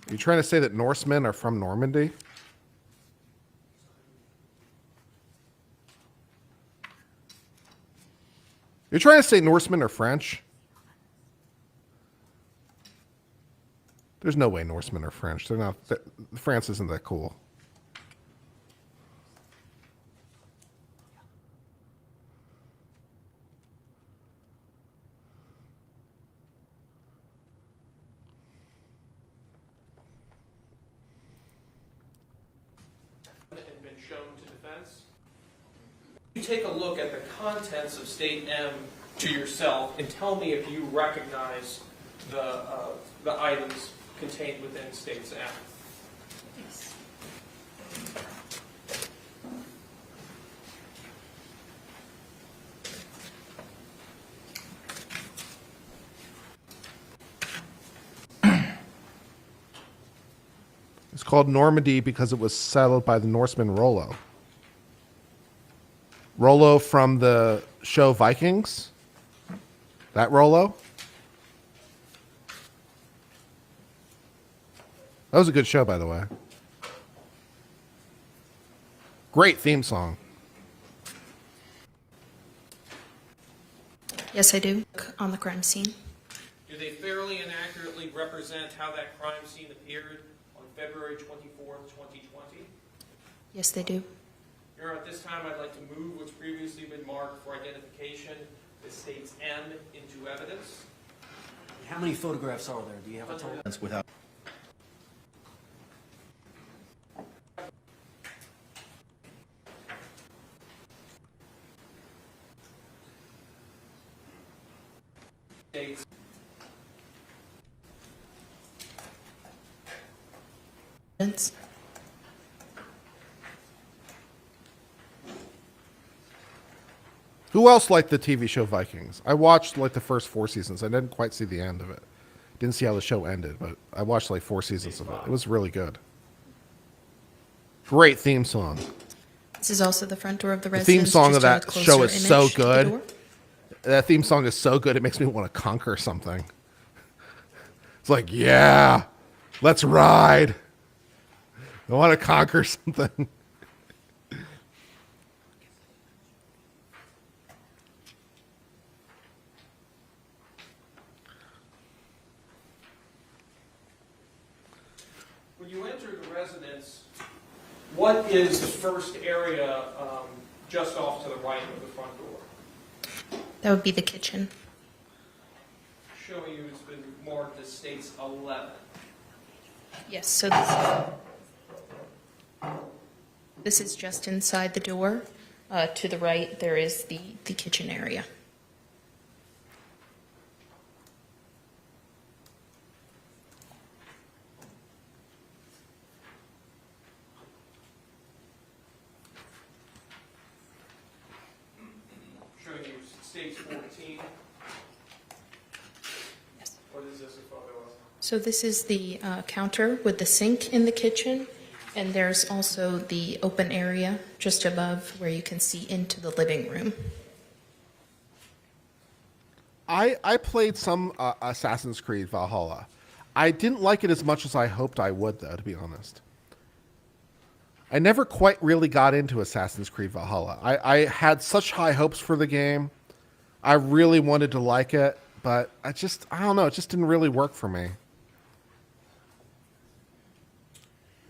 Are you trying to say that Norsemen are from Normandy? You're trying to say Norsemen are French? There's no way Norsemen are French. They're not. France isn't that cool. And been shown to defense? You take a look at the contents of State M to yourself and tell me if you recognize the items contained within States M. Yes. It's called Normandy because it was settled by the Norseman Rollo. Rollo from the show Vikings? That Rollo? That was a good show, by the way. Great theme song. Yes, I do. On the crime scene. Do they fairly and accurately represent how that crime scene appeared on February 24th, 2020? Yes, they do. Your Honor, at this time, I'd like to move what's previously been marked for identification as States M into evidence. How many photographs are there? Do you have a total? That's without. dates. Who else liked the TV show Vikings? I watched like the first 4 seasons. I didn't quite see the end of it. Didn't see how the show ended, but I watched like 4 seasons of it. It was really good. Great theme song. This is also the front door of the The residence. theme song of just a that closer show is so image to the good. door. That theme song is so good, it makes me want to conquer something. It's like, yeah, let's ride. I want to conquer something. When you enter the residence, what is the first area just off to the right of the front door? That would be the kitchen. Showing you it's been marked as states 11. Yes, so this is just inside the door. To the right, there is the kitchen area. Showing you states 14. Yes. What is this a photo of? So this is the counter with the sink in the kitchen, and there's also the open area just above where you can see into the living room. I played some Assassin's Creed Valhalla. I didn't like it as much as I hoped I would, though, to be honest. I never quite really got into Assassin's Creed Valhalla. I had such high hopes for the game. I really wanted to like it, but I don't know, it just didn't really work for me.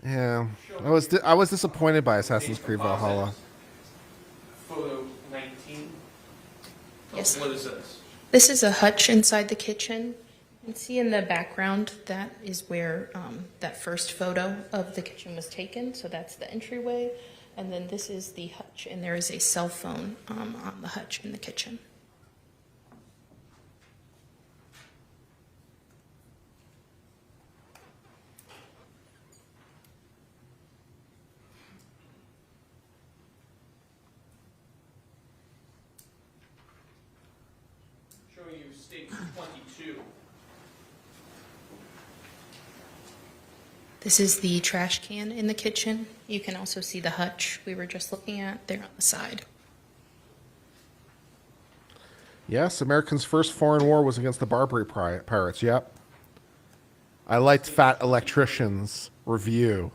Yeah, I was disappointed by Assassin's Creed Valhalla. Photo 19. Yes. What is this? This is a hutch inside the kitchen. You can see in the background that is where that first photo of the kitchen was taken. So that's the entryway. And then this is the hutch, and there is a cell phone on the hutch in the kitchen. Showing you states 22. This is the trash can in the kitchen. You can also see the hutch we were just looking at there on the side. Yes, America's first foreign war was against the Barbary pirates. Yep. I liked Fat Electrician's review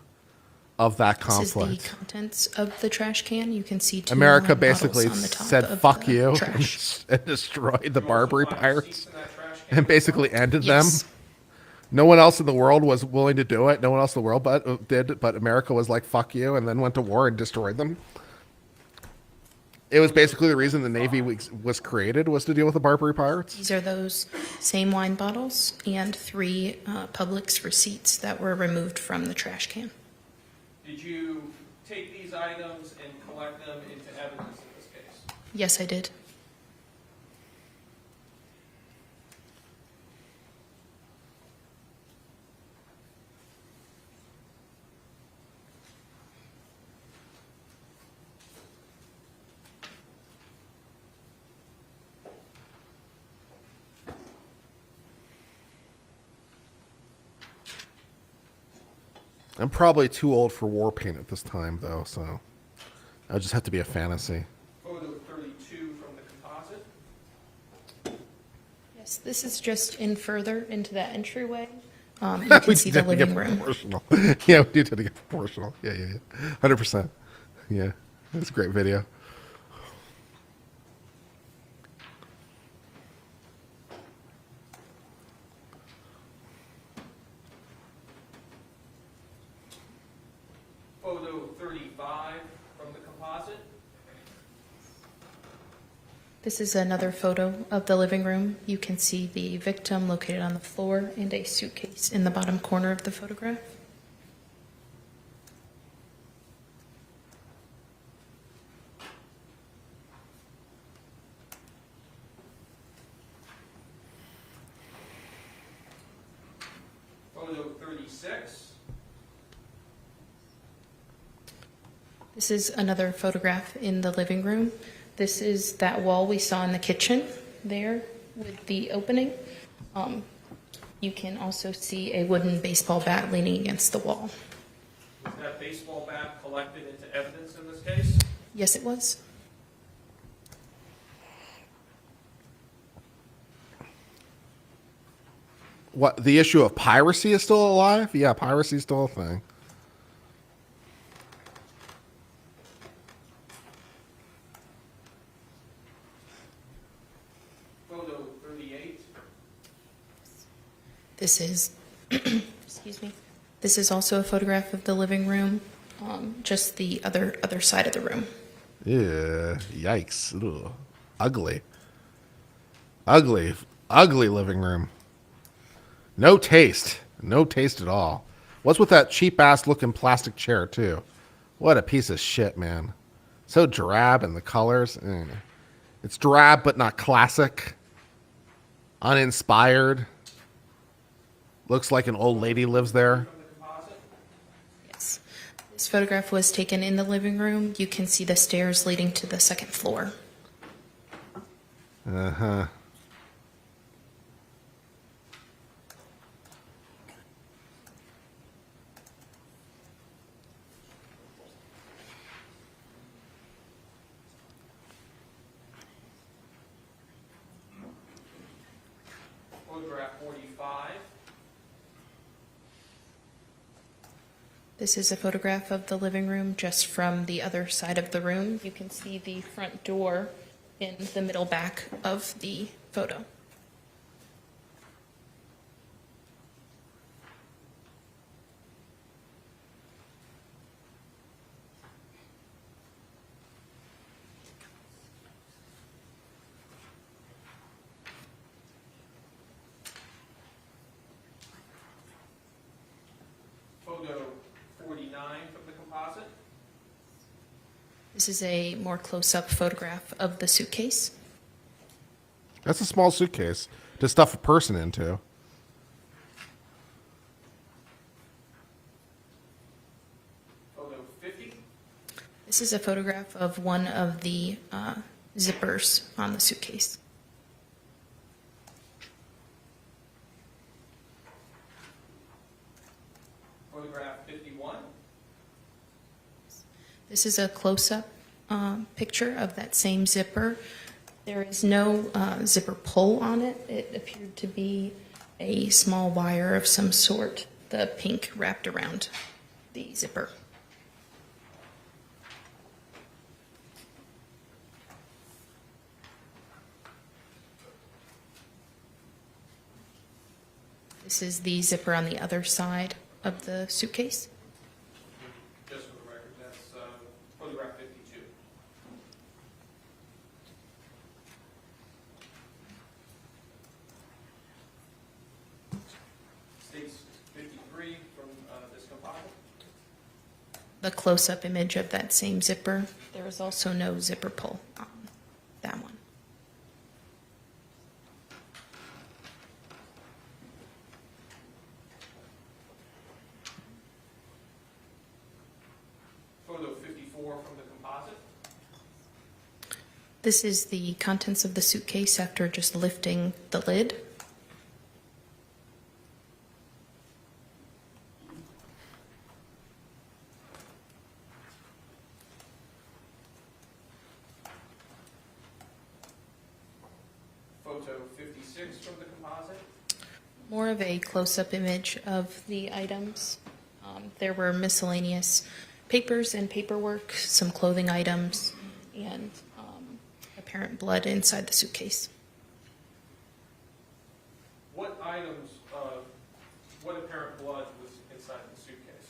of that conflict. This is the contents of the trash can. You can see two America wine basically bottles on the top said of fuck the you trash. and destroyed the Barbary pirates and basically ended Yes. them. No one else in the world was willing to do it. No one else in the world but America was like fuck you and then went to war and destroyed them. It was basically the reason the Navy was created, was to deal with the Barbary pirates. These are those same wine bottles and 3 Publix receipts that were removed from the trash can. Did you take these items and collect them into evidence in this case? Yes, I did. I'm probably too old for war paint at this time, though, so I'll just have to be a fantasy. Photo 32 from the composite. Yes, this is just in further into that entryway. You We can see the did get living room. proportional. Yeah, we did get proportional. Yeah. 100%. Yeah, that's a great video. Photo 35 from the composite. This is another photo of the living room. You can see the victim located on the floor and a suitcase in the bottom corner of the photograph. 36. This is another photograph in the living room. This is that wall we saw in the kitchen there with the opening. You can also see a wooden baseball bat leaning against the wall. Was that baseball bat collected into evidence in this case? Yes, it was. What, the issue of piracy is still alive? Yeah, piracy is still a thing. Photo 38. This is, excuse me. This is also a photograph of the living room, just the other side of the room. Yeah, yikes. Ugh. Ugly. Ugly living room. No taste. No taste at all. What's with that cheap ass looking plastic chair too? What a piece of shit, man. So drab in the colors. It's drab but not classic. Uninspired. Looks like an old lady lives there. Yes. This photograph was taken in the living room. You can see the stairs leading to the second floor. Uh-huh. Photograph 45. This is a photograph of the living room just from the other side of the room. You can see the front door in the middle back of the photo. Photo 49 from the composite. This is a more close-up photograph of the suitcase. That's a small suitcase to stuff a person into. Photo 50. This is a photograph of one of the zippers on the suitcase. Photograph 51. This is a close-up picture of that same zipper. There is no zipper pull on it. It appeared to be a small wire of some sort, the pink wrapped around the zipper. This is the zipper on the other side of the suitcase. Just for the record, that's photograph 52. States 53 from this composite. The close-up image of that same zipper. There is also no zipper pull on that one. Photo 54 from the composite. This is the contents of the suitcase after just lifting the lid. Photo 56 from the composite. More of a close-up image of the items. There were miscellaneous papers and paperwork, some clothing items, and apparent blood inside the suitcase. What items, what apparent blood was inside the suitcase?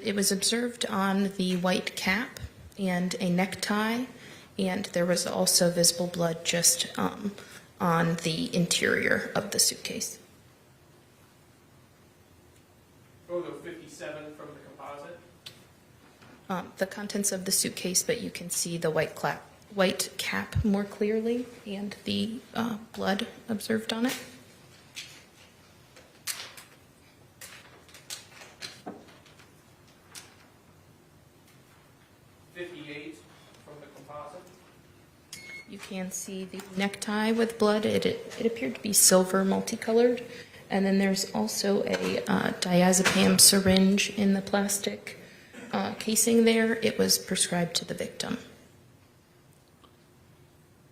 It was observed on the white cap and a necktie, and there was also visible blood just on the interior of the suitcase. Photo 57 from the composite. The contents of the suitcase, but you can see the white cap more clearly and the blood observed on it. can see the necktie with blood. It appeared to be silver multicolored. And then there's also a diazepam syringe in the plastic casing there. It was prescribed to the victim.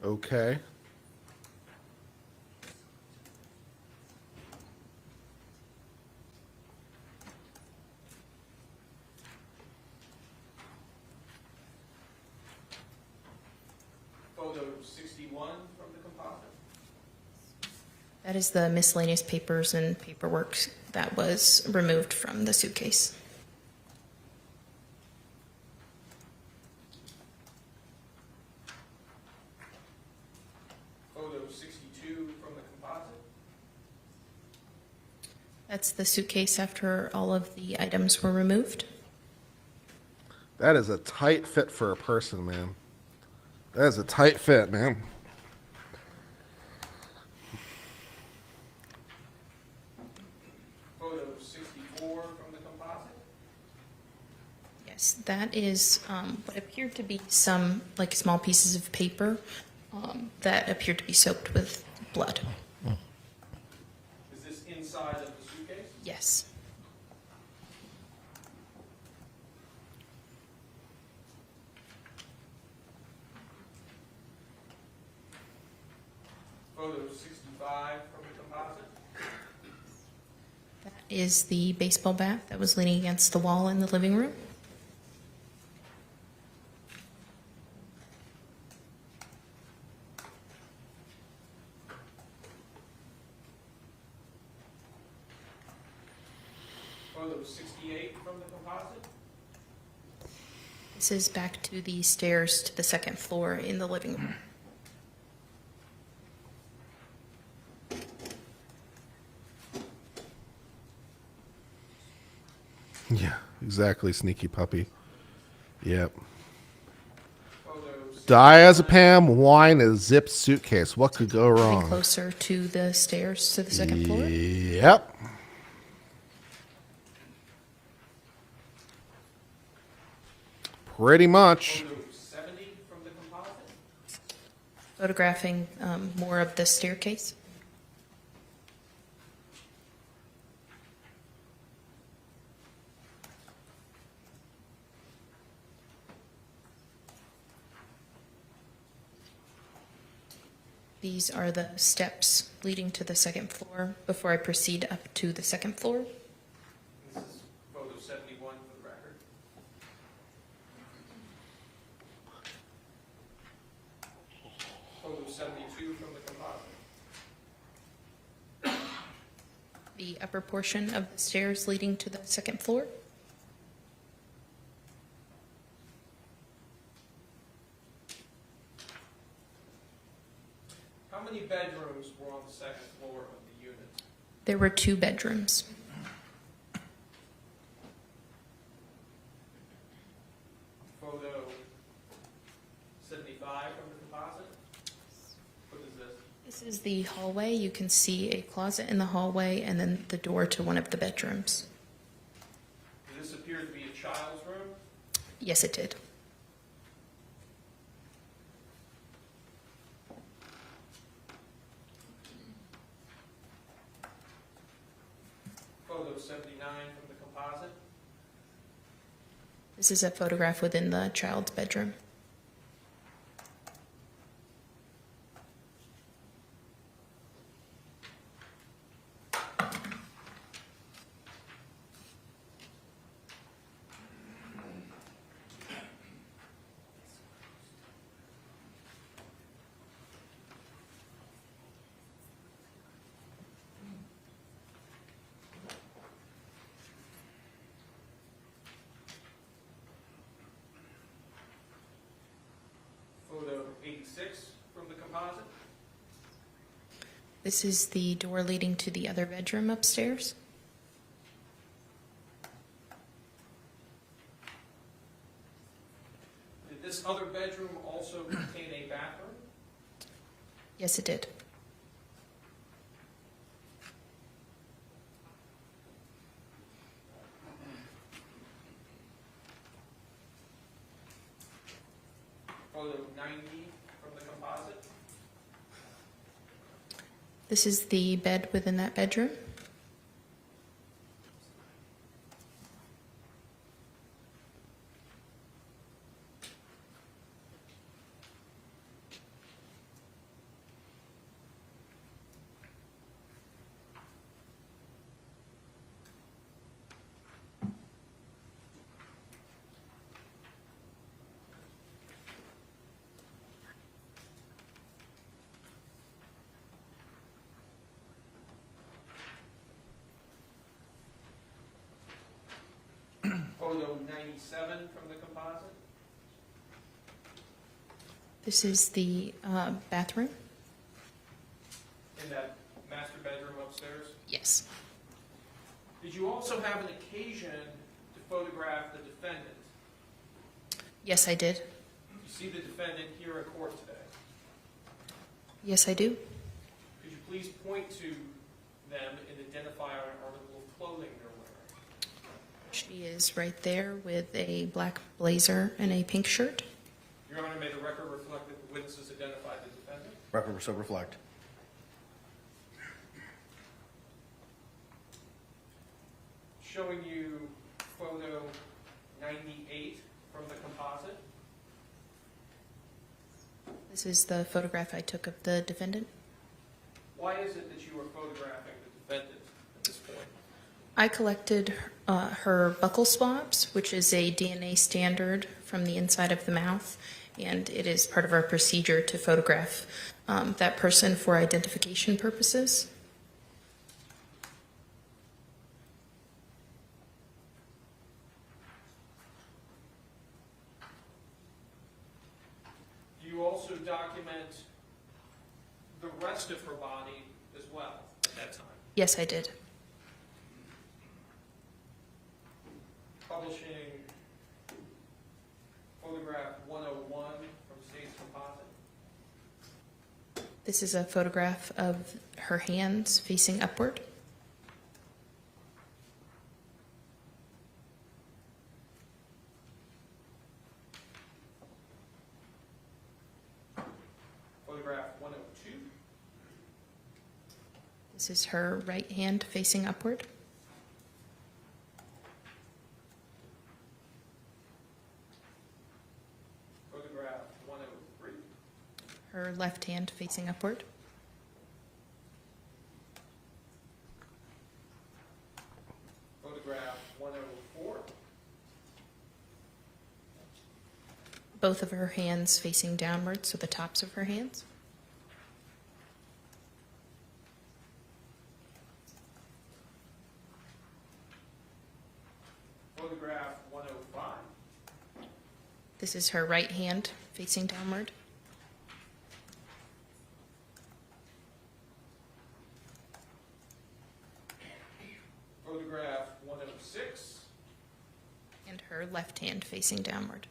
Okay. Photo 61 from the composite. That is the miscellaneous papers and paperwork that was removed from the suitcase. Photo 62 from the composite. That's the suitcase after all of the items were removed. That is a tight fit for a person, man. That is a tight fit, man. Photo 64 from the composite. Yes, that is what appeared to be some like small pieces of paper that appeared to be soaked with blood. Is this inside of the suitcase? Yes. Photo 65 from the composite. That is the baseball bat that was leaning against the wall in the living room. Photo 68 from the composite. This is back to the stairs to the second floor in the living room. Yeah, exactly, sneaky puppy. Yep. Diazepam, wine, and zipped suitcase. What could go Very wrong? closer to the stairs to the second floor. Yep. Pretty much. Photo 70 from the composite. Photographing more of the staircase. These are the steps leading to the second floor before I proceed up to the second floor. This is photo 71 for the record. Photo 72 from the composite. The upper portion of the stairs leading to the second floor. How many bedrooms were on the second floor of the unit? There were 2 bedrooms. Photo 75 from the composite. What is this? This is the hallway. You can see a closet in the hallway and then the door to one of the bedrooms. Does this appear to be a child's room? Yes, it did. Photo 79 from the composite. This is a photograph within the child's bedroom. Photo 86 from the composite. This is the door leading to the other bedroom upstairs. Did this other bedroom also contain a bathroom? Yes, it did. Photo 90 from the composite. This is the bed within that bedroom. Photo 97 from the composite. This is the bathroom. In that master bedroom upstairs. Yes. Did you also have an occasion to photograph the defendant? Yes, I did. You see the defendant here in court today. Yes, I do. Could you please point to them and identify an article of clothing they're wearing? She is right there with a black blazer and a pink shirt. Your Honor, may the record reflect that the witnesses identified the defendant? Record so reflect. Showing you photo 98 from the composite. This is the photograph I took of the defendant. Why is it that you are photographing the defendant at this point? I collected her buccal swabs, which is a DNA standard from the inside of the mouth, and it is part of our procedure to photograph that person for identification purposes. Do you also document the rest of her body as well at that time? Yes, I did. Publishing photograph 101 from State's composite. This is a photograph of her hands facing upward. Photograph 102. This is her right hand facing upward. Photograph 103. Her left hand facing upward. Photograph 104. Both of her hands facing downward, so the tops of her hands. Photograph 105. This is her right hand facing downward. Photograph 106. And her left hand facing downward.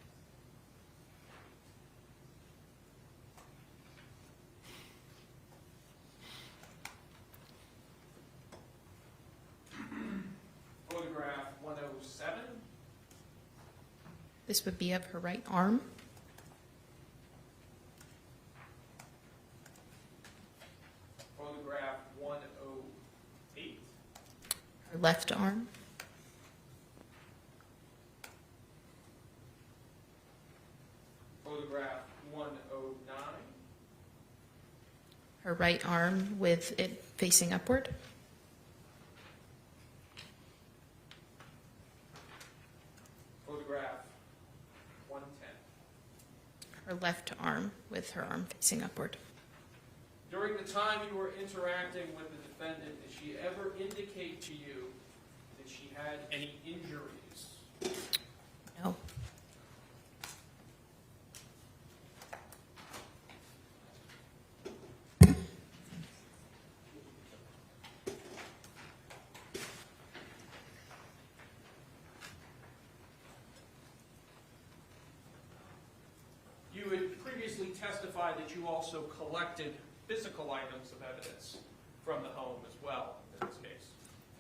Photograph 107. This would be of her right arm. Photograph 108. Her left arm. Photograph 109. Her right arm with it facing upward. Photograph 110. Her left arm with her arm facing upward. During the time you were interacting with the defendant, did she ever indicate to you that she had any injuries? No. You had previously testified that you also collected physical items of evidence from the home as well in this case.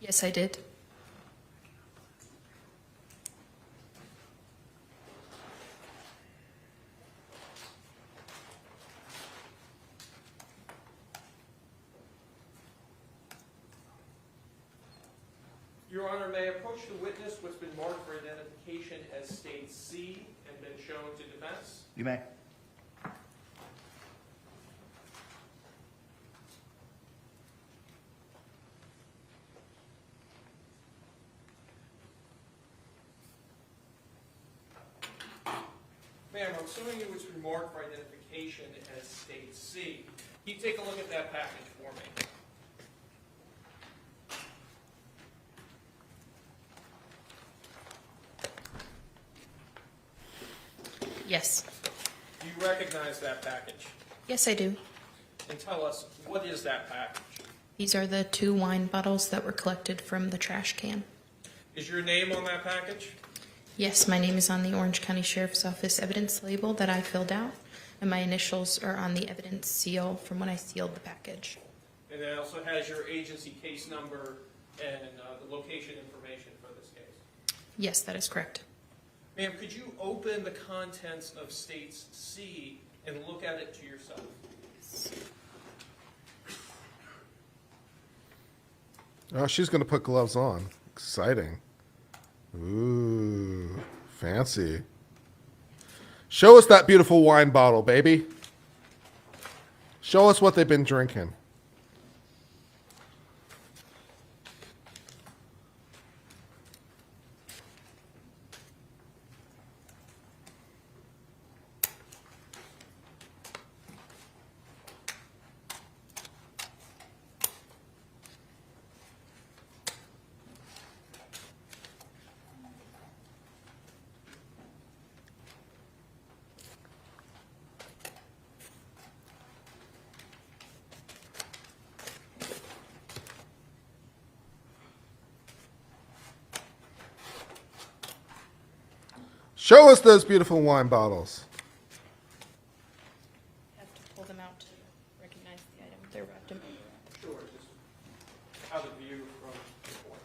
Yes, I did. Your Honor, may I approach the witness what's been marked for identification as State C and been shown to defense? You may. Ma'am, I'm assuming it was remarked for identification as State C. Can you take a look at that package for me? Yes. Do you recognize that package? Yes, I do. And tell us, what is that package? These are the 2 wine bottles that were collected from the trash can. Is your name on that package? Yes, my name is on the Orange County Sheriff's Office evidence label that I filled out, and my initials are on the evidence seal from when I sealed the package. And it also has your agency case number and the location information for this case. Yes, that is correct. Ma'am, could you open the contents of State C and look at it to yourself? Oh, she's going to put gloves on. Exciting. Ooh, fancy. Show us that beautiful wine bottle, baby. Show us what they've been drinking. Show us those beautiful wine bottles. I have to pull them out to recognize the item. They're wrapped in paper. Sure, just out of view from the point.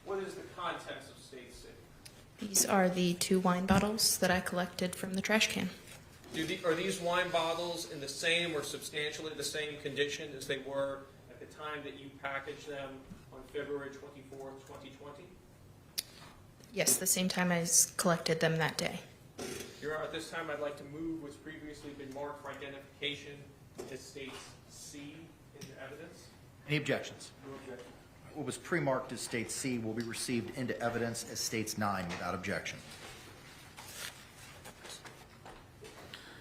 What is the contents of State C? These are the 2 wine bottles that I collected from the trash can. Are these wine bottles in the same or substantially the same condition as they were at the time that you packaged them on February 24th, 2020? Yes, the same time I collected them that day. Your Honor, at this time I'd like to move what's previously been marked for identification as State C into evidence. Any objections? No objection. What was pre-marked as State C will be received into evidence as States 9 without objection.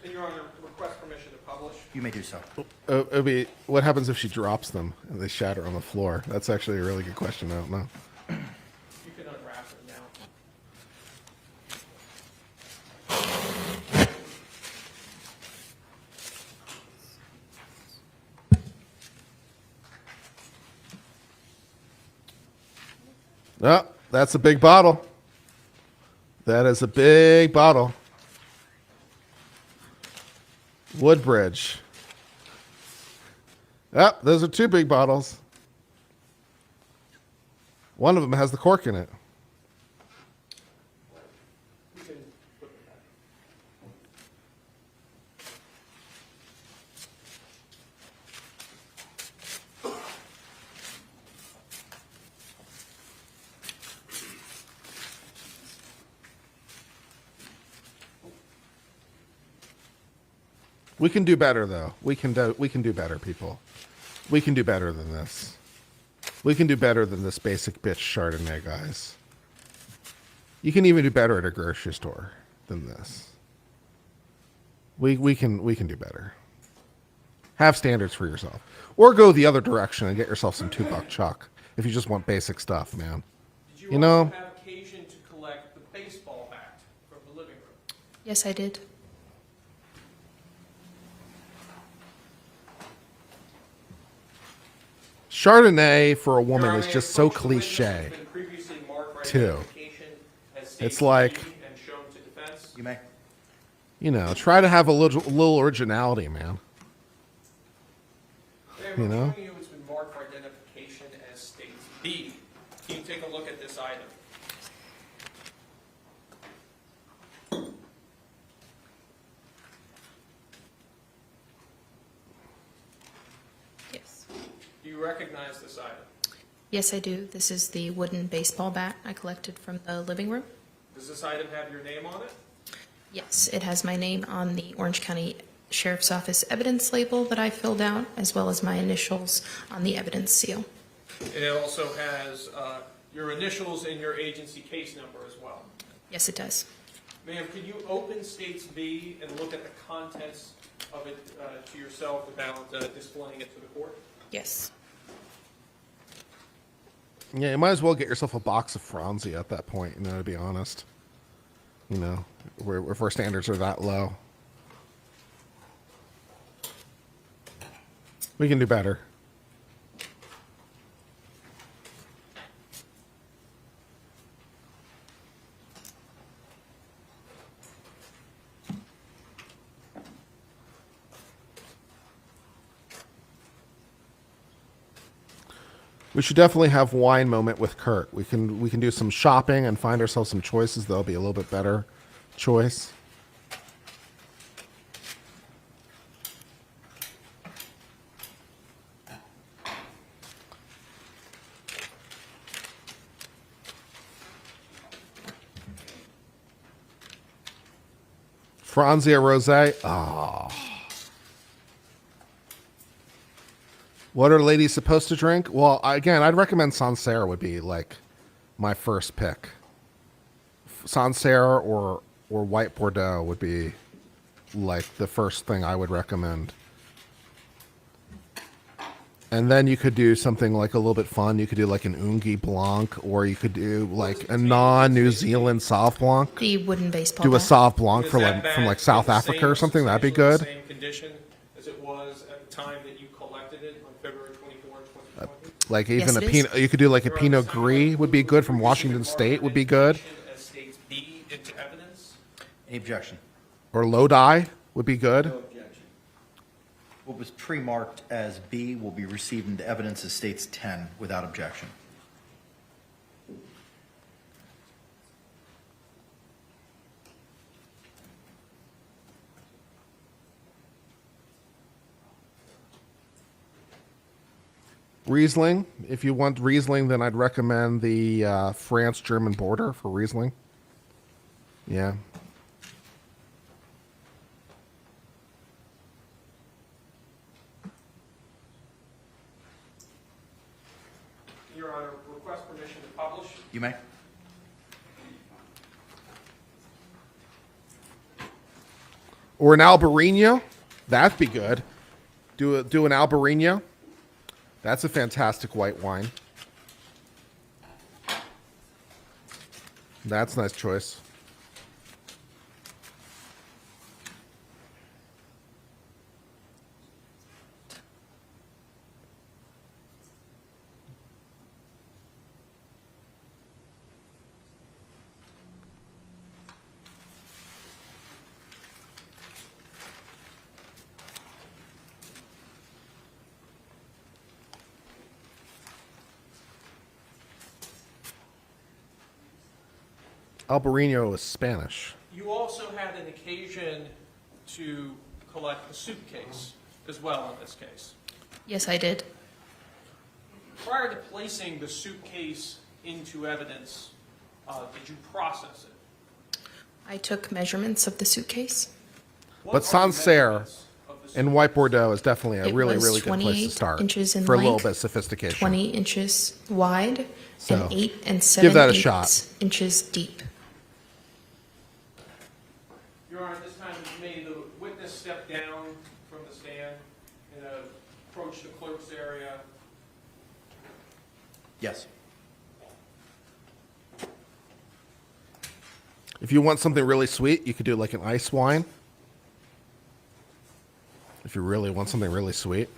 And Your Honor, request permission to publish. You may do so. Obi, what happens if she drops them and they shatter on the floor? That's actually a really good question. I don't know. You can unwrap it now. Oh, that's a big bottle. That is a big bottle. Woodbridge. Oh, those are 2 big bottles. One of them has the cork in it. You can put it back. We can do better, though. We can do better, people. We can do better than this. We can do better than this basic bitch Chardonnay, guys. You can even do better at a grocery store than this. We can do better. Have standards for yourself, or go the other direction and get yourself some $2 chuck if you just want basic stuff, man. Did you, You know, also have occasion to collect the baseball bat from the living room? Yes, I did. Chardonnay for a woman Your is Honor, just so approach the witness cliche, has been previously marked for too. identification as states It's like, B and shown to defense. You may. you know, try to have a little originality, man. Ma'am, You I'm know? showing you it's been marked for identification as states B. Can you take a look at this item? Yes. Do you recognize this item? Yes, I do. This is the wooden baseball bat I collected from the living room. Does this item have your name on it? Yes, it has my name on the Orange County Sheriff's Office evidence label that I filled out, as well as my initials on the evidence seal. And it also has your initials and your agency case number as well. Yes, it does. Ma'am, could you open States B and look at the contents of it to yourself without displaying it to the court? Yes. Yeah, you might as well get yourself a box of Franzia at that point, you know, to be honest. You know, if our standards are that low. We can do better. We should definitely have wine moment with Kurt. We can do some shopping and find ourselves some choices that'll be a little bit better choice. Franzia Rosé. Oh. What are ladies supposed to drink? Well, again, I'd recommend Sancerre would be like my first pick. Sancerre or white Bordeaux would be like the first thing I would recommend. And then you could do something like a little bit fun. You could do like an Ungi Blanc, or you could do like a non-New Zealand Sauv Blanc. The wooden baseball Do a bat. Sauv Blanc Is for that like bat from like in South the Africa or same- something. That'd be substantially good. the same condition as it was at the time that you collected it on February 24, 2020? Like even Yes, a it is. Pinot, you could do like a Pinot Gris would be good from Washington State would be good, As states B into evidence? Any objection? or Lodi would be good. What was pre-marked as B will be received into evidence as states 10 without objection. Riesling, if you want Riesling, then I'd recommend the France-German border for Riesling. Yeah. Your Honor, request permission to publish. You may. Or an Albarino, that'd be good. Do an Albarino. That's a fantastic white wine. That's a nice choice. Albarino is Spanish. You also had an occasion to collect the suitcase as well in this case. Yes, I did. Prior to placing the suitcase into evidence, did you process it? I took measurements of the suitcase. But Sancerre and white Bordeaux is definitely a It really, was really good place to 28 start inches in for a little length, bit of sophistication. 20 inches wide, So, and 8 and give that a 7/8 shot. inches deep. Your Honor, at this time, may the witness step down from the stand and approach the clerk's area. Yes. If you want something really sweet, you could do like an ice wine. If you really want something really sweet.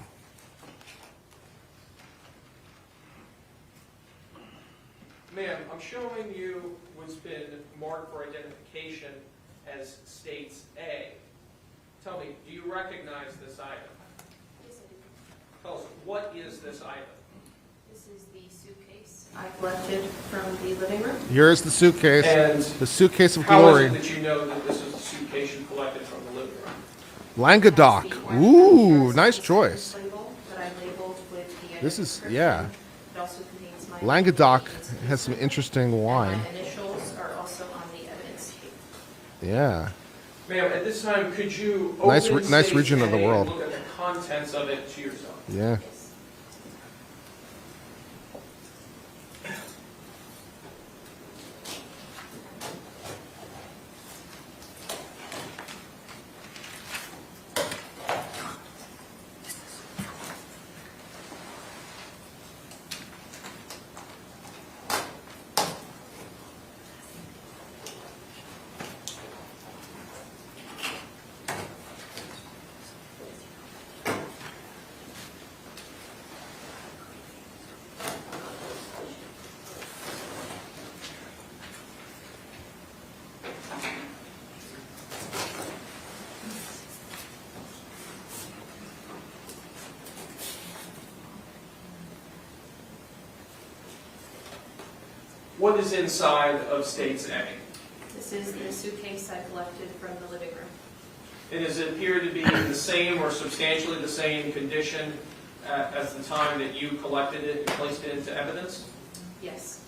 Ma'am, I'm showing you what's been marked for identification as States A. Tell me, do you recognize this item? Yes, I do. Tell us, what is this item? This is the suitcase I collected from the living room. Here's the suitcase. And the suitcase of How glory. is it that you know that this is the suitcase you collected from the living room? Languedoc. Ooh, nice choice. Label that I labeled with the This is, yeah. It also contains my Languedoc has some interesting wine. My initials are also on the evidence tape. Yeah. Ma'am, at this time, could you Nice open nice States region of the A and world. look at the contents of it to yourself? Yeah. What is inside of States A? This is the suitcase I collected from the living room. And does it appear to be in the same or substantially the same condition as the time that you collected it and placed it into evidence? Yes.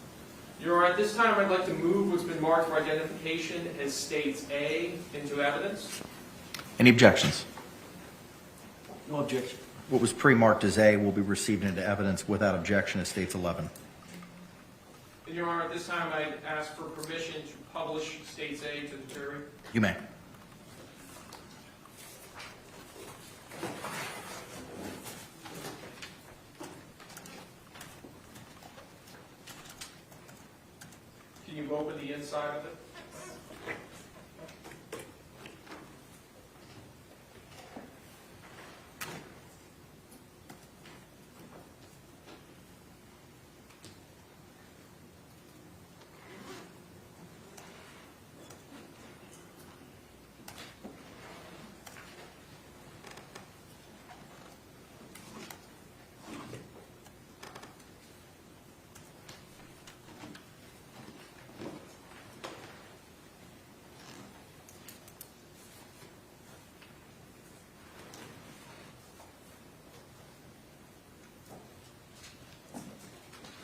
Your Honor, at this time I'd like to move what's been marked for identification as States A into evidence. Any objections? No objection. What was pre-marked as A will be received into evidence without objection as States 11. And Your Honor, at this time I'd ask for permission to publish States A to the jury. You may. Can you open the inside of it?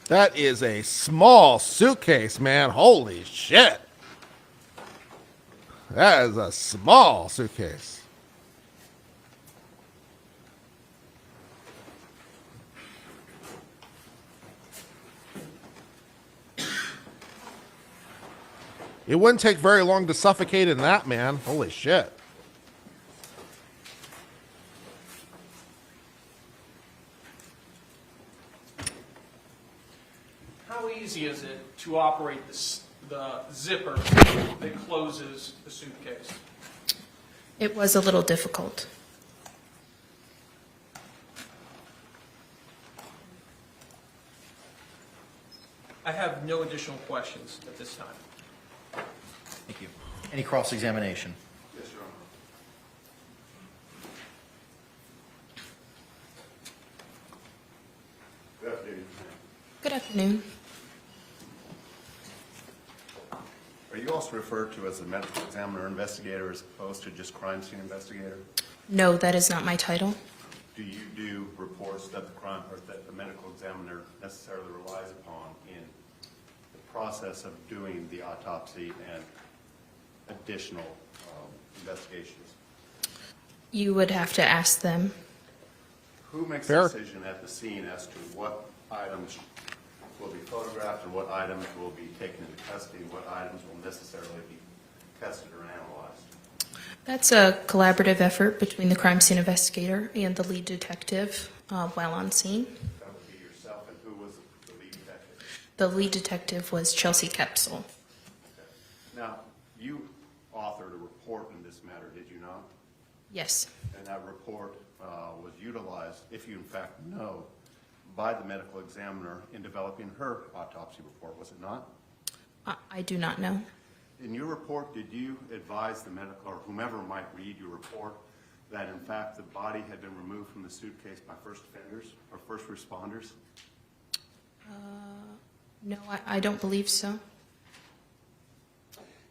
That is a small suitcase, man. Holy shit. That is a small suitcase. It wouldn't take very long to suffocate in that, man. Holy shit. How easy is it to operate the zipper that closes the suitcase? It was a little difficult. I have no additional questions at this time. Thank you. Any cross-examination? Yes, Your Honor. Good afternoon. Good afternoon. Are you also referred to as a medical examiner investigator as opposed to just crime scene investigator? No, that is not my title. Do you do reports that the medical examiner necessarily relies upon in the process of doing the autopsy and additional investigations? You would have to ask them. Who makes Fair. the decision at the scene as to what items will be photographed and what items will be taken into custody and what items will necessarily be tested or analyzed? That's a collaborative effort between the crime scene investigator and the lead detective while on scene. That would be yourself, and who was the lead detective? The lead detective was Chelsea Kepsel. Now, you authored a report in this matter, did you not? Yes. And that report was utilized, if you in fact know, by the medical examiner in developing her autopsy report, was it not? I do not know. In your report, did you advise the medical, or whomever might read your report, that in fact the body had been removed from the suitcase by first offenders or first responders? No, I don't believe so.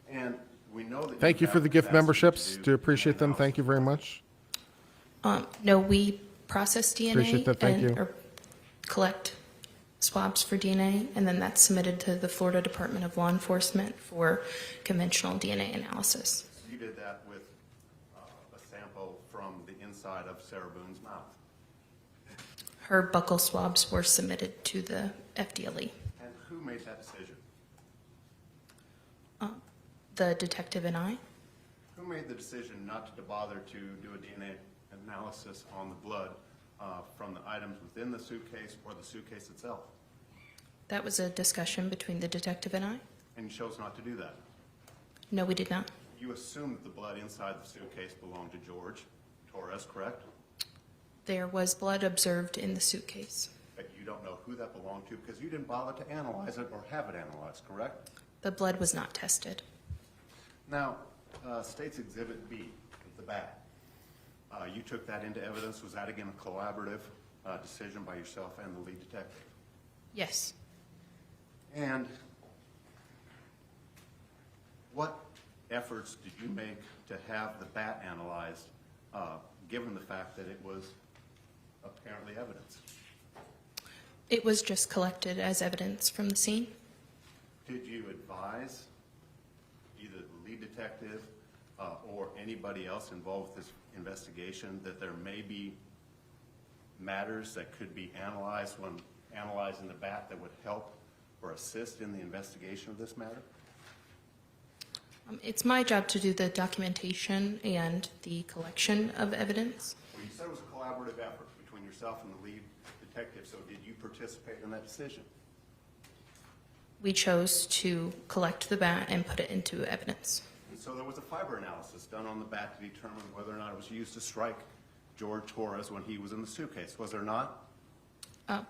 And we know that Thank you for the gift memberships. Do appreciate them. Thank you very much. No, we process DNA Appreciate that. Thank you. or collect swabs for DNA, and then that's submitted to the Florida Department of Law Enforcement for conventional DNA analysis. You did that with a sample from the inside of Sarah Boone's mouth. Her buccal swabs were submitted to the FDLE. And who made that decision? The detective and I. Who made the decision not to bother to do a DNA analysis on the blood from the items within the suitcase or the suitcase itself? That was a discussion between the detective and I. And you chose not to do that? No, we did not. You assumed that the blood inside the suitcase belonged to Jorge Torres, correct? There was blood observed in the suitcase. But you don't know who that belonged to because you didn't bother to analyze it or have it analyzed, correct? The blood was not tested. Now, State's Exhibit B, the bat, you took that into evidence. Was that again a collaborative decision by yourself and the lead detective? Yes. And what efforts did you make to have the bat analyzed, given the fact that it was apparently evidence? It was just collected as evidence from the scene. Did you advise either the lead detective or anybody else involved with this investigation that there may be matters that could be analyzed when analyzing the bat that would help or assist in the investigation of this matter? It's my job to do the documentation and the collection of evidence. Well, you said it was a collaborative effort between yourself and the lead detective, so did you participate in that decision? We chose to collect the bat and put it into evidence. And so there was a fiber analysis done on the bat to determine whether or not it was used to strike Jorge Torres when he was in the suitcase, was there not?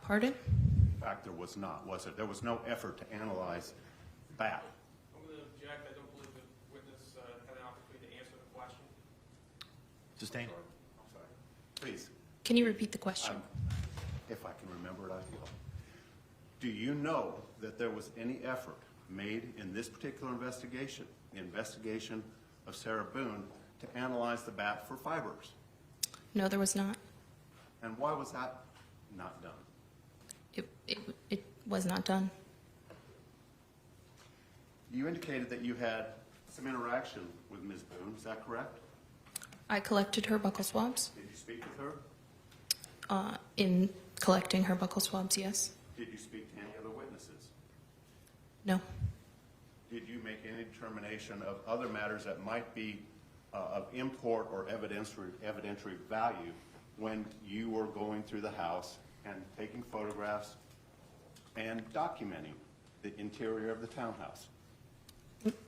Pardon? In fact, there was not, was there? There was no effort to analyze the bat. I'm going to object. I don't believe the witness had an opportunity to answer the question. Sustained. I'm sorry. Please. Can you repeat the question? If I can remember it, I will. Do you know that there was any effort made in this particular investigation, the investigation of Sarah Boone, to analyze the bat for fibers? No, there was not. And why was that not done? It was not done. You indicated that you had some interaction with Ms. Boone, is that correct? I collected her buccal swabs. Did you speak with her? In collecting her buccal swabs, yes. Did you speak to any other witnesses? No. Did you make any determination of other matters that might be of import or evidentiary value when you were going through the house and taking photographs and documenting the interior of the townhouse?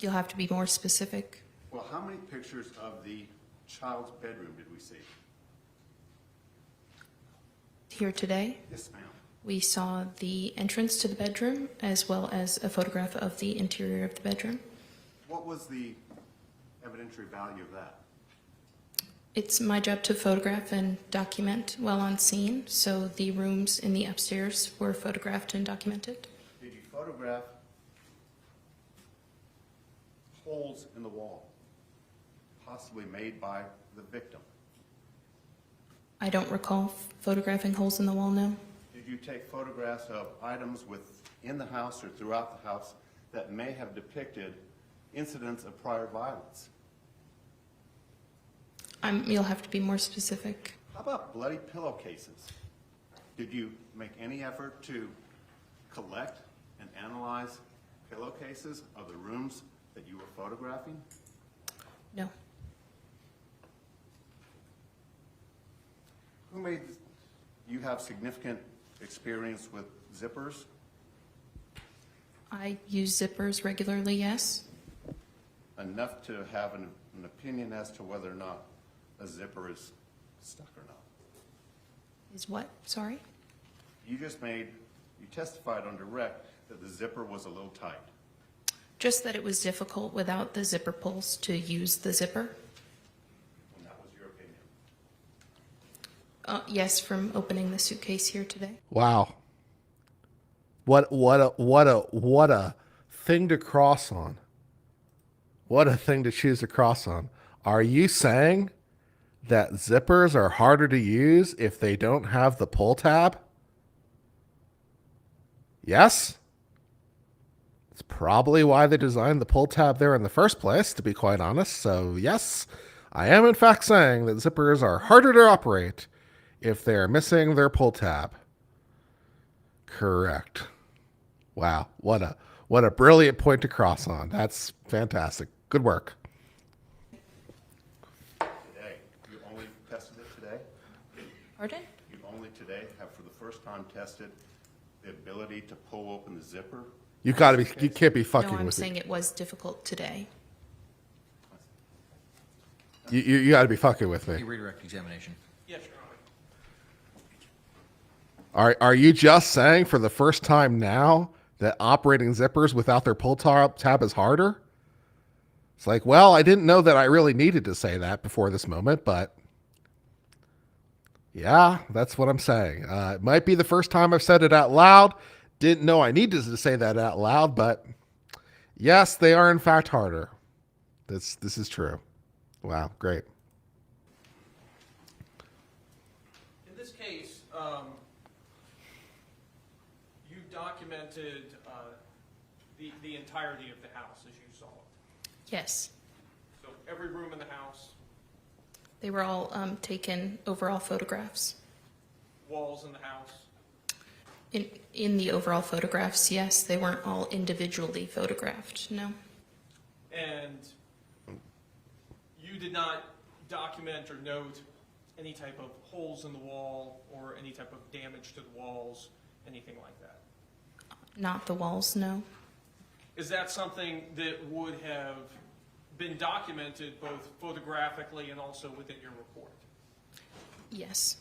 You'll have to be more specific. Well, how many pictures of the child's bedroom did we see? Here today, Yes, ma'am. we saw the entrance to the bedroom as well as a photograph of the interior of the bedroom. What was the evidentiary value of that? It's my job to photograph and document while on scene, so the rooms in the upstairs were photographed and documented. Did you photograph holes in the wall, possibly made by the victim? I don't recall photographing holes in the wall, no. Did you take photographs of items within the house or throughout the house that may have depicted incidents of prior violence? You'll have to be more specific. How about bloody pillowcases? Did you make any effort to collect and analyze pillowcases of the rooms that you were photographing? No. Who made you have significant experience with zippers? I use zippers regularly, yes. Enough to have an opinion as to whether or not a zipper is stuck or not. Is what? Sorry? You testified on direct that the zipper was a little tight. Just that it was difficult without the zipper pulls to use the zipper. And that was your opinion. Yes, from opening the suitcase here today. Wow. What a thing to cross on. What a thing to choose to cross on. Are you saying that zippers are harder to use if they don't have the pull tab? Yes. It's probably why they designed the pull tab there in the first place, to be quite honest. So yes, I am in fact saying that zippers are harder to operate if they're missing their pull tab. Correct. Wow, what a brilliant point to cross on. That's fantastic. Good work. Today, you only tested it today? Pardon? You only today have for the first time tested the ability to pull open the zipper? You can't be fucking No, I'm with saying me. it was difficult today. You got to be fucking with me. Redirect examination. Yes, Your Honor. Are you just saying for the first time now that operating zippers without their pull tab is harder? It's like, well, I didn't know that I really needed to say that before this moment, but yeah, that's what I'm saying. It might be the first time I've said it out loud. Didn't know I needed to say that out loud, but yes, they are in fact harder. This is true. Wow, great. In this case, you documented the entirety of the house as you saw it. Yes. So every room in the house, They were all taken overall photographs. walls in the house. In the overall photographs, yes. They weren't all individually photographed, no. And you did not document or note any type of holes in the wall or any type of damage to the walls, anything like that. Not the walls, no. Is that something that would have been documented both photographically and also within your report? Yes.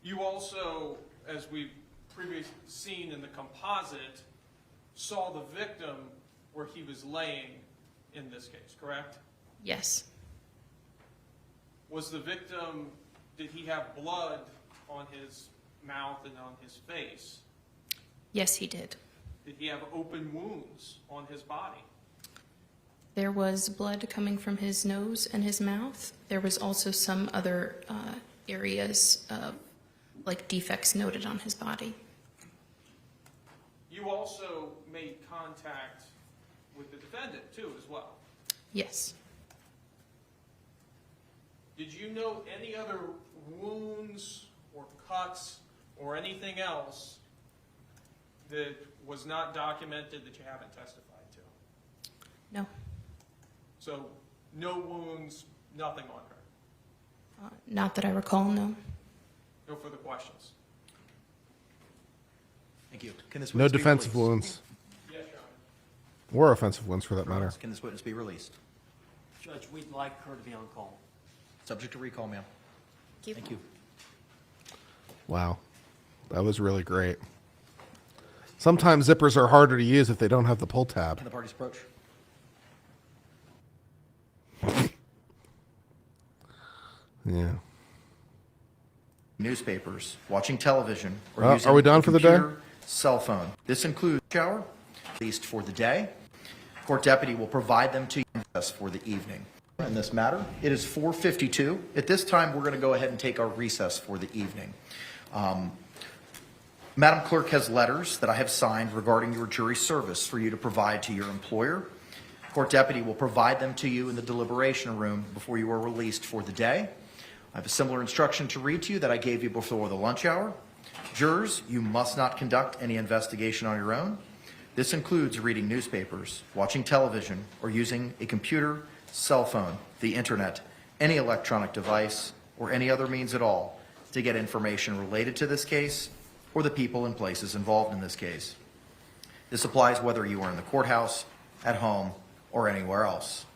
You also, as we've previously seen in the composite, saw the victim where he was laying in this case, correct? Yes. Was the victim, did he have blood on his mouth and on his face? Yes, he did. Did he have open wounds on his body? There was blood coming from his nose and his mouth. There was also some other areas of like defects noted on his body. You also made contact with the defendant too as well. Yes. Did you note any other wounds or cuts or anything else that was not documented that you haven't testified to? No. So no wounds, nothing on her? Not that I recall, no. No further questions? Thank you. Can this No witness be defensive released? wounds. Yes, Your Honor. Or offensive ones for that matter. Can this witness be released? Judge, we'd like her to be on call. Subject to recall, ma'am. Thank you. Wow. That was really great. Sometimes zippers are harder to use if they don't have the pull tab. Can the parties approach? Yeah. Newspapers, watching television, or Well, using are we done a for the day? computer, cell phone. This includes shower, at least for the day. Court deputy will provide them to you for the evening. In this matter, it is 4:52. At this time, we're going to go ahead and take our recess for the evening. Madam Clerk has letters that I have signed regarding your jury service for you to provide to your employer. Court deputy will provide them to you in the deliberation room before you are released for the day. I have a similar instruction to read to you that I gave you before the lunch hour. Jurors, you must not conduct any investigation on your own. This includes reading newspapers, watching television, or using a computer, cell phone, the internet, any electronic device, or any other means at all to get information related to this case or the people and places involved in this case. This applies whether you are in the courthouse, at home, or anywhere else.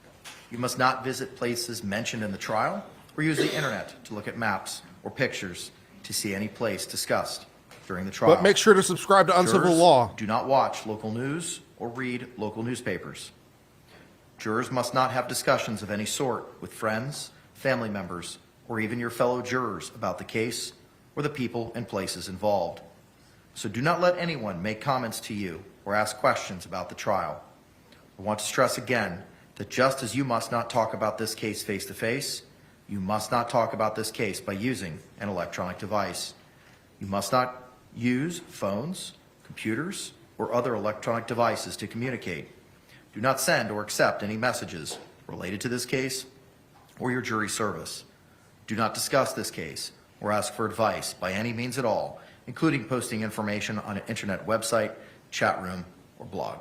You must not visit places mentioned in the trial or use the internet to look at maps or pictures to see any place discussed during the trial. But make sure to subscribe to Uncivil Jurors Law. do not watch local news or read local newspapers. Jurors must not have discussions of any sort with friends, family members, or even your fellow jurors about the case or the people and places involved. So do not let anyone make comments to you or ask questions about the trial. I want to stress again that just as you must not talk about this case face-to-face, you must not talk about this case by using an electronic device. You must not use phones, computers, or other electronic devices to communicate. Do not send or accept any messages related to this case or your jury service. Do not discuss this case or ask for advice by any means at all, including posting information on an internet website, chat room, or blog.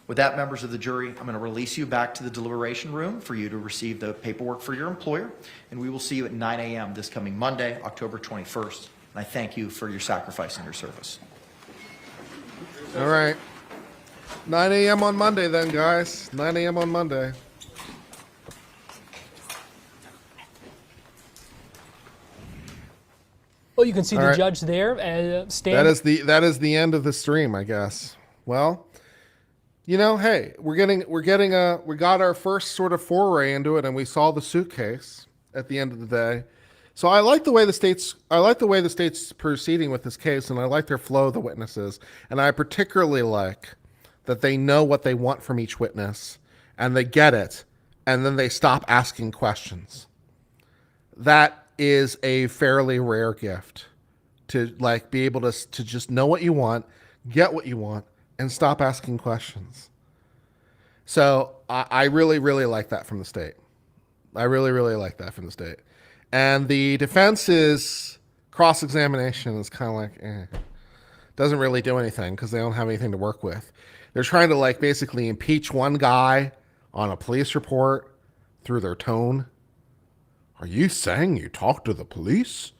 With that, members of the jury, I'm going to release you back to the deliberation room for you to receive the paperwork for your employer, and we will see you at 9 a.m. this coming Monday, October 21st. And I thank you for your sacrifice and your service. All right. 9 a.m. on Monday then, guys. 9 a.m. on Monday. Well, you can see All the right. judge there. That is the end of the stream, I guess. Well, you know, hey, we got our first sort of foray into it, and we saw the suitcase at the end of the day. So I like the way the state's proceeding with this case, and I like their flow of the witnesses, and I particularly like that they know what they want from each witness, and they get it, and then they stop asking questions. That is a fairly rare gift, to like be able to just know what you want, get what you want, and stop asking questions. So I really, really like that from the state. I really, really like that from the state. And the defense's cross-examination is kind of like, doesn't really do anything because they don't have anything to work with. They're trying to like basically impeach one guy on a police report through their tone. Are you saying you talked to the police?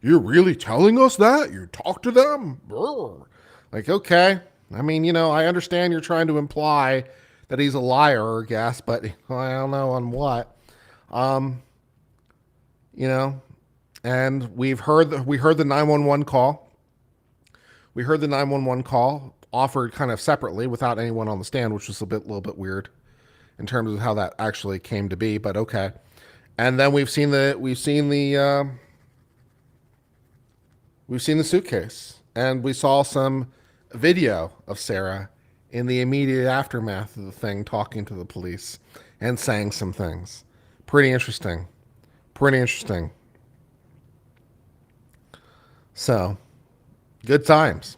You're really telling us that? You talked to them? Brr. Like, okay. I mean, you know, I understand you're trying to imply that he's a liar, I guess, but I don't know on what. You know, and we heard the 911 call. We heard the 911 call offered kind of separately without anyone on the stand, which was a little bit weird in terms of how that actually came to be, but okay. And then we've seen the suitcase, and we saw some video of Sarah in the immediate aftermath of the thing, talking to the police and saying some things. Pretty interesting. So, good times.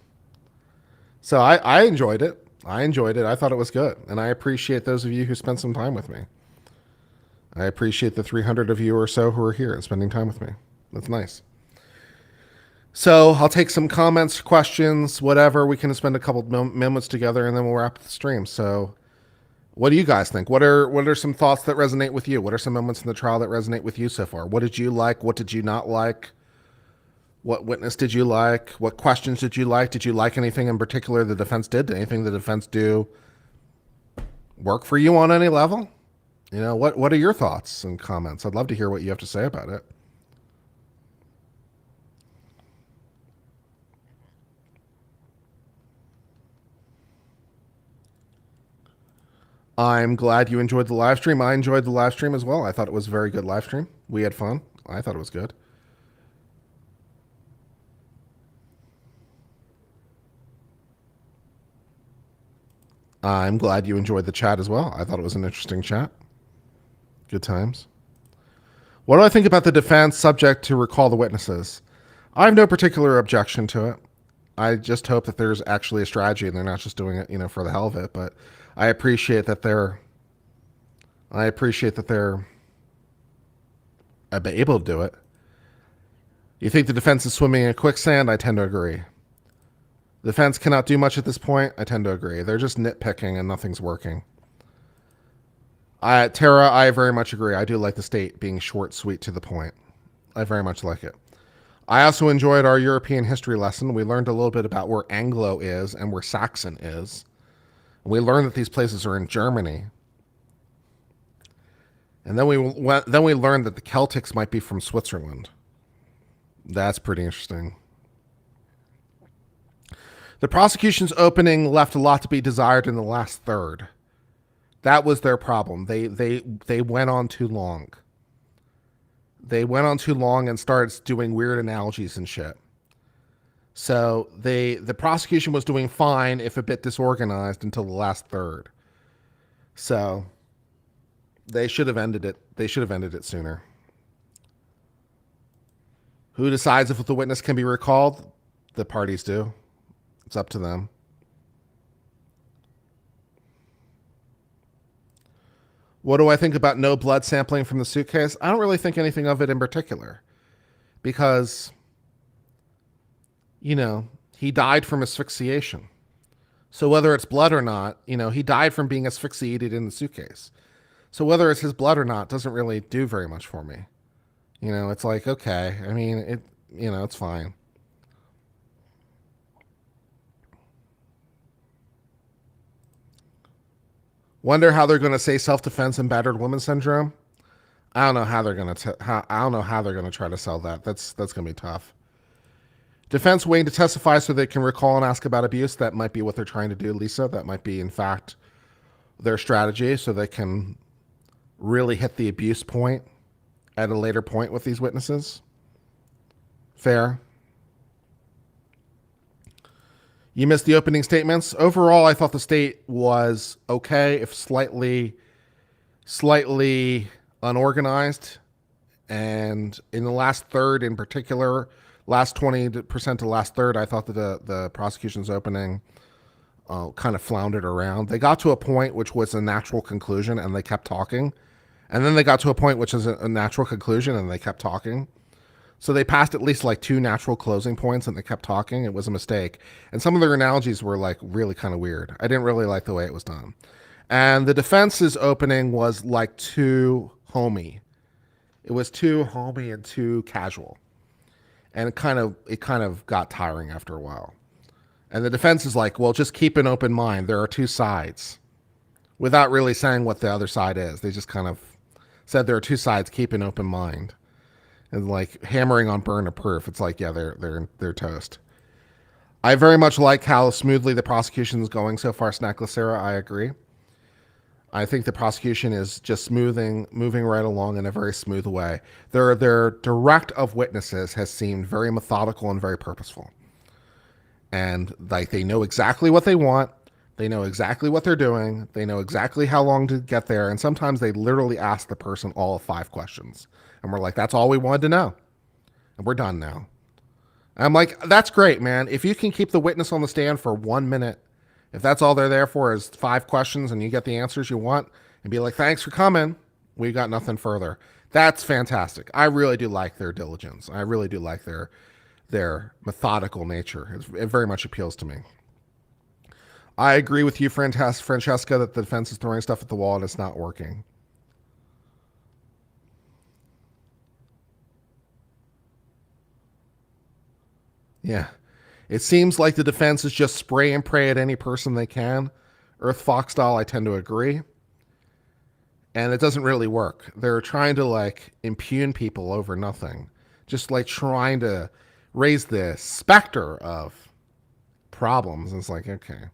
So I enjoyed it. I thought it was good. And I appreciate those of you who spent some time with me. I appreciate the 300 of you or so who are here and spending time with me. That's nice. So I'll take some comments, questions, whatever. We can spend a couple moments together and then we'll wrap the stream. So what do you guys think? What are some thoughts that resonate with you? What are some moments in the trial that resonate with you so far? What did you like? What did you not like? What witness did you like? What questions did you like? Did you like anything in particular the defense did? Did anything the defense do work for you on any level? You know, what are your thoughts and comments? I'd love to hear what you have to say about it. I'm glad you enjoyed the live stream. I enjoyed the live stream as well. I thought it was a very good live stream. We had fun. I thought it was good. I'm glad you enjoyed the chat as well. I thought it was an interesting chat. Good times. What do I think about the defense subject to recall the witnesses? I have no particular objection to it. I just hope that there's actually a strategy and they're not just doing it, you know, for the hell of it. But I appreciate that they're able to do it. You think the defense is swimming in quicksand? I tend to agree. The defense cannot do much at this point. I tend to agree. They're just nitpicking and nothing's working. Tara, I very much agree. I do like the state being short, sweet, to the point. I very much like it. I also enjoyed our European history lesson. We learned a little bit about where Anglo is and where Saxon is. We learned that these places are in Germany. And then we learned that the Celtics might be from Switzerland. That's pretty interesting. The prosecution's opening left a lot to be desired in the last third. That was their problem. They went on too long. They went on too long and started doing weird analogies and shit. So the prosecution was doing fine, if a bit disorganized, until the last third. So they should have ended it. They should have ended it sooner. Who decides if the witness can be recalled? The parties do. It's up to them. What do I think about no blood sampling from the suitcase? I don't really think anything of it in particular. Because, you know, he died from asphyxiation. So whether it's blood or not, you know, he died from being asphyxiated in the suitcase. So whether it's his blood or not doesn't really do very much for me. You know, it's like, okay. I mean, it's fine. Wonder how they're going to say self-defense and battered woman syndrome. I don't know how they're going to. I don't know how they're going to try to sell that. That's going to be tough. Defense waiting to testify so they can recall and ask about abuse. That might be what they're trying to do, Lisa. That might be, in fact, their strategy, so they can really hit the abuse point at a later point with these witnesses. Fair. You missed the opening statements. Overall, I thought the state was okay, if slightly unorganized. And in the last third in particular, last 20% to last third, I thought that the prosecution's opening kind of floundered around. They got to a point which was a natural conclusion, and they kept talking. And then they got to a point which is a natural conclusion, and they kept talking. So they passed at least like 2 natural closing points, and they kept talking. It was a mistake. And some of their analogies were like really kind of weird. I didn't really like the way it was done. And the defense's opening was like too homey. It was too homey and too casual. And it kind of got tiring after a while. And the defense is like, well, just keep an open mind. There are 2 sides. Without really saying what the other side is. They just kind of said there are 2 sides, keep an open mind. And like hammering on burden of proof. It's like, yeah, they're toast. I very much like how smoothly the prosecution is going so far, Snackless Sarah. I agree. I think the prosecution is just moving right along in a very smooth way. Their direct of witnesses has seemed very methodical and very purposeful. And like they know exactly what they want. They know exactly what they're doing. They know exactly how long to get there. And sometimes they literally ask the person all of 5 questions. And we're like, that's all we wanted to know. And we're done now. And I'm like, that's great, man. If you can keep the witness on the stand for 1 minute, if that's all they're there for is 5 questions and you get the answers you want, and be like, thanks for coming, we got nothing further. That's fantastic. I really do like their diligence. I really do like their methodical nature. It very much appeals to me. I agree with you, Francesca, that the defense is throwing stuff at the wall and it's not working. Yeah. It seems like the defense is just spray and pray at any person they can. Earth Fox style, I tend to agree. And it doesn't really work. They're trying to like impugn people over nothing. Just like trying to raise the specter of problems. And it's like, okay.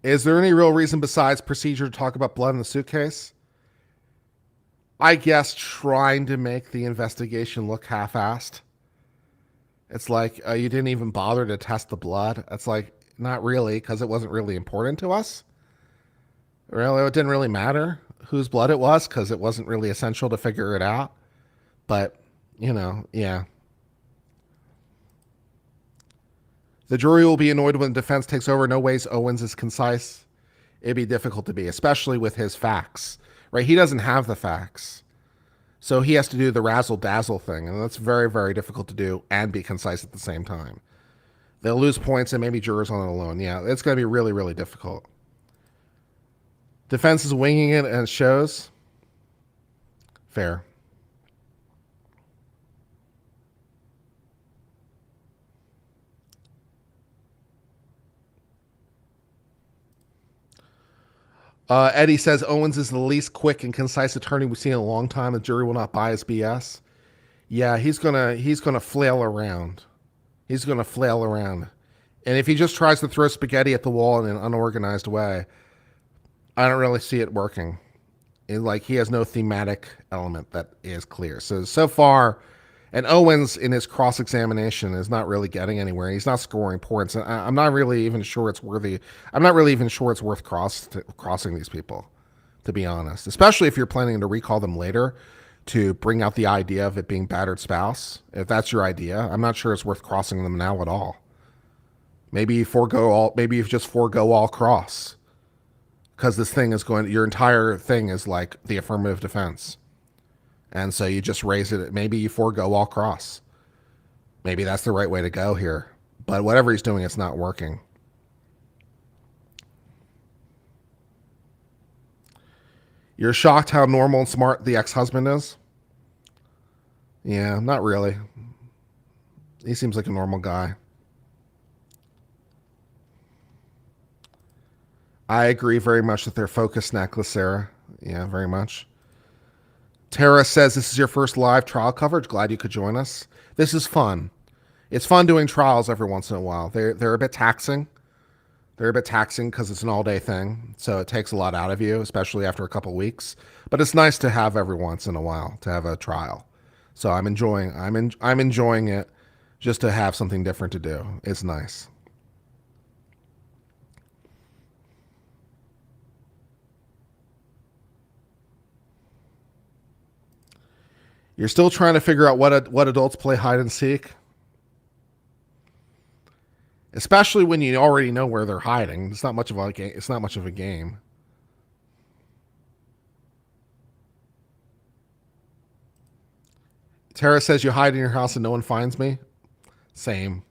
Is there any real reason besides procedure to talk about blood in the suitcase? I guess trying to make the investigation look half-assed. It's like, you didn't even bother to test the blood. It's like, not really, because it wasn't really important to us. Really, it didn't really matter whose blood it was, because it wasn't really essential to figure it out. But, you know, yeah. The jury will be annoyed when the defense takes over. No ways Owens is concise. It'd be difficult to be, especially with his facts. Right, he doesn't have the facts. So he has to do the razzle-dazzle thing, and that's very, very difficult to do and be concise at the same time. They'll lose points and maybe jurors on it alone. Yeah, it's going to be really, really difficult. Defense is winging it and it shows. Fair. Eddie says Owens is the least quick and concise attorney we've seen in a long time. The jury will not buy his BS. Yeah, he's gonna flail around. He's gonna flail around. And if he just tries to throw spaghetti at the wall in an unorganized way, I don't really see it working. He has no thematic element that is clear. So far, and Owens in his cross-examination is not really getting anywhere. He's not scoring points. I'm not really even sure it's worthy. I'm not really even sure it's worth crossing these people, to be honest. Especially if you're planning to recall them later to bring out the idea of it being battered spouse. If that's your idea, I'm not sure it's worth crossing them now at all. Maybe you just forego all cross. Because this thing is your entire thing is like the affirmative defense. And so you just raise it. Maybe you forego all cross. Maybe that's the right way to go here. But whatever he's doing, it's not working. You're shocked how normal and smart the ex-husband is? Yeah, not really. He seems like a normal guy. I agree very much that they're focused necklace, Sarah. Yeah, very much. Tara says, this is your first live trial coverage. Glad you could join us. This is fun. It's fun doing trials every once in a while. They're a bit taxing. They're a bit taxing because it's an all-day thing. So it takes a lot out of you, especially after a couple weeks. But it's nice to have every once in a while, to have a trial. So I'm enjoying it just to have something different to do. It's nice. You're still trying to figure out what adults play hide and seek? Especially when you already know where they're hiding. It's not much of a game. It's not much of a game. Tara says you hide in your house and no one finds me. Same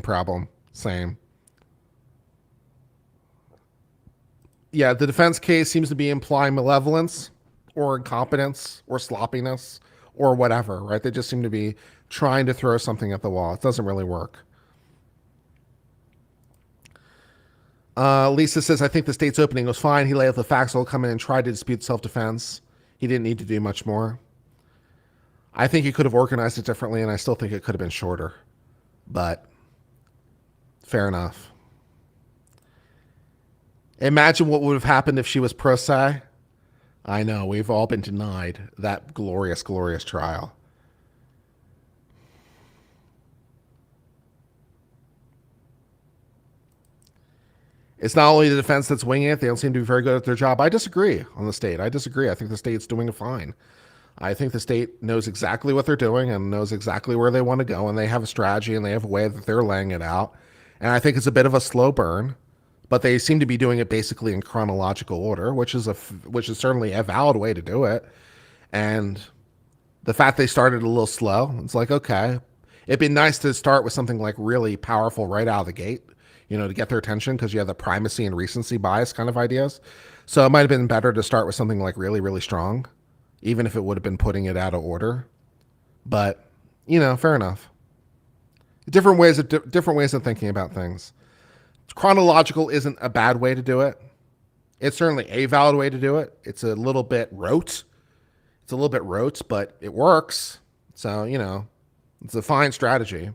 problem. Same. Yeah, the defense case seems to be implying malevolence or incompetence or sloppiness or whatever, right? They just seem to be trying to throw something at the wall. It doesn't really work. Lisa says, I think the state's opening was fine. He laid out the facts. He'll come in and try to dispute self-defense. He didn't need to do much more. I think he could have organized it differently, and I still think it could have been shorter. But fair enough. Imagine what would have happened if she was pro se. I know, we've all been denied that glorious, glorious trial. It's not only the defense that's winging it. They don't seem to be very good at their job. I disagree on the state. I disagree. I think the state's doing fine. I think the state knows exactly what they're doing and knows exactly where they want to go, and they have a strategy and they have a way that they're laying it out. And I think it's a bit of a slow burn, but they seem to be doing it basically in chronological order, which is certainly a valid way to do it. And the fact they started a little slow, it's like, okay, it'd be nice to start with something like really powerful right out of the gate, to get their attention, because you have the primacy and recency bias kind of ideas. So it might have been better to start with something like really, really strong, even if it would have been putting it out of order. But, fair enough. Different ways of thinking about things. Chronological isn't a bad way to do it. It's certainly a valid way to do it. It's a little bit rote. But it works. So, it's a fine strategy.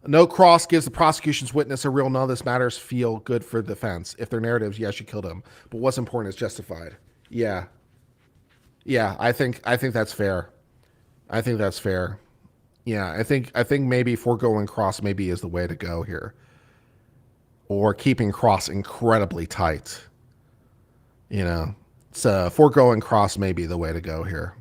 No cross gives the prosecution's witness a real none. This matters feel good for the defense. If their narratives, yes, you killed him, but what's important is justified. Yeah, I think that's fair. Yeah, I think maybe foregoing cross maybe is the way to go here, or keeping cross incredibly tight. So foregoing cross may be the way to go here.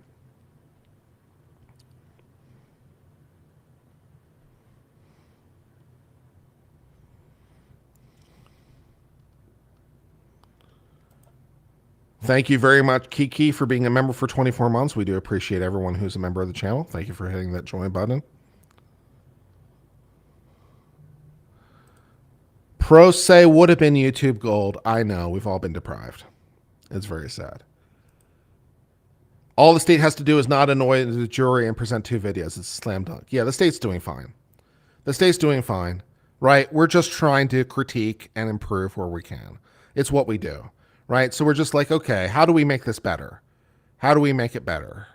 Thank you very much, Kiki, for being a member for 24 months. We do appreciate everyone who's a member of the channel. Thank you for hitting that join button. Pro se would have been YouTube gold. I know, we've all been deprived. It's very sad. All the state has to do is not annoy the jury and present 2 videos. It's a slam dunk. Yeah, the state's doing fine. right? We're just trying to critique and improve where we can. It's what we do, right? So we're just like, okay, how do we make this better? How do we make it better?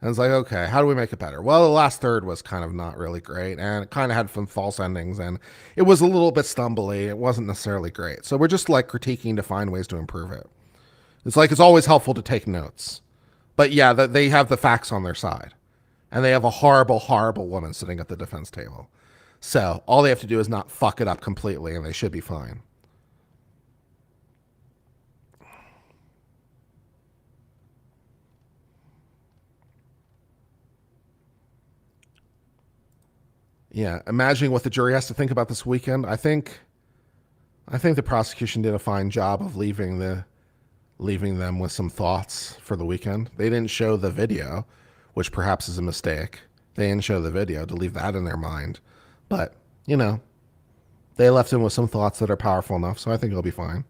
And it's like, okay, how do we make it better? Well, the last third was kind of not really great, and it kind of had some false endings, and it was a little bit stumbly. It wasn't necessarily great. So we're just like critiquing to find ways to improve it. It's like, it's always helpful to take notes. But yeah, they have the facts on their side. And they have a horrible, horrible woman sitting at the defense table. So all they have to do is not fuck it up completely, and they should be fine. Yeah, imagining what the jury has to think about this weekend. I think the prosecution did a fine job of leaving them with some thoughts for the weekend. They didn't show the video, which perhaps is a mistake. They didn't show the video to leave that in their mind. But, you know, they left them with some thoughts that are powerful enough, so I think it'll be fine.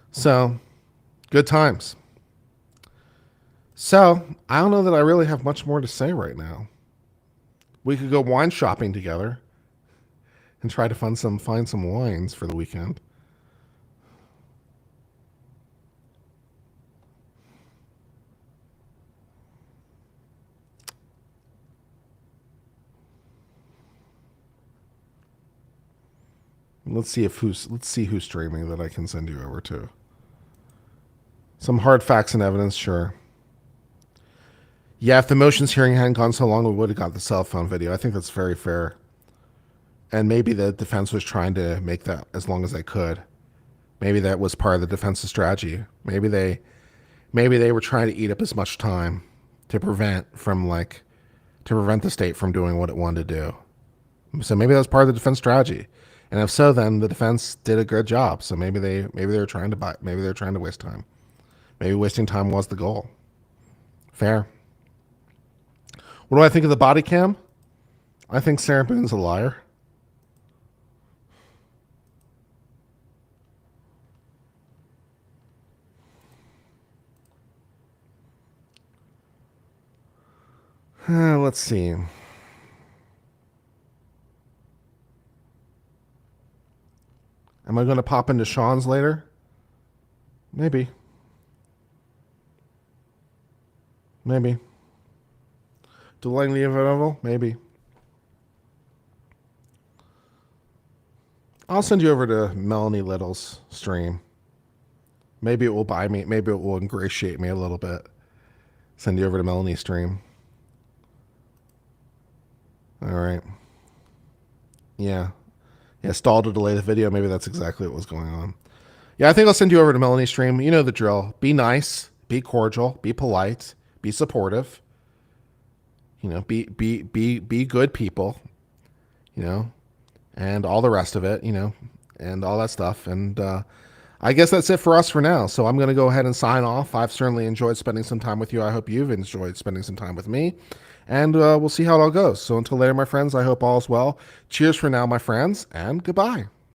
So, good times. So, I don't know that I really have much more to say right now. We could go wine shopping together and try to find some wines for the weekend. Let's see who's streaming that I can send you over to. Some hard facts and evidence, sure. Yeah, if the motions hearing hadn't gone so long, we would have got the cell phone video. I think that's very fair. And maybe the defense was trying to make that as long as they could. Maybe that was part of the defense's strategy. Maybe they were trying to eat up as much time to prevent the state from doing what it wanted to do. So maybe that was part of the defense strategy. And if so, then the defense did a good job. So maybe they were trying to waste time. Maybe wasting time was the goal. Fair. What do I think of the body cam? I think Sarah Boone's a liar. Let's see. Am I going to pop into Sean's later? Maybe. Delaying the inevitable? Maybe. I'll send you over to Melanie Little's stream. Maybe it will maybe it will ingratiate me a little bit. Send you over to Melanie's stream. All right. Yeah, stall to delay the video. Maybe that's exactly what was going on. Yeah, I think I'll send you over to Melanie's stream. You know the drill. Be nice, be cordial, be polite, be supportive. You know, be good people. You know, and all the rest of it. You know, and all that stuff. And I guess that's it for us for now. So I'm going to go ahead and sign off. I've certainly enjoyed spending some time with you. I hope you've enjoyed spending some time with me. And we'll see how it all goes. So until later, my friends, I hope all is well. Cheers for now, my friends, and goodbye.